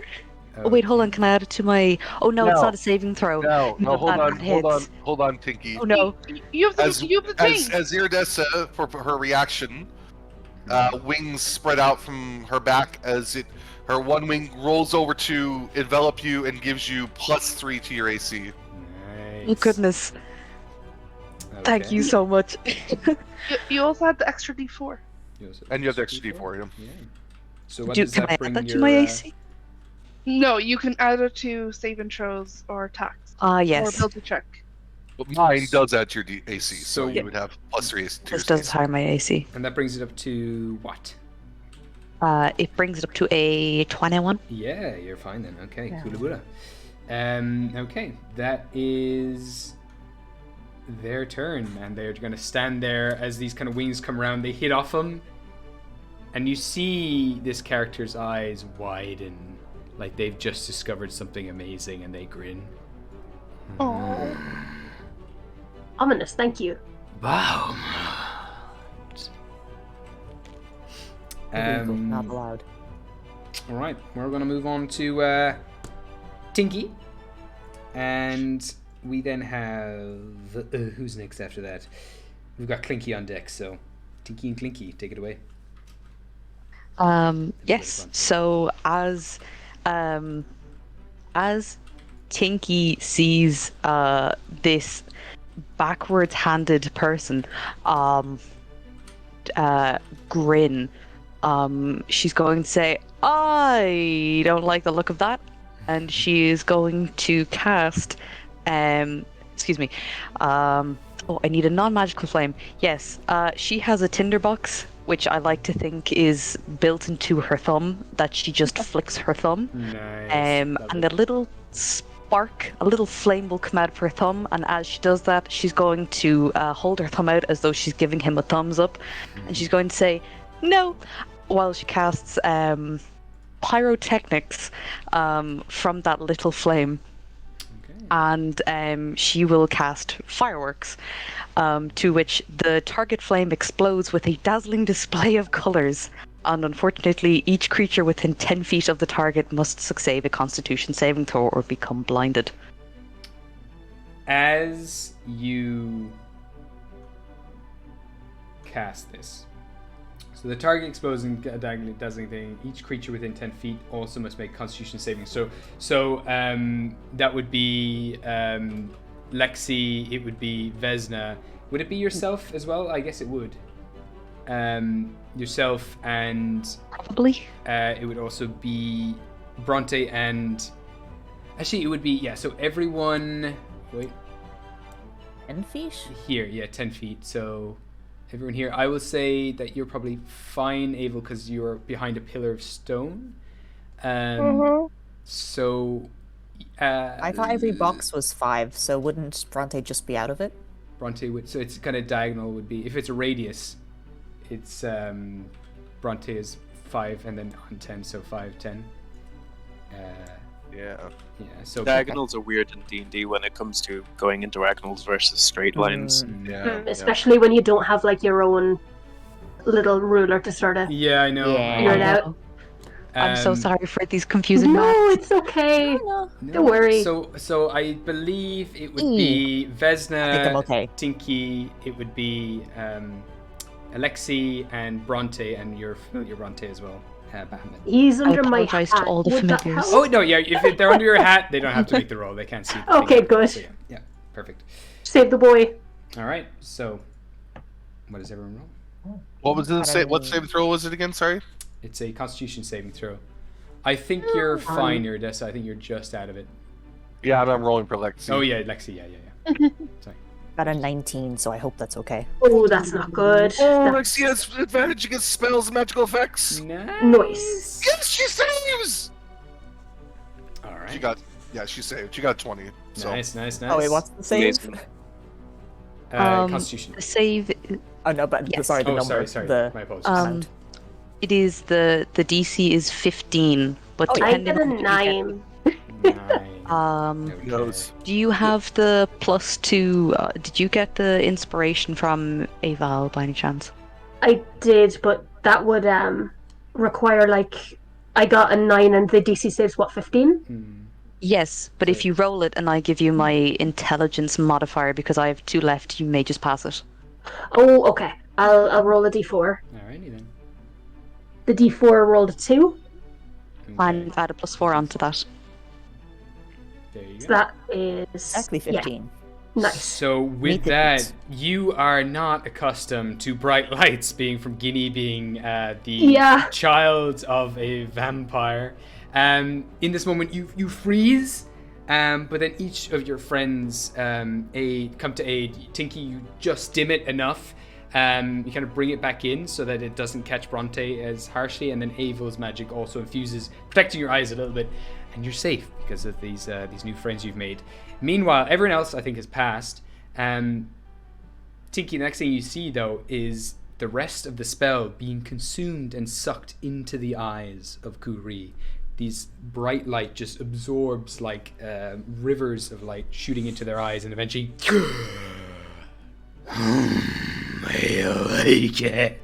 Oh wait, hold on. Can I add it to my? Oh no, it's No. not a saving throw. No, hold that on, hits. hold on, Tinky. Oh no. You have the As thing. Iridessa, for her reaction, wings spread out from her back as her one wing rolls over to envelop you and gives you +3 to your AC. Oh goodness. Thank Okay. you so much. You also have the extra D4. And you have the extra D4, yeah. Yeah. So what does Can that I bring add that your, to my AC? No, you can add it to saving throws or attacks. Ah, Or yes. ability check. But mine does add to your AC, so So- you would have +3 AC to your This does AC. higher my AC. and that brings it up to what? It brings it up to a 21. Yeah, you're fine then. Okay, Yeah. cool. Okay, that is their turn, and they're going to stand there as these kind of wings come around. They hit off them, and you see this character's eyes widen, like they've just discovered something amazing, and they grin. Oh. Ominous, thank you. Wow. Illegal, not allowed. All right, we're going to move on to Tinky, and we then have who's next after that? We've got Clinky on deck, so Tinky and Clinky, take it away. Yes. So as Tinky sees this backwards-handed person grin, she's going to say, "I don't like the look of that," and she is going to cast. Excuse me. Oh, I need a non-magical flame. Yes. She has a tinderbox, which I like to think is built into her thumb, that she just flicks her thumb. Nice. And a little spark, a little flame will come out of her thumb, and as she does that, she's going to hold her thumb out as though she's giving him a thumbs up, and she's going to say, "No," while she casts pyrotechnics from that little flame. And she will cast fireworks, to which the target flame explodes with a dazzling display of colours. And unfortunately, each creature within 10 feet of the target must succeed a Constitution saving throw or become blinded. As you cast this, so the target explodes and dazzling thing. Each creature within 10 feet also must make Constitution saving. So that would be Lexi. It would be Vesna. Would it be yourself as well? I guess it would. Yourself and Probably. it would also be Bronte and actually it would be so everyone. Wait. 10 feet? Here, 10 feet. So. Everyone here, I will say that you're probably fine, Abel, because you're behind a pillar of stone. So, I thought every box was 5, so wouldn't Bronte just be out of it? Bronte would. So it's kind of diagonal. Would be if it's a radius, it's Bronte is 5 and then on 10, so 5, 10. Yeah. Yeah. So Diagonals are weird in D&D when it comes to going in diagonals versus straight lines. Yeah. Especially when you don't have like your own little ruler to sort of Yeah, I know. Yeah. figure it out. I'm so Um, sorry for these confusing No, maths. it's okay. No, Don't worry. So I believe it would be Vesna, I think I'm okay. Tinky. It would be Alexi and Bronte, and your Bronte as well. Bahamut. He's under my apologise to hat. all the Would that familiars. help? Oh no, yeah. If they're under your hat, they don't have to make the roll. They can't see. The Okay, thing. good. So, yeah, perfect. Save the boy. All right. So, what does everyone roll? What was it? What saving throw was it again? Sorry. It's a Constitution saving throw. I think you're fine, Iridessa. I think you're just out of it. Yeah, I'm rolling for Lexi. Oh yeah, Lexi. Yeah. Sorry. Got a 19, so I hope that's okay. Oh, that's not good. Oh, That's- Lexi has advantage against spells and magical effects. Nice. Yes, she saves. All right. She saved. She got 20. So. Nice. Oh wait, what's the save? Amazing. Constitution. The save, Oh no, but Yes. sorry, the Oh, number. sorry. The My apologies. amount. it is the DC is 15, but Oh, yeah. I depending get a on what you 9. 9. Okay. Knows. Do you have the +2? Did you get the inspiration from Aval by any chance? I did, but that would require like I got a 9 and the DC saves what 15? Yes, but if you roll it and I give you my intelligence modifier because I have 2 left, you may just pass it. Oh, okay. I'll roll a D4. Alrighty then. the D4 rolled a 2. And add a +4 onto that. There you So go. that is Exactly 15. Yeah, nice. So with Meet the that, beats. you are not accustomed to bright lights, being from Guinea, being the Yeah. child of a vampire. In this moment, you freeze, but then each of your friends come to aid. Tinky, you just dim it enough. You kind of bring it back in so that it doesn't catch Bronte as harshly, and then Avel's magic also infuses, protecting your eyes a little bit, and you're safe because of these new friends you've made. Meanwhile, everyone else I think has passed. Tinky, the next thing you see though is the rest of the spell being consumed and sucked into the eyes of Kuri. These bright light just absorbs like rivers of light shooting into their eyes, and eventually I like it.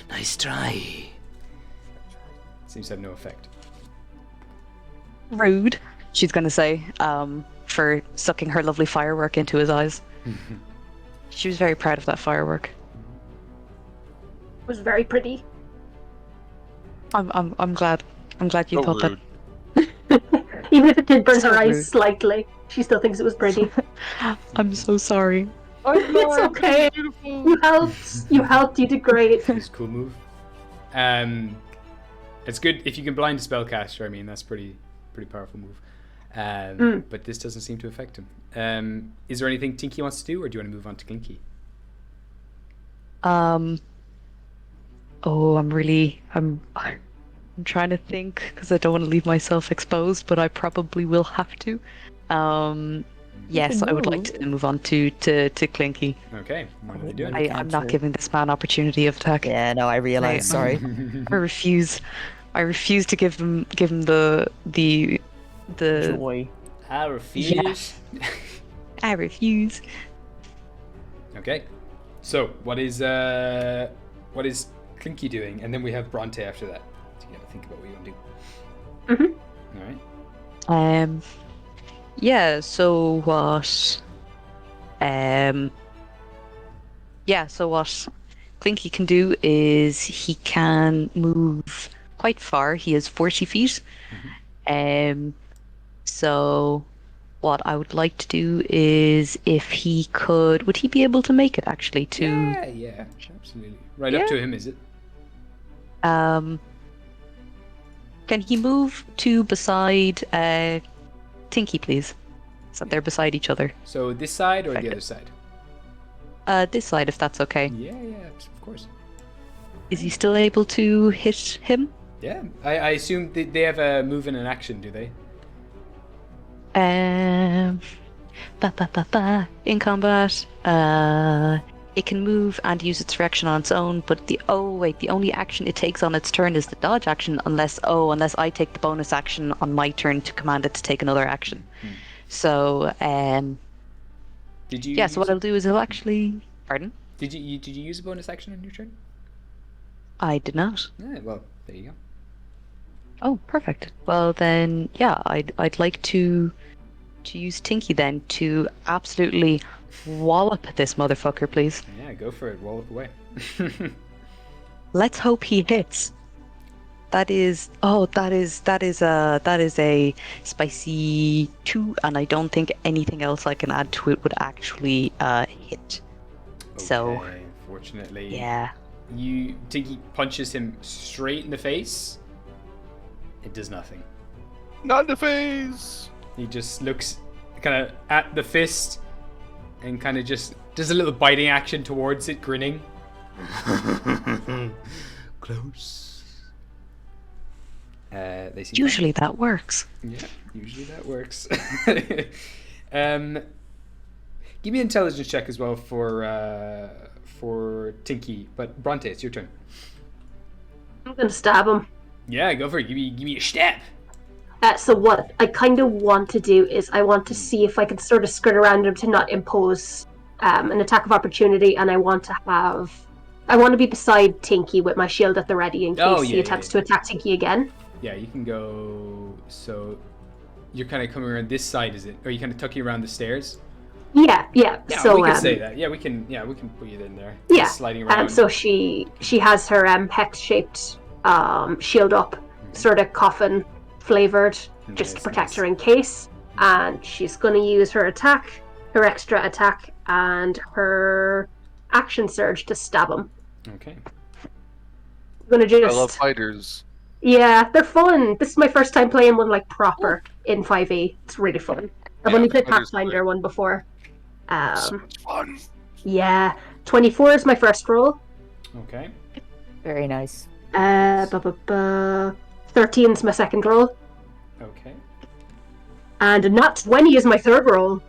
Nice try. Seems to have no effect. Rude, she's going to say, for sucking her lovely firework into his eyes. She was very proud of that firework. It was very pretty. I'm glad. I'm glad you So thought rude. Even if it did burn So her eyes rude. slightly, she still thinks it was pretty. that. I'm so sorry. It's okay. You helped. You helped. You did great. It's a cool move. It's good if you can blind a spellcaster. I mean, that's pretty powerful move. But this doesn't seem to affect him. Is there anything Tinky wants to do, or do you want to move on to Clinky? Oh, I'm trying to think because I don't want to leave myself exposed, but I probably will have to. Yes, I would like to move on to Clinky. Okay, what are they doing? I'm not giving this man opportunity of attack. Yeah, no, I realize. Sorry. I refuse. I refuse to give him the Joy. I refuse. I refuse. Okay, so what is Clinky doing? And then we have Bronte after that. So you gotta think about what you want to do. All right. Yeah, so what Clinky can do is he can move quite far. He is 40 feet. So what I would like to do is if he would he be able to make it actually to Yeah, absolutely. Right up to him, is it? can he move to beside Tinky, please? So they're beside each other. So this side or the Second. other side? This side, if that's okay. Yeah, of course. Is he still able to hit him? Yeah, I assume they have a move and an action, do they? In combat, it can move and use its reaction on its own, but the only action it takes on its turn is the dodge action, unless I take the bonus action on my turn to command it to take another action. So, Did you? yeah. So what I'll do is I'll actually. Pardon? Did you use a bonus action on your turn? I did not. Yeah, well, there you go. Oh, perfect. Well then, yeah, I'd like to use Tinky then to absolutely wallop this motherfucker, please. Yeah, go for it. Wallop away. Let's hope he hits. That is a spicy 2, and I don't think anything else I can add to it would actually hit. So, Okay, fortunately, yeah. Tinky punches him straight in the face. It does nothing. Not in the face. He just looks kind of at the fist and kind of just does a little biting action towards it, grinning. Close. They seem Usually that works. Yeah, usually that works. Give me an intelligence check as well for Tinky. But Bronte, it's your turn. I'm gonna stab him. Yeah, go for it. Give me a step. So what I kind of want to do is I want to see if I can sort of skirt around him to not impose an attack of opportunity, and I want to be beside Tinky with my shield at the ready in case he attempts to attack Tinky again. Yeah, you can go. So you're kind of coming around this side, is it? Or are you kind of tucking around the stairs? Yeah. Yeah, So we can say that. Yeah, we can put you in there. Yeah. Sliding around. So she has her hex-shaped shield up, sort of coffin flavored, just to protect her in case. And she's going to use her attack, her extra attack, and her action surge to stab him. Okay. I'm going to just... I love fighters. Yeah, they're fun. This is my first time playing one like proper in 5e. It's really fun. I've only played Pathfinder one before. So much fun. Yeah, 24 is my first roll. Okay. Very nice. 13 is my second roll. Okay. And not 20 is my third roll.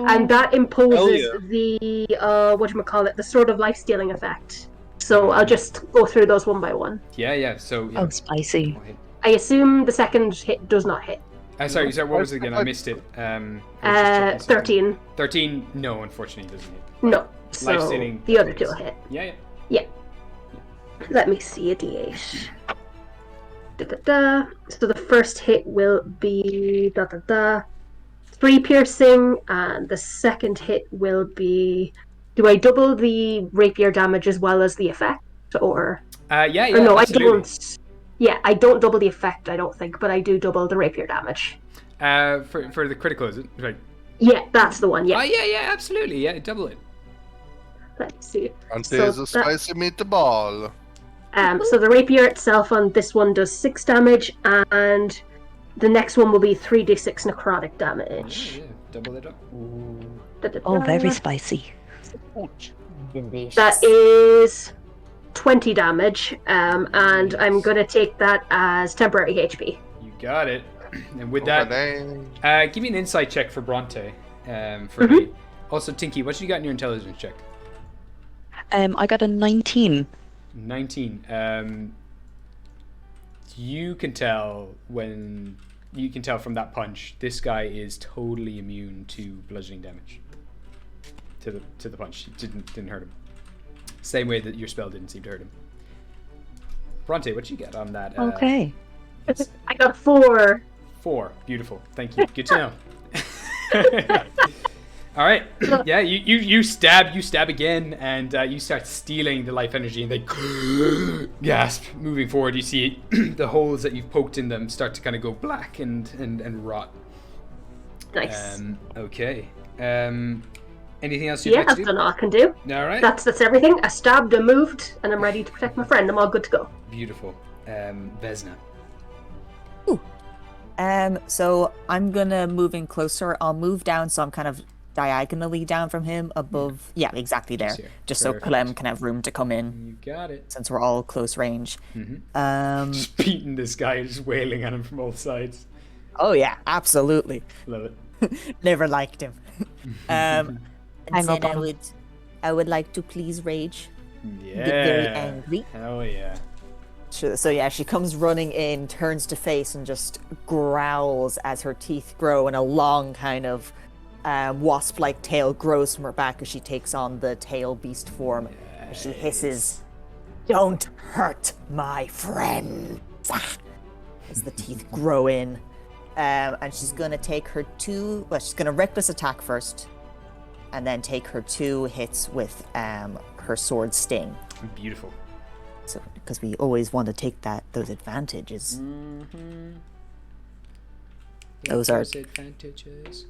And that imposes the, whatchamacallit, the Sword of Life-Stealing effect. So I'll just go through those one by one. Yeah. So. Yeah. Oh, spicy. I assume the second hit does not hit. Sorry, what was it again? I missed it. 13. 13, no, unfortunately, doesn't hit. No. So Life-stealing the other two will hit. Yeah. Let me see a d8. So the first hit will be 3 piercing, and the second hit will be... Do I double the rapier damage as well as the effect? Or... Yeah, or no, absolutely. I don't. Yeah, I don't double the effect, I don't think, but I do double the rapier damage. For the critical, is it? Right. Yeah, that's the one, yeah. Oh, yeah, absolutely. Yeah, double it. Let's see. And So there's a that- spicy meatball. So the rapier itself on this one does 6 damage, and the next one will be 3d6 necrotic damage. Yeah, double it up. Oh, very spicy. That is 20 damage, and I'm going to take that as temporary HP. You got it. And with that, give me an insight check for Bronte. For me. Also, Tinky, what you got in your intelligence check? I got a 19. 19. You can tell from that punch, this guy is totally immune to bludgeoning damage. To the punch, it didn't hurt him. Same way that your spell didn't seem to hurt him. Bronte, what you get on that? Okay. I got 4. 4. Beautiful. Thank you. Good to know. All right. Yeah, you stab again, and you start stealing the life energy, and they gasp. Moving forward, you see the holes that you've poked in them start to kind of go black and rot. Nice. Okay. Anything else you'd like to do? That's all I can do. All right. That's everything. I stabbed, I moved, and I'm ready to protect my friend. I'm all good to go. Beautiful. Vesna. So I'm gonna move in closer. I'll move down, so I'm kind of diagonally down from him, above. Yeah, exactly there. Here. Just so Perfect. Clem can have room to come in, You got it. since we're all close range. Just beating this guy, just wailing at him from all sides. Oh yeah, absolutely. Love it. Never liked him. And Hang then up on him. I would like to please rage. Yeah. Get very angry. Hell yeah. So yeah, she comes running in, turns to face, and just growls as her teeth grow, and a long kind of wasp-like tail grows from her back as she takes on the tail beast form. As she hisses, "Don't hurt my friends!" As the teeth grow in. And she's going to take her she's going to reckless attack first, and then take her 2 hits with her sword sting. Beautiful. So, because we always want to take those advantages. Those are advantages.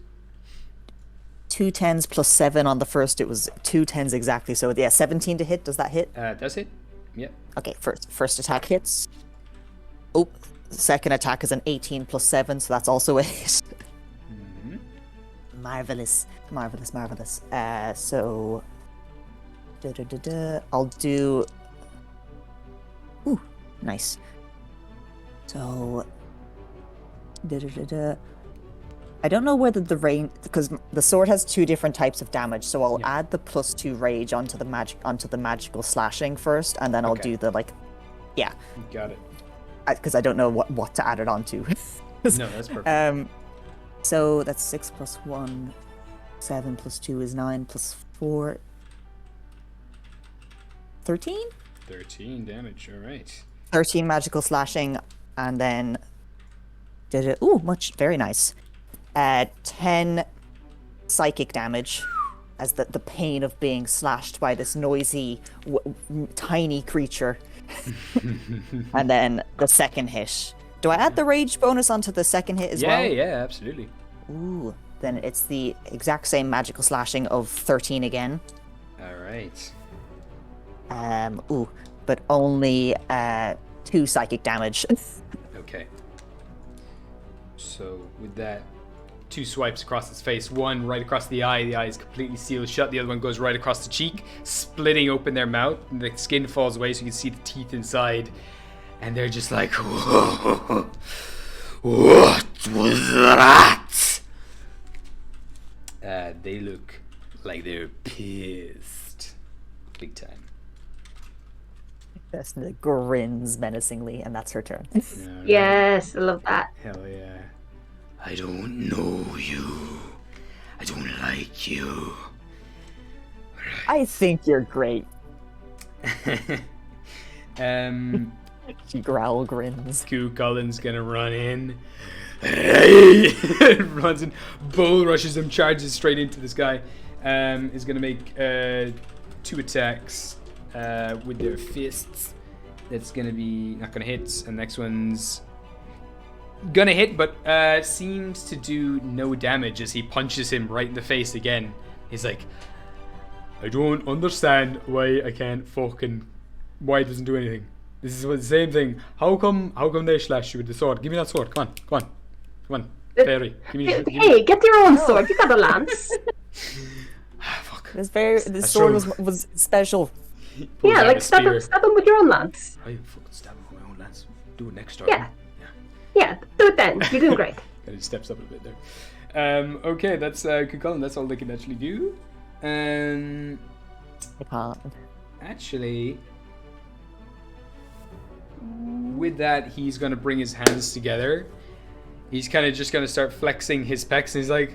2 10s plus 7 on the first. It was 2 10s exactly. So yeah, 17 to hit. Does that hit? Does it? Yep. Okay, first attack hits. Oh, second attack is an 18 plus 7, so that's also a hit. Marvelous. So I'll do. Ooh, nice. So I don't know whether the range, because the sword has 2 different types of damage, so I'll add the +2 rage onto the magical slashing first, and then I'll do the Got it. because I don't know what to add it onto. No, that's perfect. So that's 6 plus 1, 7 plus 2 is 9 plus 4, 13? 13 damage. All right. 13 magical slashing, and then very nice. 10 psychic damage, as the pain of being slashed by this noisy, tiny creature And then the second hit. Do I add the rage bonus onto the second hit as well? Yeah, absolutely. Ooh, then it's the exact same magical slashing of 13 again. All right. But only 2 psychic damage. Okay. So with that, 2 swipes across his face. One right across the eye is completely sealed shut. The other one goes right across the cheek, splitting open their mouth. And the skin falls away so you can see the teeth inside. And they're just like, "Whoa, what was that?" They look like they're pissed. Big time. Vesna grins menacingly, and that's her turn. Alright. Yes, I love that. Hell yeah. I don't know you. I don't like you. I think you're great. She growl grins. Colin's gonna run in. Runs in, bull rushes him, charges straight into this guy. Is gonna make 2 attacks with their fists. That's gonna be not gonna hit, and next one's gonna hit, but seems to do no damage as he punches him right in the face again. He's like, I don't understand why I can't why it doesn't do anything. This is the same thing. How come they slash you with the sword? Give me that sword. Come on, fairy. Hey, get your own sword. You got a lance. Fuck. This sword was special. Yeah, like stab him with your own lance. I fucking stab him with my own lance. Do it next time. Yeah, do it then. You're doing great. Kind of steps up a bit there. Okay, that's Cucullin. That's all they can actually do. Actually, with that, he's gonna bring his hands together. He's kind of just gonna start flexing his pecs, and he's like,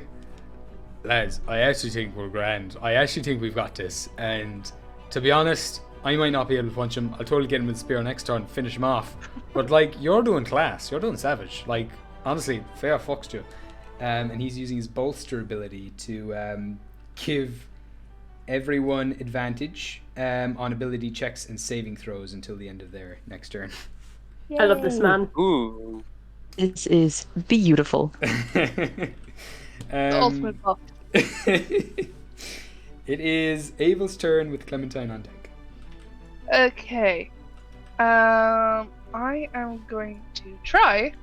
"Lads, I actually think we're grand. I actually think we've got this. And to be honest, I might not be able to punch him. I'll totally get him with the spear next turn, finish him off. But like, you're doing class. You're doing savage. Like, honestly, fair fucks to you." And he's using his bolster ability to give everyone advantage on ability checks and saving throws until the end of their next turn. I love this man. Ooh. This is beautiful. The ultimate buff. It is Abel's turn with Clementine on deck. Okay. I am going to try,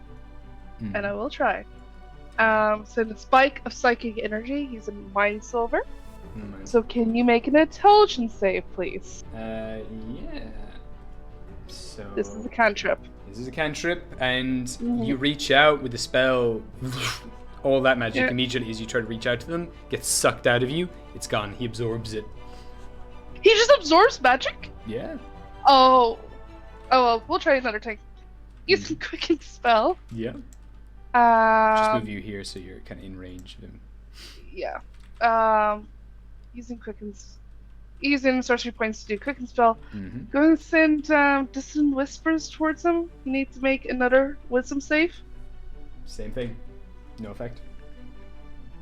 and I will try. Send a spike of psychic energy using Mind Silver. So can you make an intelligence save, please? Yeah. So This is a cantrip. and you reach out with the spell. All that magic immediately as you try to reach out to them gets sucked out of you. It's gone. He absorbs it. He just absorbs magic? Yeah. Oh well, we'll try another thing. Use some quicken spell. Yeah. Just move Um, you here so you're kind of in range of him. yeah. Using sorcery points to do quicken spell. Mm-hmm. Go and send distant whispers towards him. You need to make another wisdom save. Same thing. No effect.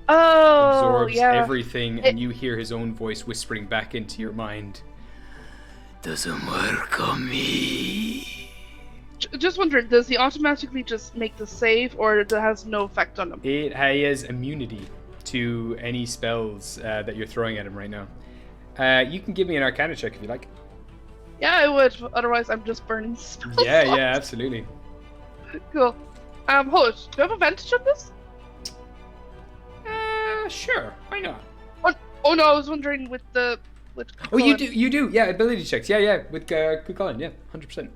Oh, Absorbs yeah. everything, and you hear his own voice whispering back into your mind. Doesn't work on me. Just wondering, does he automatically just make the save, or that has no effect on him? It has immunity to any spells that you're throwing at him right now. You can give me an Arcana check if you like. Yeah, I would. Otherwise, I'm just burning spells. Yeah, absolutely. Cool. Hold it. Do you have advantage on this? Sure. Why not? Oh no, I was wondering with Oh, you Cullen. do. Yeah, ability checks. Yeah, with Cucullin. Yeah, 100%.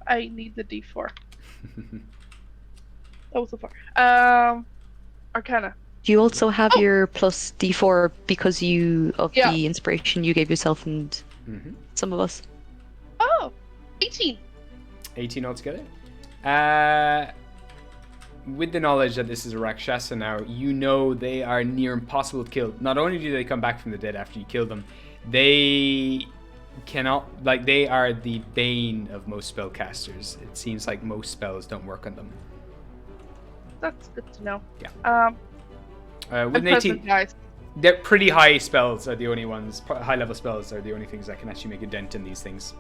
I need the D4. That was so far. Arcana. Do you also have your plus D4 because of Yeah. the inspiration you gave yourself and some of us? Oh, 18. 18 altogether. With the knowledge that this is a Rakshasa now, you know they are near impossible to kill. Not only do they come back from the dead after you kill them, they cannot, like, they are the bane of most spellcasters. It seems like most spells don't work on them. That's good to know. Yeah. With an I'm 18, present, guys. they're pretty high spells are the only ones, high level spells are the only things that can actually make a dent in these things.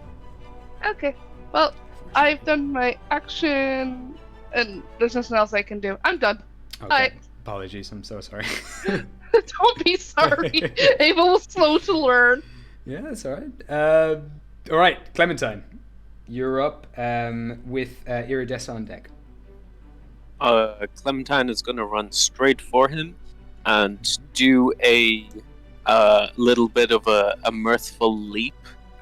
Okay. Well, I've done my action, and there's nothing else I can do. I'm done. Okay. Bye. Apologies, I'm so sorry. Don't be sorry. Ava was slow to learn. Yeah, that's all right. All right, Clementine, you're up with Iridessa on deck. Clementine is going to run straight for him and do a little bit of a mirthful leap.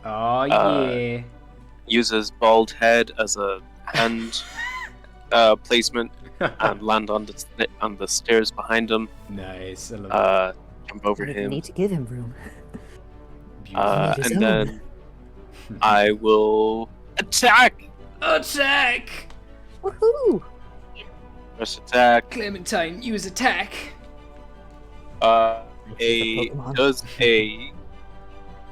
Oh, yeah. Uses bald head as a hand placement and land on the stairs behind him. Nice. I love Jump over We him. need to give him room. Beautiful. his And own. then I will attack. Attack! Woohoo! First attack. Clementine, use attack. Pokemon. Does a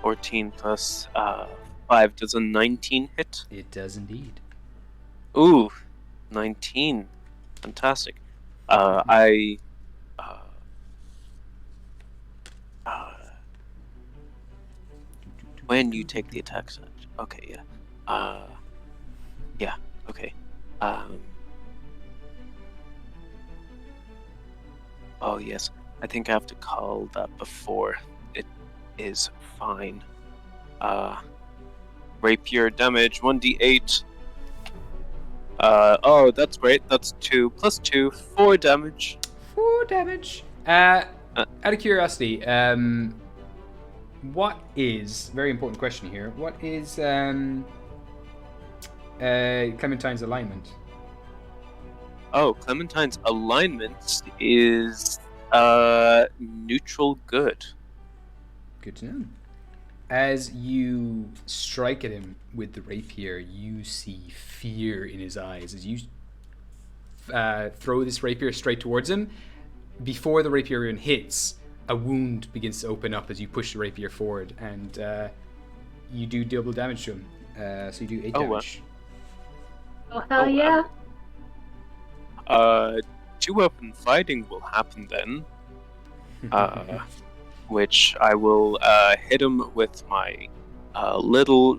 14 plus 5 does a 19 hit? It does indeed. Ooh, 19. Fantastic. When you take the attack surge. Okay, yeah. Yeah, okay. Oh, yes. I think I have to call that before. It is fine. Rapier damage, 1d8. Oh, that's great. That's 2 plus 2, 4 damage. 4 damage. Out of curiosity, what is, very important question here, what is Clementine's alignment? Oh, Clementine's alignment is neutral good. Good to know. As you strike at him with the rapier, you see fear in his eyes. As you throw this rapier straight towards him, before the rapier even hits, a wound begins to open up as you push the rapier forward, and you do double damage to him. So you do 8 damage. Oh, hell yeah. 2-weapon fighting will happen then. Which I will hit him with my little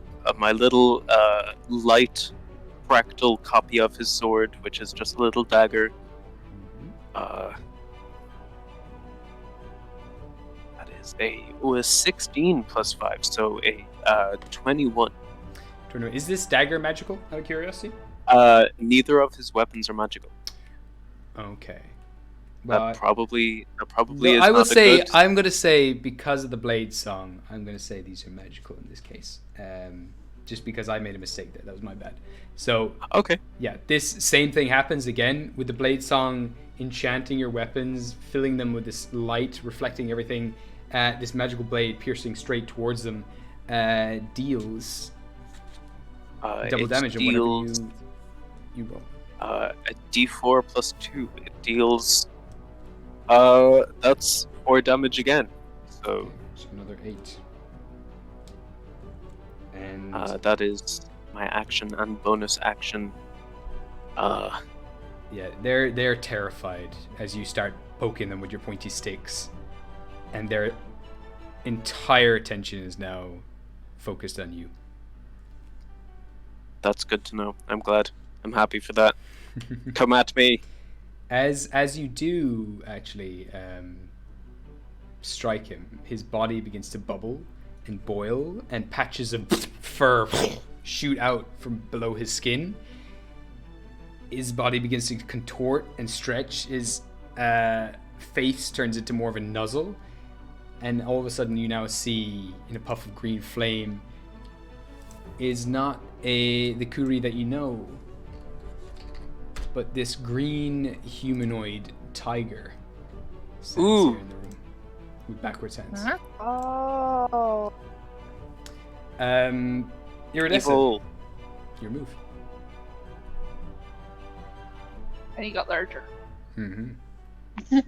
light fractal copy of his sword, which is just a little dagger. That is a 16 plus 5, so a 21. Is this dagger magical, out of curiosity? Neither of his weapons are magical. Okay. Well, That probably well, is I will not a say, good... I'm going to say, because of the Blade song, I'm going to say these are magical in this case. Just because I made a mistake there. That was my bad. So, Okay. yeah, this same thing happens again with the Blade song enchanting your weapons, filling them with this light, reflecting everything. This magical blade piercing straight towards them deals double damage on whatever you roll. A d4 plus 2. It deals... that's 4 damage again. So another 8. And that is my action and bonus action. yeah, they're terrified as you start poking them with your pointy sticks, and their entire attention is now focused on you. That's good to know. I'm glad. I'm happy for that. Come at me. As you do actually strike him, his body begins to bubble and boil, and patches of fur shoot out from below his skin. His body begins to contort and stretch. His face turns into more of a nuzzle, and all of a sudden you now see, in a puff of green flame, is not the Kuri that you know, but this green humanoid tiger stands Ooh. here in the room with backwards hands. Oh. Iridessa, Evil. your move. And he got larger. Mm-hmm.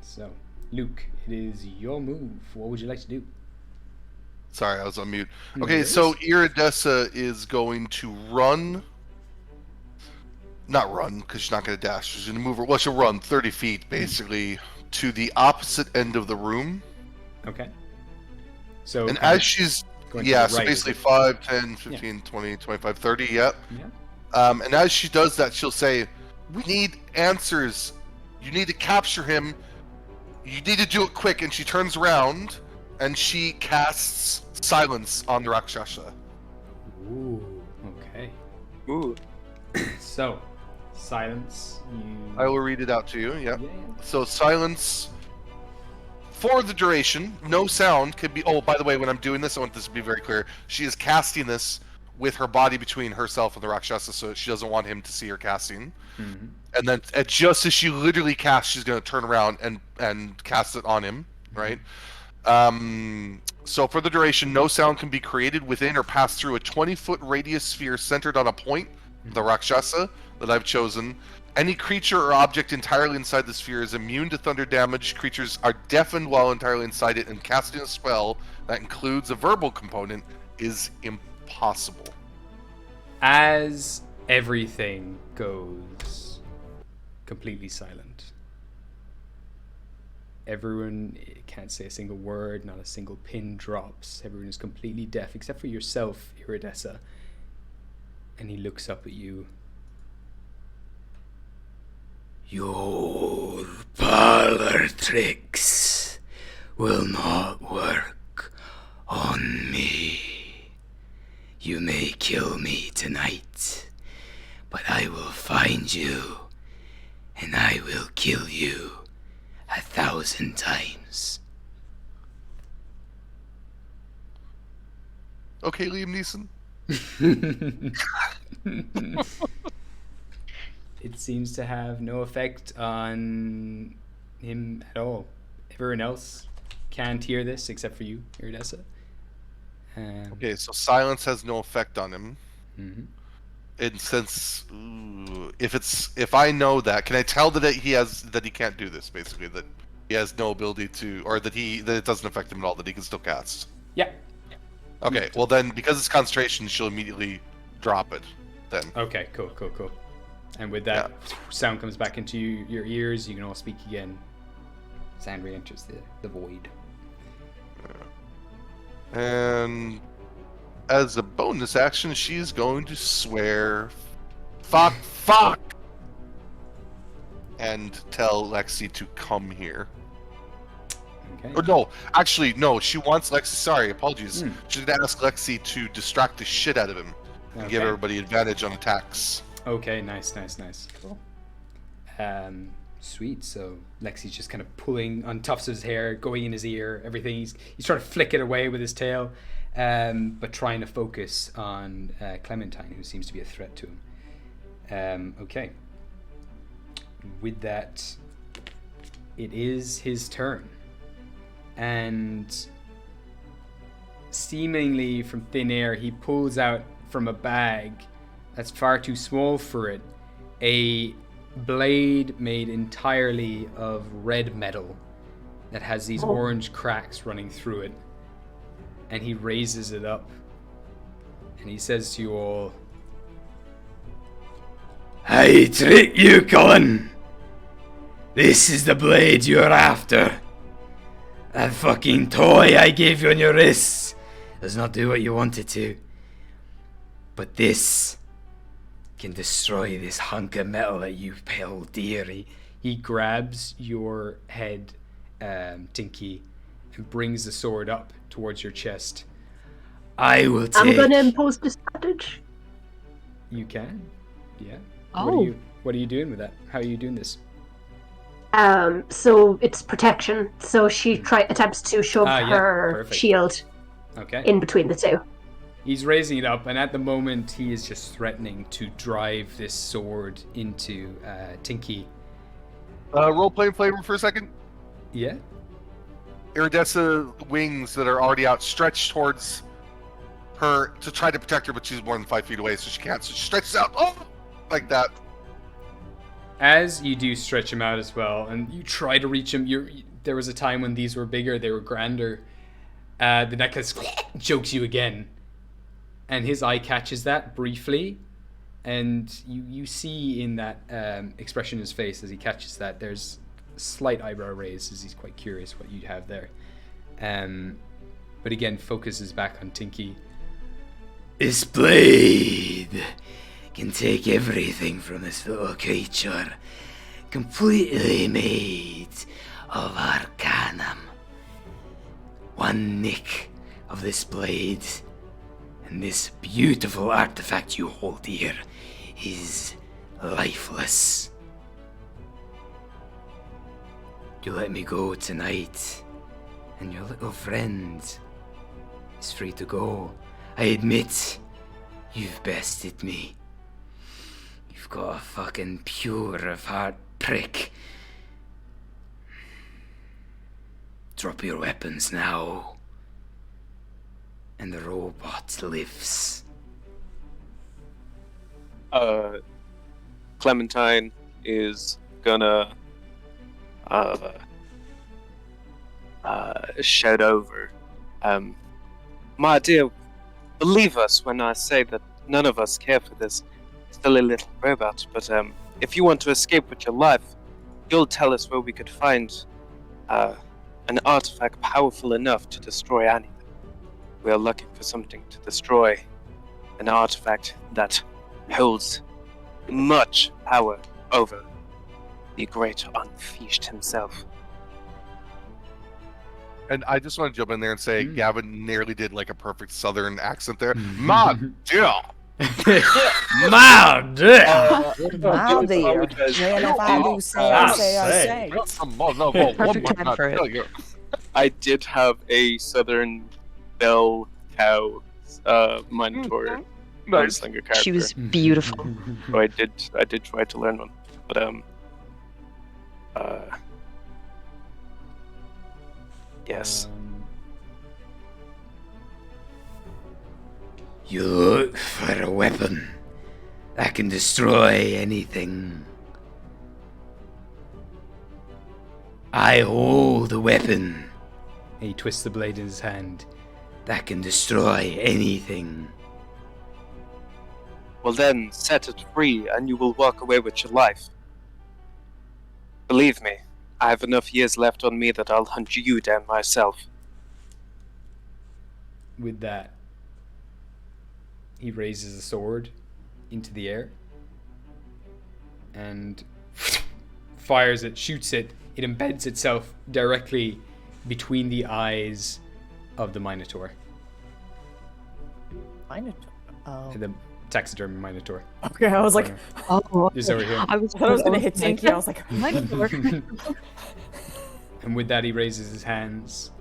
So, Luke, it is your move. What would you like to do? Sorry, I was on mute. No Okay, worries. so Iridessa is going to run. Not run, because she's not going to dash. She's going to move her. Well, she'll run 30 feet, basically, to the opposite end of the room. Okay. So, And as she's Going to Yeah, the so right, is basically it? 5, 10, 15, 20, 25, 30, yep. Yeah. And as she does that, she'll say, we need answers. You need to capture him. You need to do it quick. And she turns around and she casts silence on the Rakshasa. Ooh, okay. Ooh. So, silence. I will read it out to you, yep. Yeah. So silence for the duration, no sound can be... Oh, by the way, when I'm doing this, I want this to be very clear. She is casting this with her body between herself and the Rakshasa, so she doesn't want him to see her casting. Mm-hmm. And then just as she literally casts, she's going to turn around and cast it on him, right? So for the duration, no sound can be created within or pass through a 20-foot radius sphere centered on a point, the Rakshasa, that I've chosen. Any creature or object entirely inside the sphere is immune to thunder damage. Creatures are deafened while entirely inside it, and casting a spell that includes a verbal component is impossible. As everything goes completely silent, everyone can't say a single word, not a single pin drops. Everyone is completely deaf except for yourself, Iridessa. And he looks up at you. Your parlor tricks will not work on me. You may kill me tonight, but I will find you, and I will kill you 1,000 times. Okay, Liam Neeson? It seems to have no effect on him at all. Everyone else can't hear this except for you, Iridessa. Okay, so silence has no effect on him. Mm-hmm. And since if I know that, can I tell that he can't do this, basically, that he has no ability to, or that it doesn't affect him at all, that he can still cast? Yeah. Okay, well then, because it's concentration, she'll immediately drop it then. Okay, cool. And with that, sound comes back into your ears. You can all speak again. Sound re-enters the void. And as a bonus action, she's going to swear, fuck, and tell Lexi to come here. Okay. Or no, actually, no, she wants Lexi, sorry, apologies. She's going to ask Lexi to distract the shit out of him and give everybody advantage on attacks. Okay, nice. Cool. Sweet. So Lexi's just kind of pulling on tufts of his hair, going in his ear, everything. He's trying to flick it away with his tail, but trying to focus on Clementine, who seems to be a threat to him. Okay. With that, it is his turn. And seemingly from thin air, he pulls out from a bag that's far too small for it a blade made entirely of red metal that has these orange cracks running through it. And he raises it up and he says to you all, "I trick you, Colin. This is the blade you're after. That fucking toy I gave you on your wrists does not do what you want it to. But this can destroy this hunk of metal that you held dear." He grabs your head, Tinky, and brings the sword up towards your chest. I'm going to impose disadvantage. You can, yeah. Oh. What are you doing with that? How are you doing this? So it's protection. So she attempts to shove her perfect. shield in between the two. He's raising it up, and at the moment he is just threatening to drive this sword into Tinky. Role-playing flavor for a second. Yeah? Iridessa wings that are already outstretched towards her to try to protect her, but she's more than 5 feet away, so she can't. So she stretches out, like that. As you do stretch him out as well, and you try to reach him, there was a time when these were bigger, they were grander. The necklace chokes you again. And his eye catches that briefly, and you see in that expression in his face as he catches that, there's a slight eyebrow raise as he's quite curious what you have there. but again focuses back on Tinky. This blade can take everything from this little creature, completely made of arcanum. One nick of this blade, and this beautiful artifact you hold here is lifeless. You let me go tonight, and your little friend is free to go. I admit, you've bested me. You've got a fucking pure of heart prick. Drop your weapons now. And the robot lives. Clementine is gonna shout over. My dear, believe us when I say that none of us care for this silly little robot, but if you want to escape with your life, you'll tell us where we could find an artifact powerful enough to destroy anything. We are looking for something to destroy, an artifact that holds much power over the great An Pháist himself. And I just want to jump in there and say, Gavin nearly did like a perfect Southern accent there. My dear. My dear. Wow, dear. And if I do say, I say. Perfect time for it. I did have a Southern bell cow minotaur gunslinger character. She was beautiful. So I did try to learn one, but yes. You look for a weapon that can destroy anything. I hold a weapon. He twists the blade in his hand. That can destroy anything. Well then, set it free, and you will walk away with your life. Believe me, I have enough years left on me that I'll hunt you down myself. With that, he raises a sword into the air and fires it, shoots it. It embeds itself directly between the eyes of the Minotaur. Minotaur? Oh. The taxidermy Minotaur. Okay, I was like, Oh, Just over here. I thought I was gonna hit Tinky. I was like, Minotaur. And with that, he raises his hands.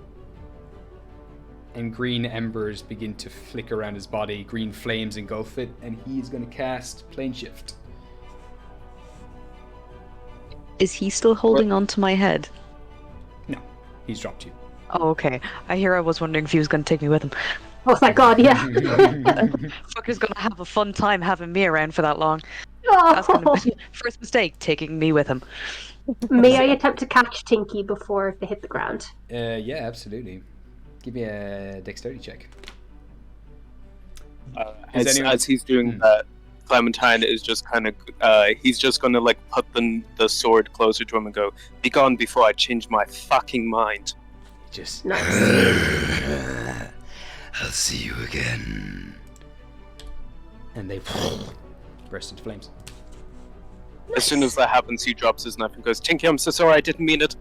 And green embers begin to flicker around his body. Green flames engulf it. And he's going to cast Plane Shift. is he still holding on to my head? No, he's dropped you. Oh, okay. I was wondering if he was going to take me with him. Oh, thank God, yeah. Fucker's going to have a fun time having me around for that long. Oh. That's going to be first mistake, taking me with him. May I attempt to catch Tinky before they hit the ground? Yeah, absolutely. Give me a dexterity check. As he's doing that, Clementine is just kind of, he's just going to like put the sword closer to him and go, "Be gone before I change my fucking mind." Just Nice. I'll see you again. And they burst into flames. As soon as that happens, he drops his knife and goes, "Tinky, I'm so sorry, I didn't mean it."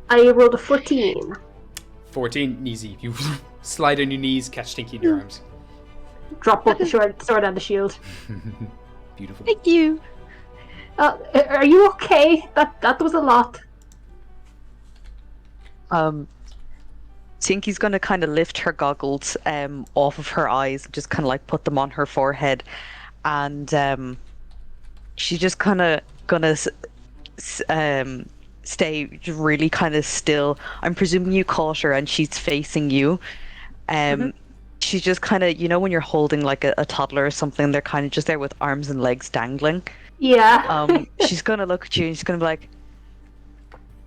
I rolled a 14. 14, easy. You slide on your knees, catch Tinky in your arms. Drop both the sword and the shield. Beautiful. Thank you. Are you okay? That was a lot. Tinky's gonna kind of lift her goggles off of her eyes, and just kind of like put them on her forehead, and she's just kind of gonna stay really kind of still. I'm presuming you caught her, and she's facing you. She's just kind of, when you're holding like a toddler or something, they're kind of just there with arms and legs dangling. Yeah. She's gonna look at you and she's gonna be like,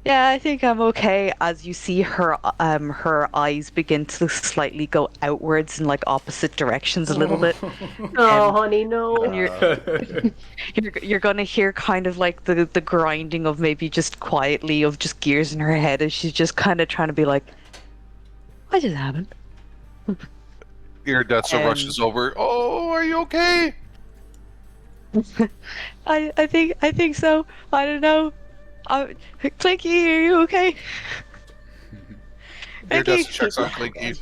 "Yeah, I think I'm okay." As you see her eyes begin to slightly go outwards in like opposite directions a little bit. Oh, honey, no. And you're gonna hear kind of like the grinding of maybe just quietly of just gears in her head as she's just kind of trying to be like, I just haven't. Iridessa rushes over. Oh, are you okay? I think so. I don't know. Clinky, are you okay? Iridessa Clinky. checks on Clinky.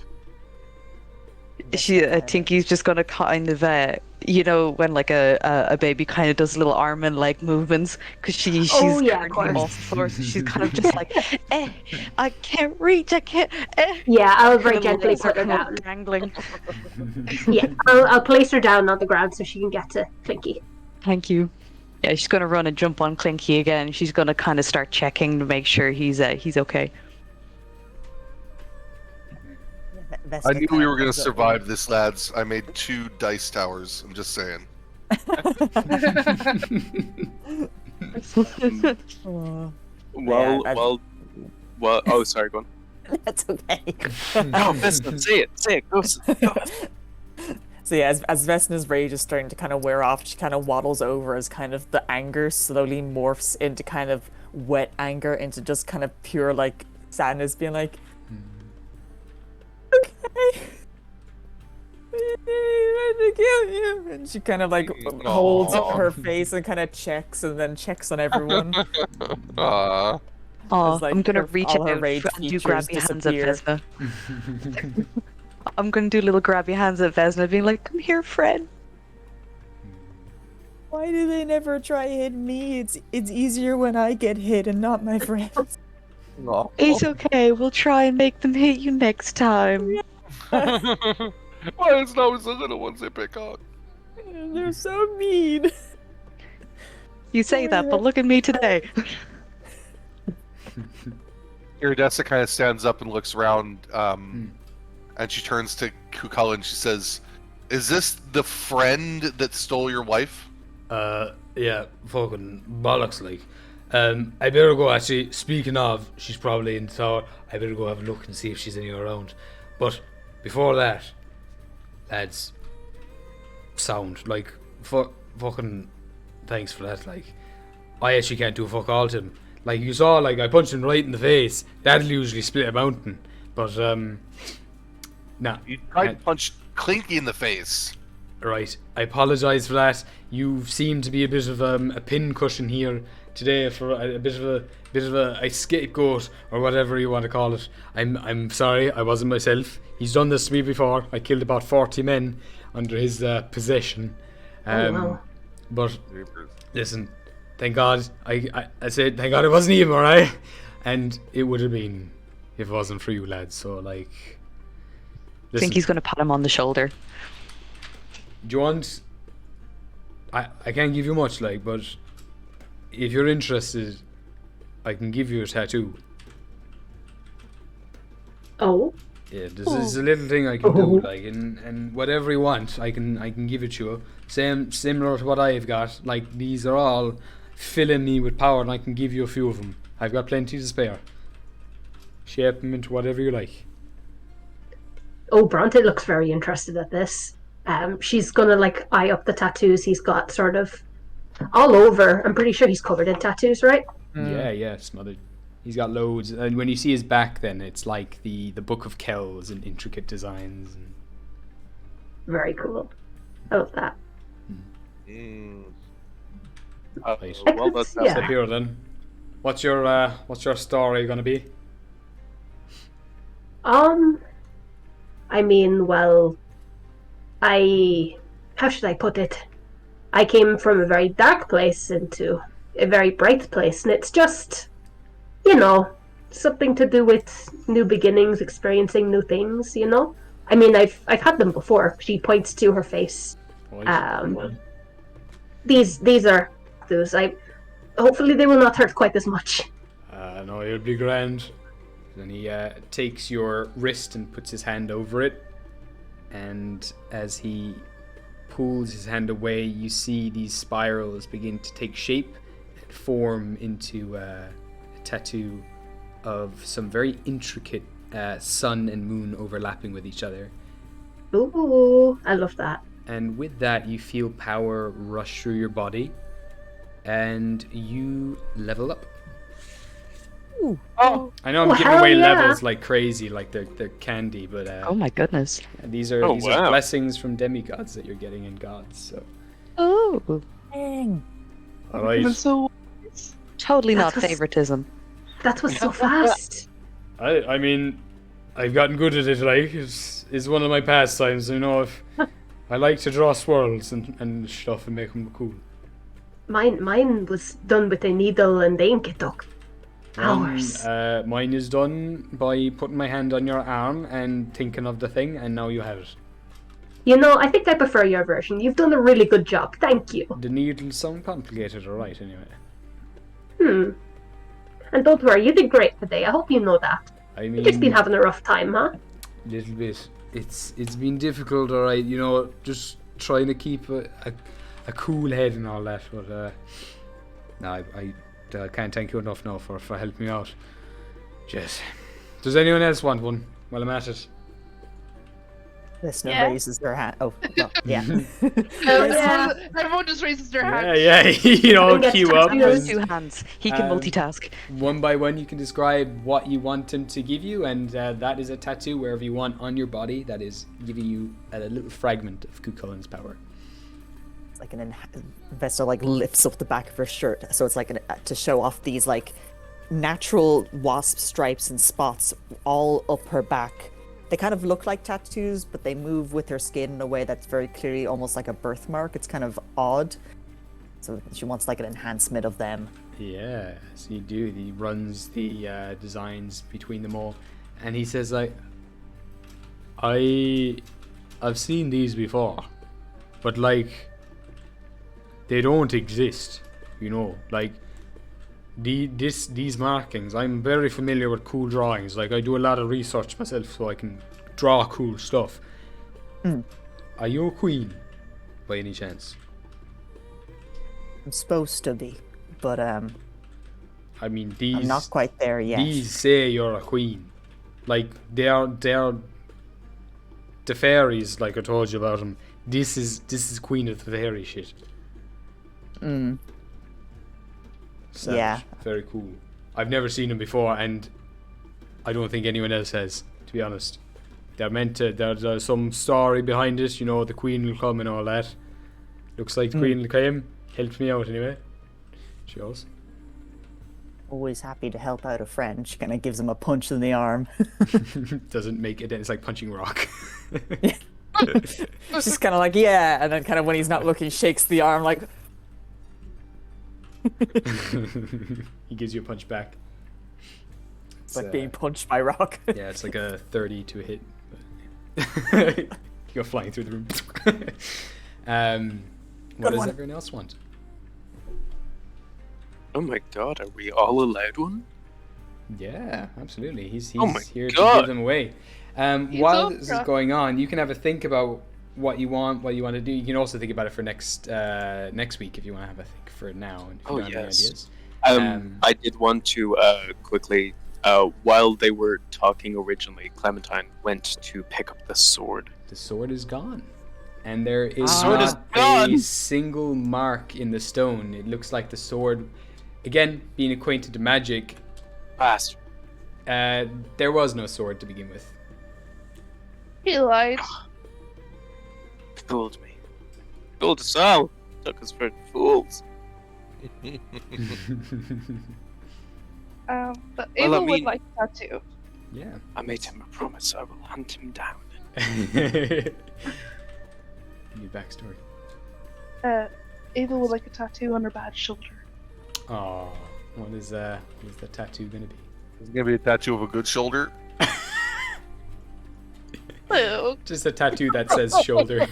Tinky's just gonna kind of, when like a baby kind of does little arm and leg movements, because she's Oh, yeah, of currently course. off the floor, so she's kind of just like, I can't reach, I can't, Yeah, I'll Her very little gently legs are put her kind of down. dangling. Yeah, I'll place her down on the ground so she can get to Clinky. Thank you. Yeah, she's gonna run and jump on Clinky again. She's gonna kind of start checking to make sure he's okay. I knew we were going to survive this, lads. I made 2 dice towers. I'm just saying. Well. Oh, sorry, go on. That's okay. No, Vesna, say it. Go. So yeah, as Vesna's rage is starting to kind of wear off, she kind of waddles over as kind of the anger slowly morphs into kind of wet anger, into just kind of pure like sadness, being like, okay, I to kill you, and she kind of like holds her face and kind of checks, and then checks on everyone. Aww. Oh, As, like, I'm gonna her- reach all out her and rage do features grabby hands at disappear. Vesna. I'm gonna do little grabby hands at Vesna, being like, "Come here, friend." Why do they never try hit me? It's easier when I get hit and not my friends. It's okay. We'll try and make them hit you next time. Why is it always the little ones they pick on? They're so mean. You say that, but look at me today. Iridessa kind of stands up and looks around, and she turns to Kukala and she says, "Is this the friend that stole your wife?" Yeah, fucking bollocks, like. I better go, actually. Speaking of, she's probably in the tower. I better go have a look and see if she's anywhere around. But before that, lads, sound, like, fucking thanks for that, like. I actually can't do fuck all to him. Like, you saw, like, I punched him right in the face. That'll usually split a mountain. But, nah. You tried to punch Clinky in the face. Right, I apologise for that. You seem to be a bit of a pin cushion here today for a bit of a scapegoat or whatever you want to call it. I'm sorry, I wasn't myself. He's done this to me before. I killed about 40 men under his possession. Wow. But listen, thank God I said thank God it wasn't him, alright? And it would have been if it wasn't for you lads. So like, I think he's gonna pat him on the shoulder. Do you want? I can't give you much, like, but if you're interested, I can give you a tattoo. Oh. Yeah, this is a little thing I can do, like, and whatever you want, I can give it to you. Similar to what I've got. Like, these are all filling me with power, and I can give you a few of them. I've got plenty to spare. Shape them into whatever you like. Oh, Bronte looks very interested at this. She's gonna like eye up the tattoos he's got sort of all over. I'm pretty sure he's covered in tattoos, right? Yeah, smothered. He's got loads, and when you see his back, then it's like the Book of Kells and intricate designs. And... Very cool. I love that. Right. Well, that's Yeah. Step here then. What's your story gonna be? I mean, well, how should I put it? I came from a very dark place into a very bright place, and it's just, something to do with new beginnings, experiencing new things, I mean, I've had them before. She points to her face. These are those. Hopefully they will not hurt quite as much. No, you'll be grand. Then he takes your wrist and puts his hand over it. And as he pulls his hand away, you see these spirals begin to take shape and form into a tattoo of some very intricate sun and moon overlapping with each other. Ooh, I love that. And with that, you feel power rush through your body, and you level up. Ooh. Oh, I know I'm Oh, giving hell away yeah. levels like crazy, like they're candy, but Oh my goodness. these are Oh, these are wow. blessings from demigods that you're getting in gods. So, Oh, Dang. all Even right. so, totally not That was- favoritism. That was so fast. I mean, I've gotten good at it. Like, it's one of my pastimes. You know, if I like to draw swirls and stuff and make them cool. Mine was done with a needle and ink. It took hours. Mine is done by putting my hand on your arm and thinking of the thing, and now you have it. You know, I think I prefer your version. You've done a really good job. Thank you. The needles sound complicated, alright, anyway. And don't worry, you did great today. I hope you know that. I You've just been mean, having a rough time, huh? little bit. It's been difficult, alright, you know, just trying to keep a cool head and all that, but no, I can't thank you enough now for helping me out. Just, does anyone else want one while I'm at it? Listener Yeah. raises their hand. Oh, no, yeah. everyone just raises their hand. Yeah, you know, Everyone gets queue up. tattoos. Has And, 2 hands. He can multitask. one by one, you can describe what you want him to give you, and that is a tattoo wherever you want on your body. That is giving you a little fragment of Cuchulainn's power. It's like Vesta like lifts up the back of her shirt, so it's like to show off these like natural wasp stripes and spots all up her back. They kind of look like tattoos, but they move with her skin in a way that's very clearly almost like a birthmark. It's kind of odd. So she wants like an enhancement of them. Yeah, so you do. He runs the designs between them all, and he says like, I've seen these before, but like, they don't exist. You know, like these markings. I'm very familiar with cool drawings. Like I do a lot of research myself, so I can draw cool stuff. Are you a queen, by any chance? I'm supposed to be, but I mean, these. I'm not quite there yet. These say you're a queen. Like they are the fairies. Like I told you about them. This is Queen of the Fairy shit. Savage. Yeah. Very cool. I've never seen them before, and I don't think anyone else has, to be honest. They're meant to. There's some story behind it. You know, the Queen will come and all that. Looks like the Queen will come. Helped me out anyway. She goes. Always happy to help out a friend. She kind of gives him a punch in the arm. Doesn't make it. It's like punching rock. She's kind of like, yeah, and then kind of when he's not looking, shakes the arm like, He gives you a punch back. it's like being punched by rock. Yeah, it's like a 30 to hit. But you go flying through the room. What does everyone else want? oh my god, are we all allowed one? Yeah, absolutely. He's Oh my here to God. give them away. While so this is drunk. going on, you can have a think about what you want to do. You can also think about it for next week if you want to have a think for now. And if you Oh, don't have any yes. ideas. I did want to quickly, while they were talking originally, Clementine went to pick up the sword. The sword is gone. And there is Sword is not a gone. single mark in the stone. It looks like the sword, again, being acquainted to magic, Fast. there was no sword to begin with. He lied. Fooled me. Fooled us all. Took us for fools. But Well, Ava I would mean- like that too. Yeah. I made him a promise I will hunt him down. New backstory. Ava would like a tattoo on her bad shoulder. Oh, what is the tattoo gonna be? It's gonna be a tattoo of a good shoulder. Luke. Just a tattoo that says shoulder.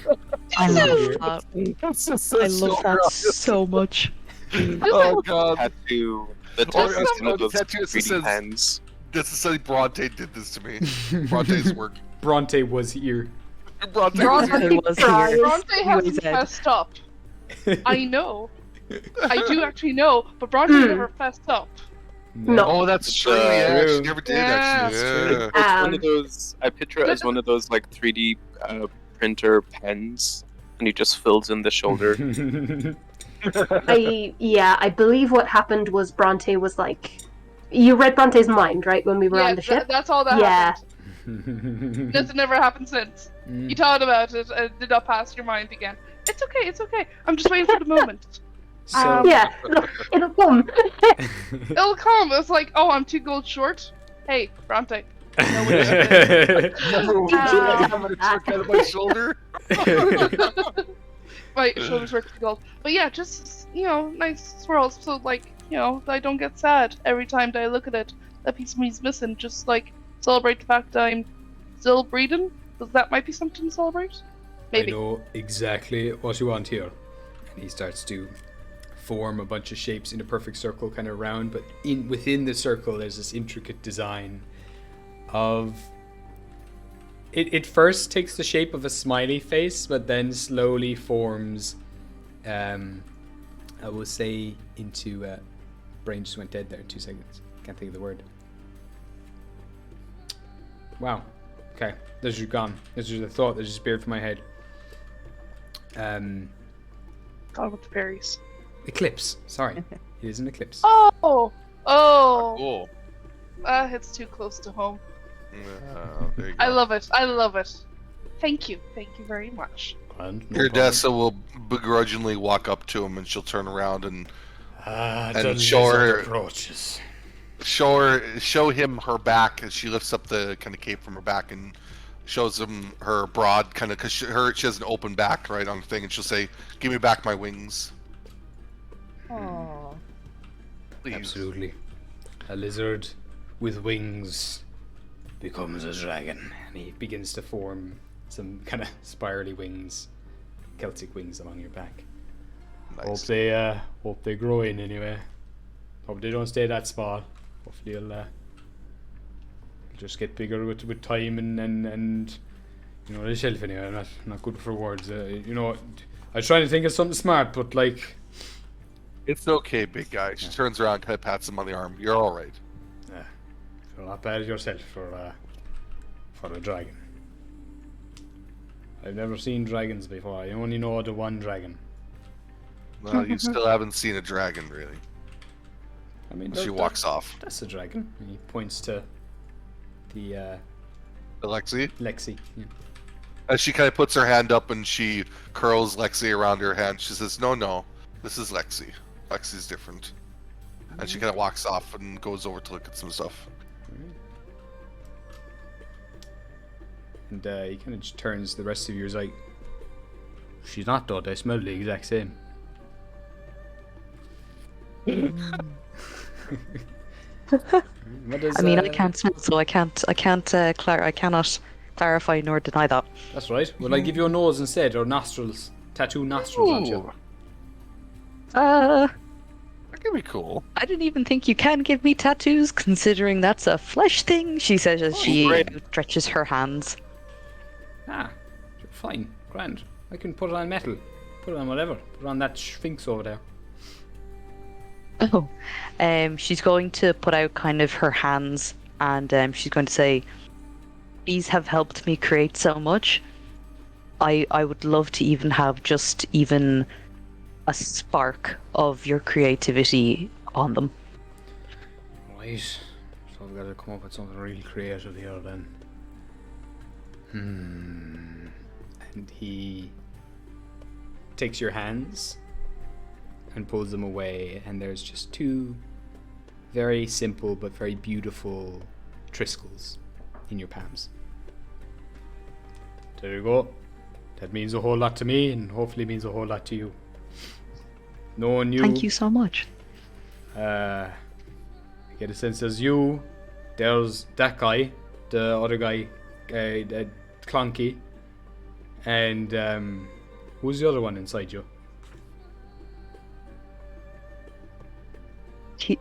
I love Here. that. That's I love that so much. Oh god. Tattoo. The Or tattoo is one of the those tattoo that 3D says- hands. That's essentially Bronte did this to me. Bronte's work. Bronte was here. Bronte. Bronte was here. Bronte He hasn't said- fessed up. I know. I do actually know, but Bronte never fessed up. No. Oh, that's true. Yeah, True. she never did Yeah. actually. That's Yeah. It's one of those. I picture it as one of those like 3D printer pens, and he just fills in the shoulder. I believe what happened was Bronte was like You read Bronte's mind, right, when we were on the ship? That's all that Yeah. happened. This never happened since. You thought about it and it did not pass your mind again. It's okay, it's okay. I'm just waiting for the moment. So, Yeah, look, it'll come. It'll come. It's like, oh, I'm 2 gold short. Hey, Bronte. No, what is it? Remember when I took out of my shoulder? My shoulders worth 2 gold. But yeah, just, nice swirls. So, like, I don't get sad every time that I look at it. That piece of me's missing. Just, like, celebrate the fact that I'm still breathing. Because that might be something to celebrate. Maybe. I know exactly what you want here. And he starts to form a bunch of shapes in a perfect circle kind of around, but within the circle there's this intricate design of it first takes the shape of a smiley face, but then slowly forms I will say into brain just went dead there in 2 seconds. Can't think of the word. Wow. Okay, there's just gone. There's just a thought that just disappeared from my head. God with the fairies. Eclipse. Sorry. It is an eclipse. Oh! Cool. That hits too close to home. There you go. I love it. I love it. Thank you. Thank you very much. Iridessa will begrudgingly walk up to him, and she'll turn around and the show lizard her- approaches. show him her back as she lifts up the kind of cape from her back and shows him her broad kind of, because she has an open back right on the thing, and she'll say, "Give me back my wings, Aww. please." Absolutely. A lizard with wings becomes a dragon, and he begins to form some kind of spirally wings, Celtic wings along your back. Nice. Hope they grow in anyway. Hope they don't stay that small. Hopefully it'll just get bigger with time and the shelf anyway. I'm not good for words. I was trying to think of something smart, but like, It's okay, big guy. She turns around, kind of pats him on the arm. You're all right. you're not bad yourself for a dragon. I've never seen dragons before. I only know the one dragon. Well, you still haven't seen a dragon, really. I mean, She walks off. That's a dragon. And he points to the Alexi, Lexi. Yeah. as she kind of puts her hand up and she curls Lexi around her hand, she says, "No, this is Lexi. Lexi's different." And she kind of walks off and goes over to look at some stuff. And he kind of just turns to the rest of you. He's like, "She's not though. They smell the exact same." What does, I mean, I can't smell, so I cannot clarify nor deny that. That's right. Will I give you a nose instead, or nostrils? Tattoo nostrils on you. That could be cool. I didn't even think you can give me tattoos, considering that's a flesh thing, she says as she stretches her hands. Ah, fine, grand. I can put it on metal. Put it on whatever. Put it on that sphinx over there. Oh, she's going to put out kind of her hands, and she's going to say, "These have helped me create so much. I would love to even have just even a spark of your creativity on them." Right. So I've got to come up with something really creative here then. And he takes your hands and pulls them away, and there's just 2 very simple but very beautiful triscles in your palms. There you go. That means a whole lot to me, and hopefully means a whole lot to you. Knowing you, Thank you so much. I get a sense there's you, there's that guy, the other guy, Clunky, and who's the other one inside you?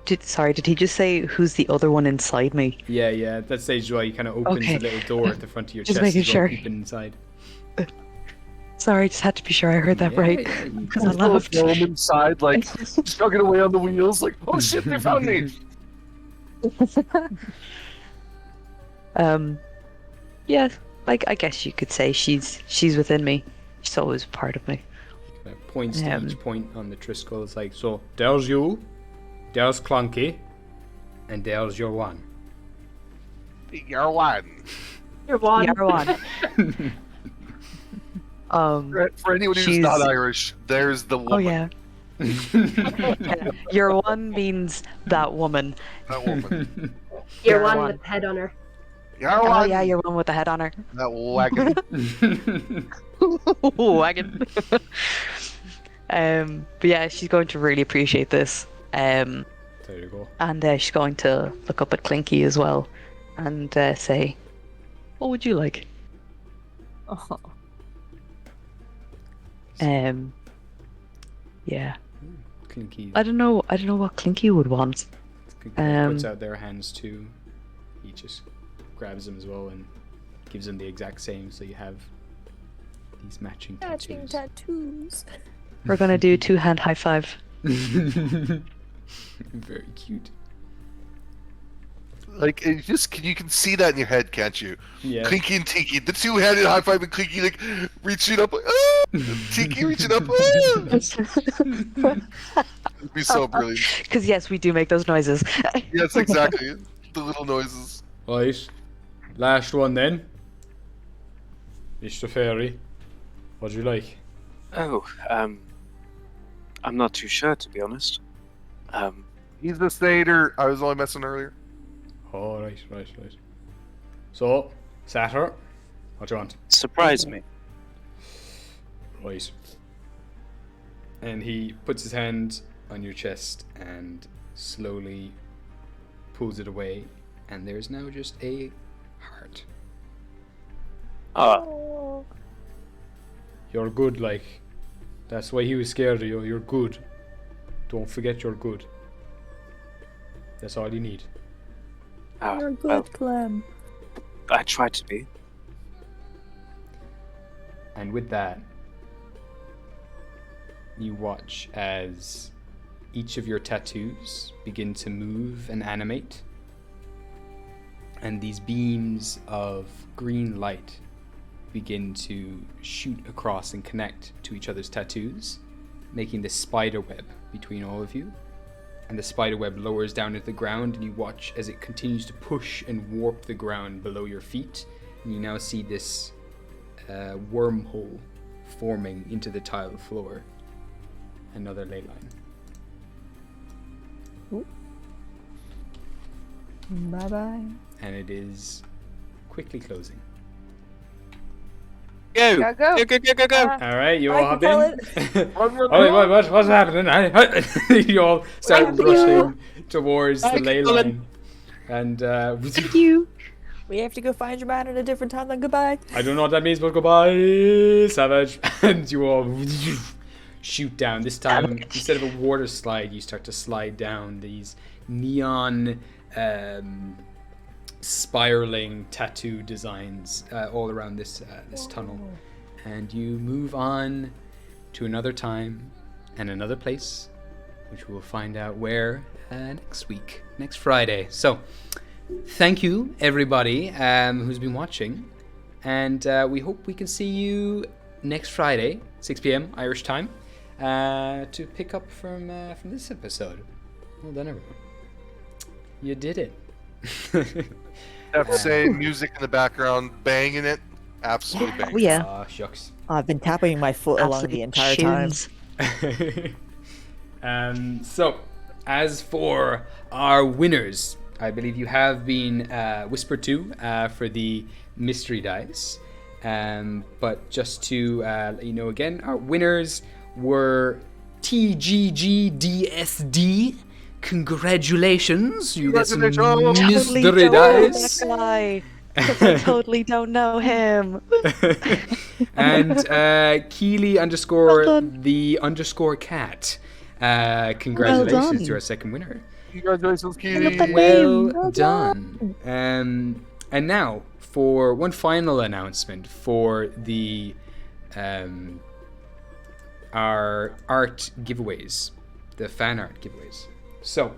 Did he just say who's the other one inside me? Yeah, at that stage he kind of opens Okay. a little door at the front of your Just chest making as well, sure. peeping inside. Sorry, just had to be sure I heard that Yeah, right. yeah, you Because I laughed. Throw him inside, like, chugging away on the wheels, like, "Oh shit, they found me!" Yeah, like I guess you could say she's within me. She's always a part of me. Points to each point on the triskel. It's like, so there's you, there's Clunky, And there's your one. You're one. You're one. Yarwan. For anyone who's She's- not Irish, there's the woman. Oh yeah. Yeah. Your one means that woman. That woman. You're You're one one. with the head on her. You're Oh one. yeah, you're one with the head on her. That wagon. Wagon. But yeah, she's going to really appreciate this. There you go. And she's going to look up at Clinky as well, and say, "What would you like?" Oh. Yeah. Clinky. I don't know what Clinky would want. Clinky puts out their hands too. He just grabs them as well and gives them the exact same, so you have these matching tattoos. tattoos. We're gonna do 2-hand high five. Very cute. Like, you can see that in your head, can't you? Yeah. Clinky and Tiki, the two-handed high five, and Clinky like reaching up, like, ah! Tiki reaching up. Ah! It'd be so brilliant. Because yes, we do make those noises. Yes, exactly. The little noises. Right. Last one then. Mr. Fairy. What'd you like? Oh, I'm not too sure, to be honest. He's the Stater. I was only messing earlier. Oh, right. So, Satyr, what do you want? Surprise me. Right. And he puts his hand on your chest and slowly pulls it away, and there's now just a heart. Oh, You're good, like. That's why he was scared of you. You're good. Don't forget you're good. That's all you need. You're well, good, Clem. I tried to be. And with that, you watch as each of your tattoos begin to move and animate. And these beams of green light begin to shoot across and connect to each other's tattoos, making this spider web between all of you. And the spider web lowers down into the ground, and you watch as it continues to push and warp the ground below your feet. And you now see this wormhole forming into the tile floor. Another ley line. Bye bye. And it is quickly closing. Go! Gotta go. Go! All right, you I all can hop tell in. What's happening? You all start rushing towards the ley line. And Thank you. We have to go find your man at a different time than goodbye. I don't know what that means, but goodbye, savage. And you all shoot down. This time, instead of a water slide, you start to slide down these neon spiraling tattoo designs all around this tunnel. And you move on to another time and another place, which we'll find out where next week, next Friday. So, thank you, everybody who's been watching. And we hope we can see you next Friday, 6 p.m. Irish time, to pick up from this episode. Well done, everyone. You did it. I have to say, music in the background, banging it, absolutely banging. Oh yeah. Ah, shucks. I've been tapping my foot along Absolute the entire time. tunes. So, as for our winners, I believe you have been whispered to for the mystery dice. But just to let you know again, our winners were TGGDSD. Congratulations, you get some mystery Totally dice. don't know that guy. 'Cause I totally don't know him. And Keely Well underscore done. the underscore cat. Congratulations done. to our second winner. Congratulations, love Kitty. that Well Well done. And now for one final announcement for the our art giveaways, the fan art giveaways. So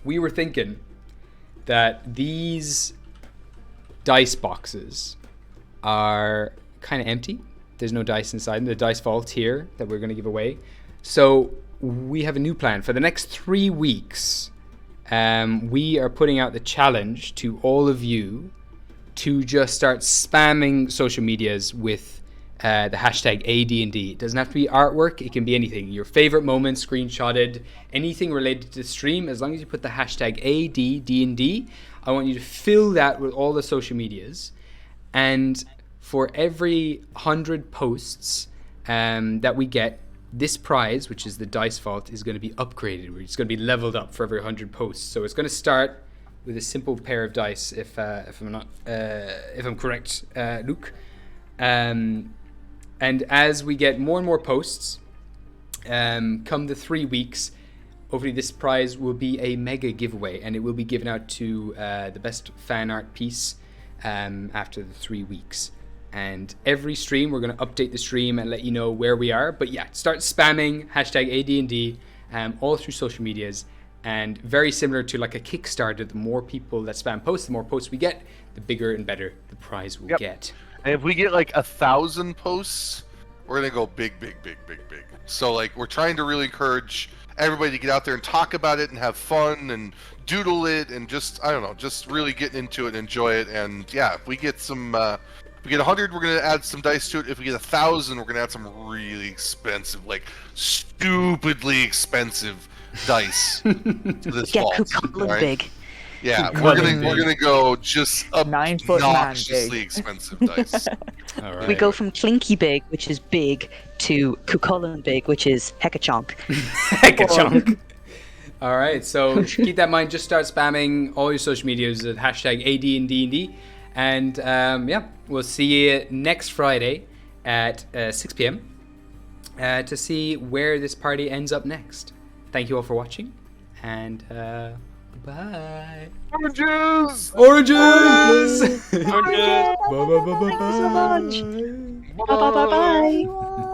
we were thinking that these dice boxes are kind of empty. There's no dice inside them. The dice vault here that we're going to give away. So we have a new plan. For the next 3 weeks, we are putting out the challenge to all of you to just start spamming social medias with the hashtag AD&D. It doesn't have to be artwork. It can be anything. Your favorite moment, screenshotted, anything related to the stream. As long as you put the hashtag AD D&D, I want you to fill that with all the social medias. And for every 100 posts that we get, this prize, which is the dice vault, is going to be upgraded. It's going to be leveled up for every 100 posts. So it's going to start with a simple pair of dice, if I'm correct, Luke. And as we get more and more posts, come the 3 weeks, hopefully this prize will be a mega giveaway, and it will be given out to the best fan art piece after the 3 weeks. And every stream, we're going to update the stream and let you know where we are. But yeah, start spamming hashtag AD&D all through social medias. And very similar to like a Kickstarter, the more people that spam posts, the more posts we get, the bigger and better the prize will get. And if we get like 1,000 posts, we're gonna go big. So like we're trying to really encourage everybody to get out there and talk about it and have fun and doodle it and just just really get into it and enjoy it. And yeah, if we get some, if we get 100, we're gonna add some dice to it. If we get 1,000, we're gonna add some really expensive, like stupidly expensive dice to this vault. Right? Big. Yeah, we're gonna go just 9 foot man obnoxiously big. expensive dice. All right. We go from Clinky big, which is big, to Cucullin big, which is hecka-chonk. Hecka-chonk. All right, so keep that in mind. Just start spamming all your social medias at hashtag AD&D. And yeah, we'll see you next Friday at 6 p.m. To see where this party ends up next. Thank you all for watching, and bye. Oranges! Oranges! Bye. Bye. Bye. Bye.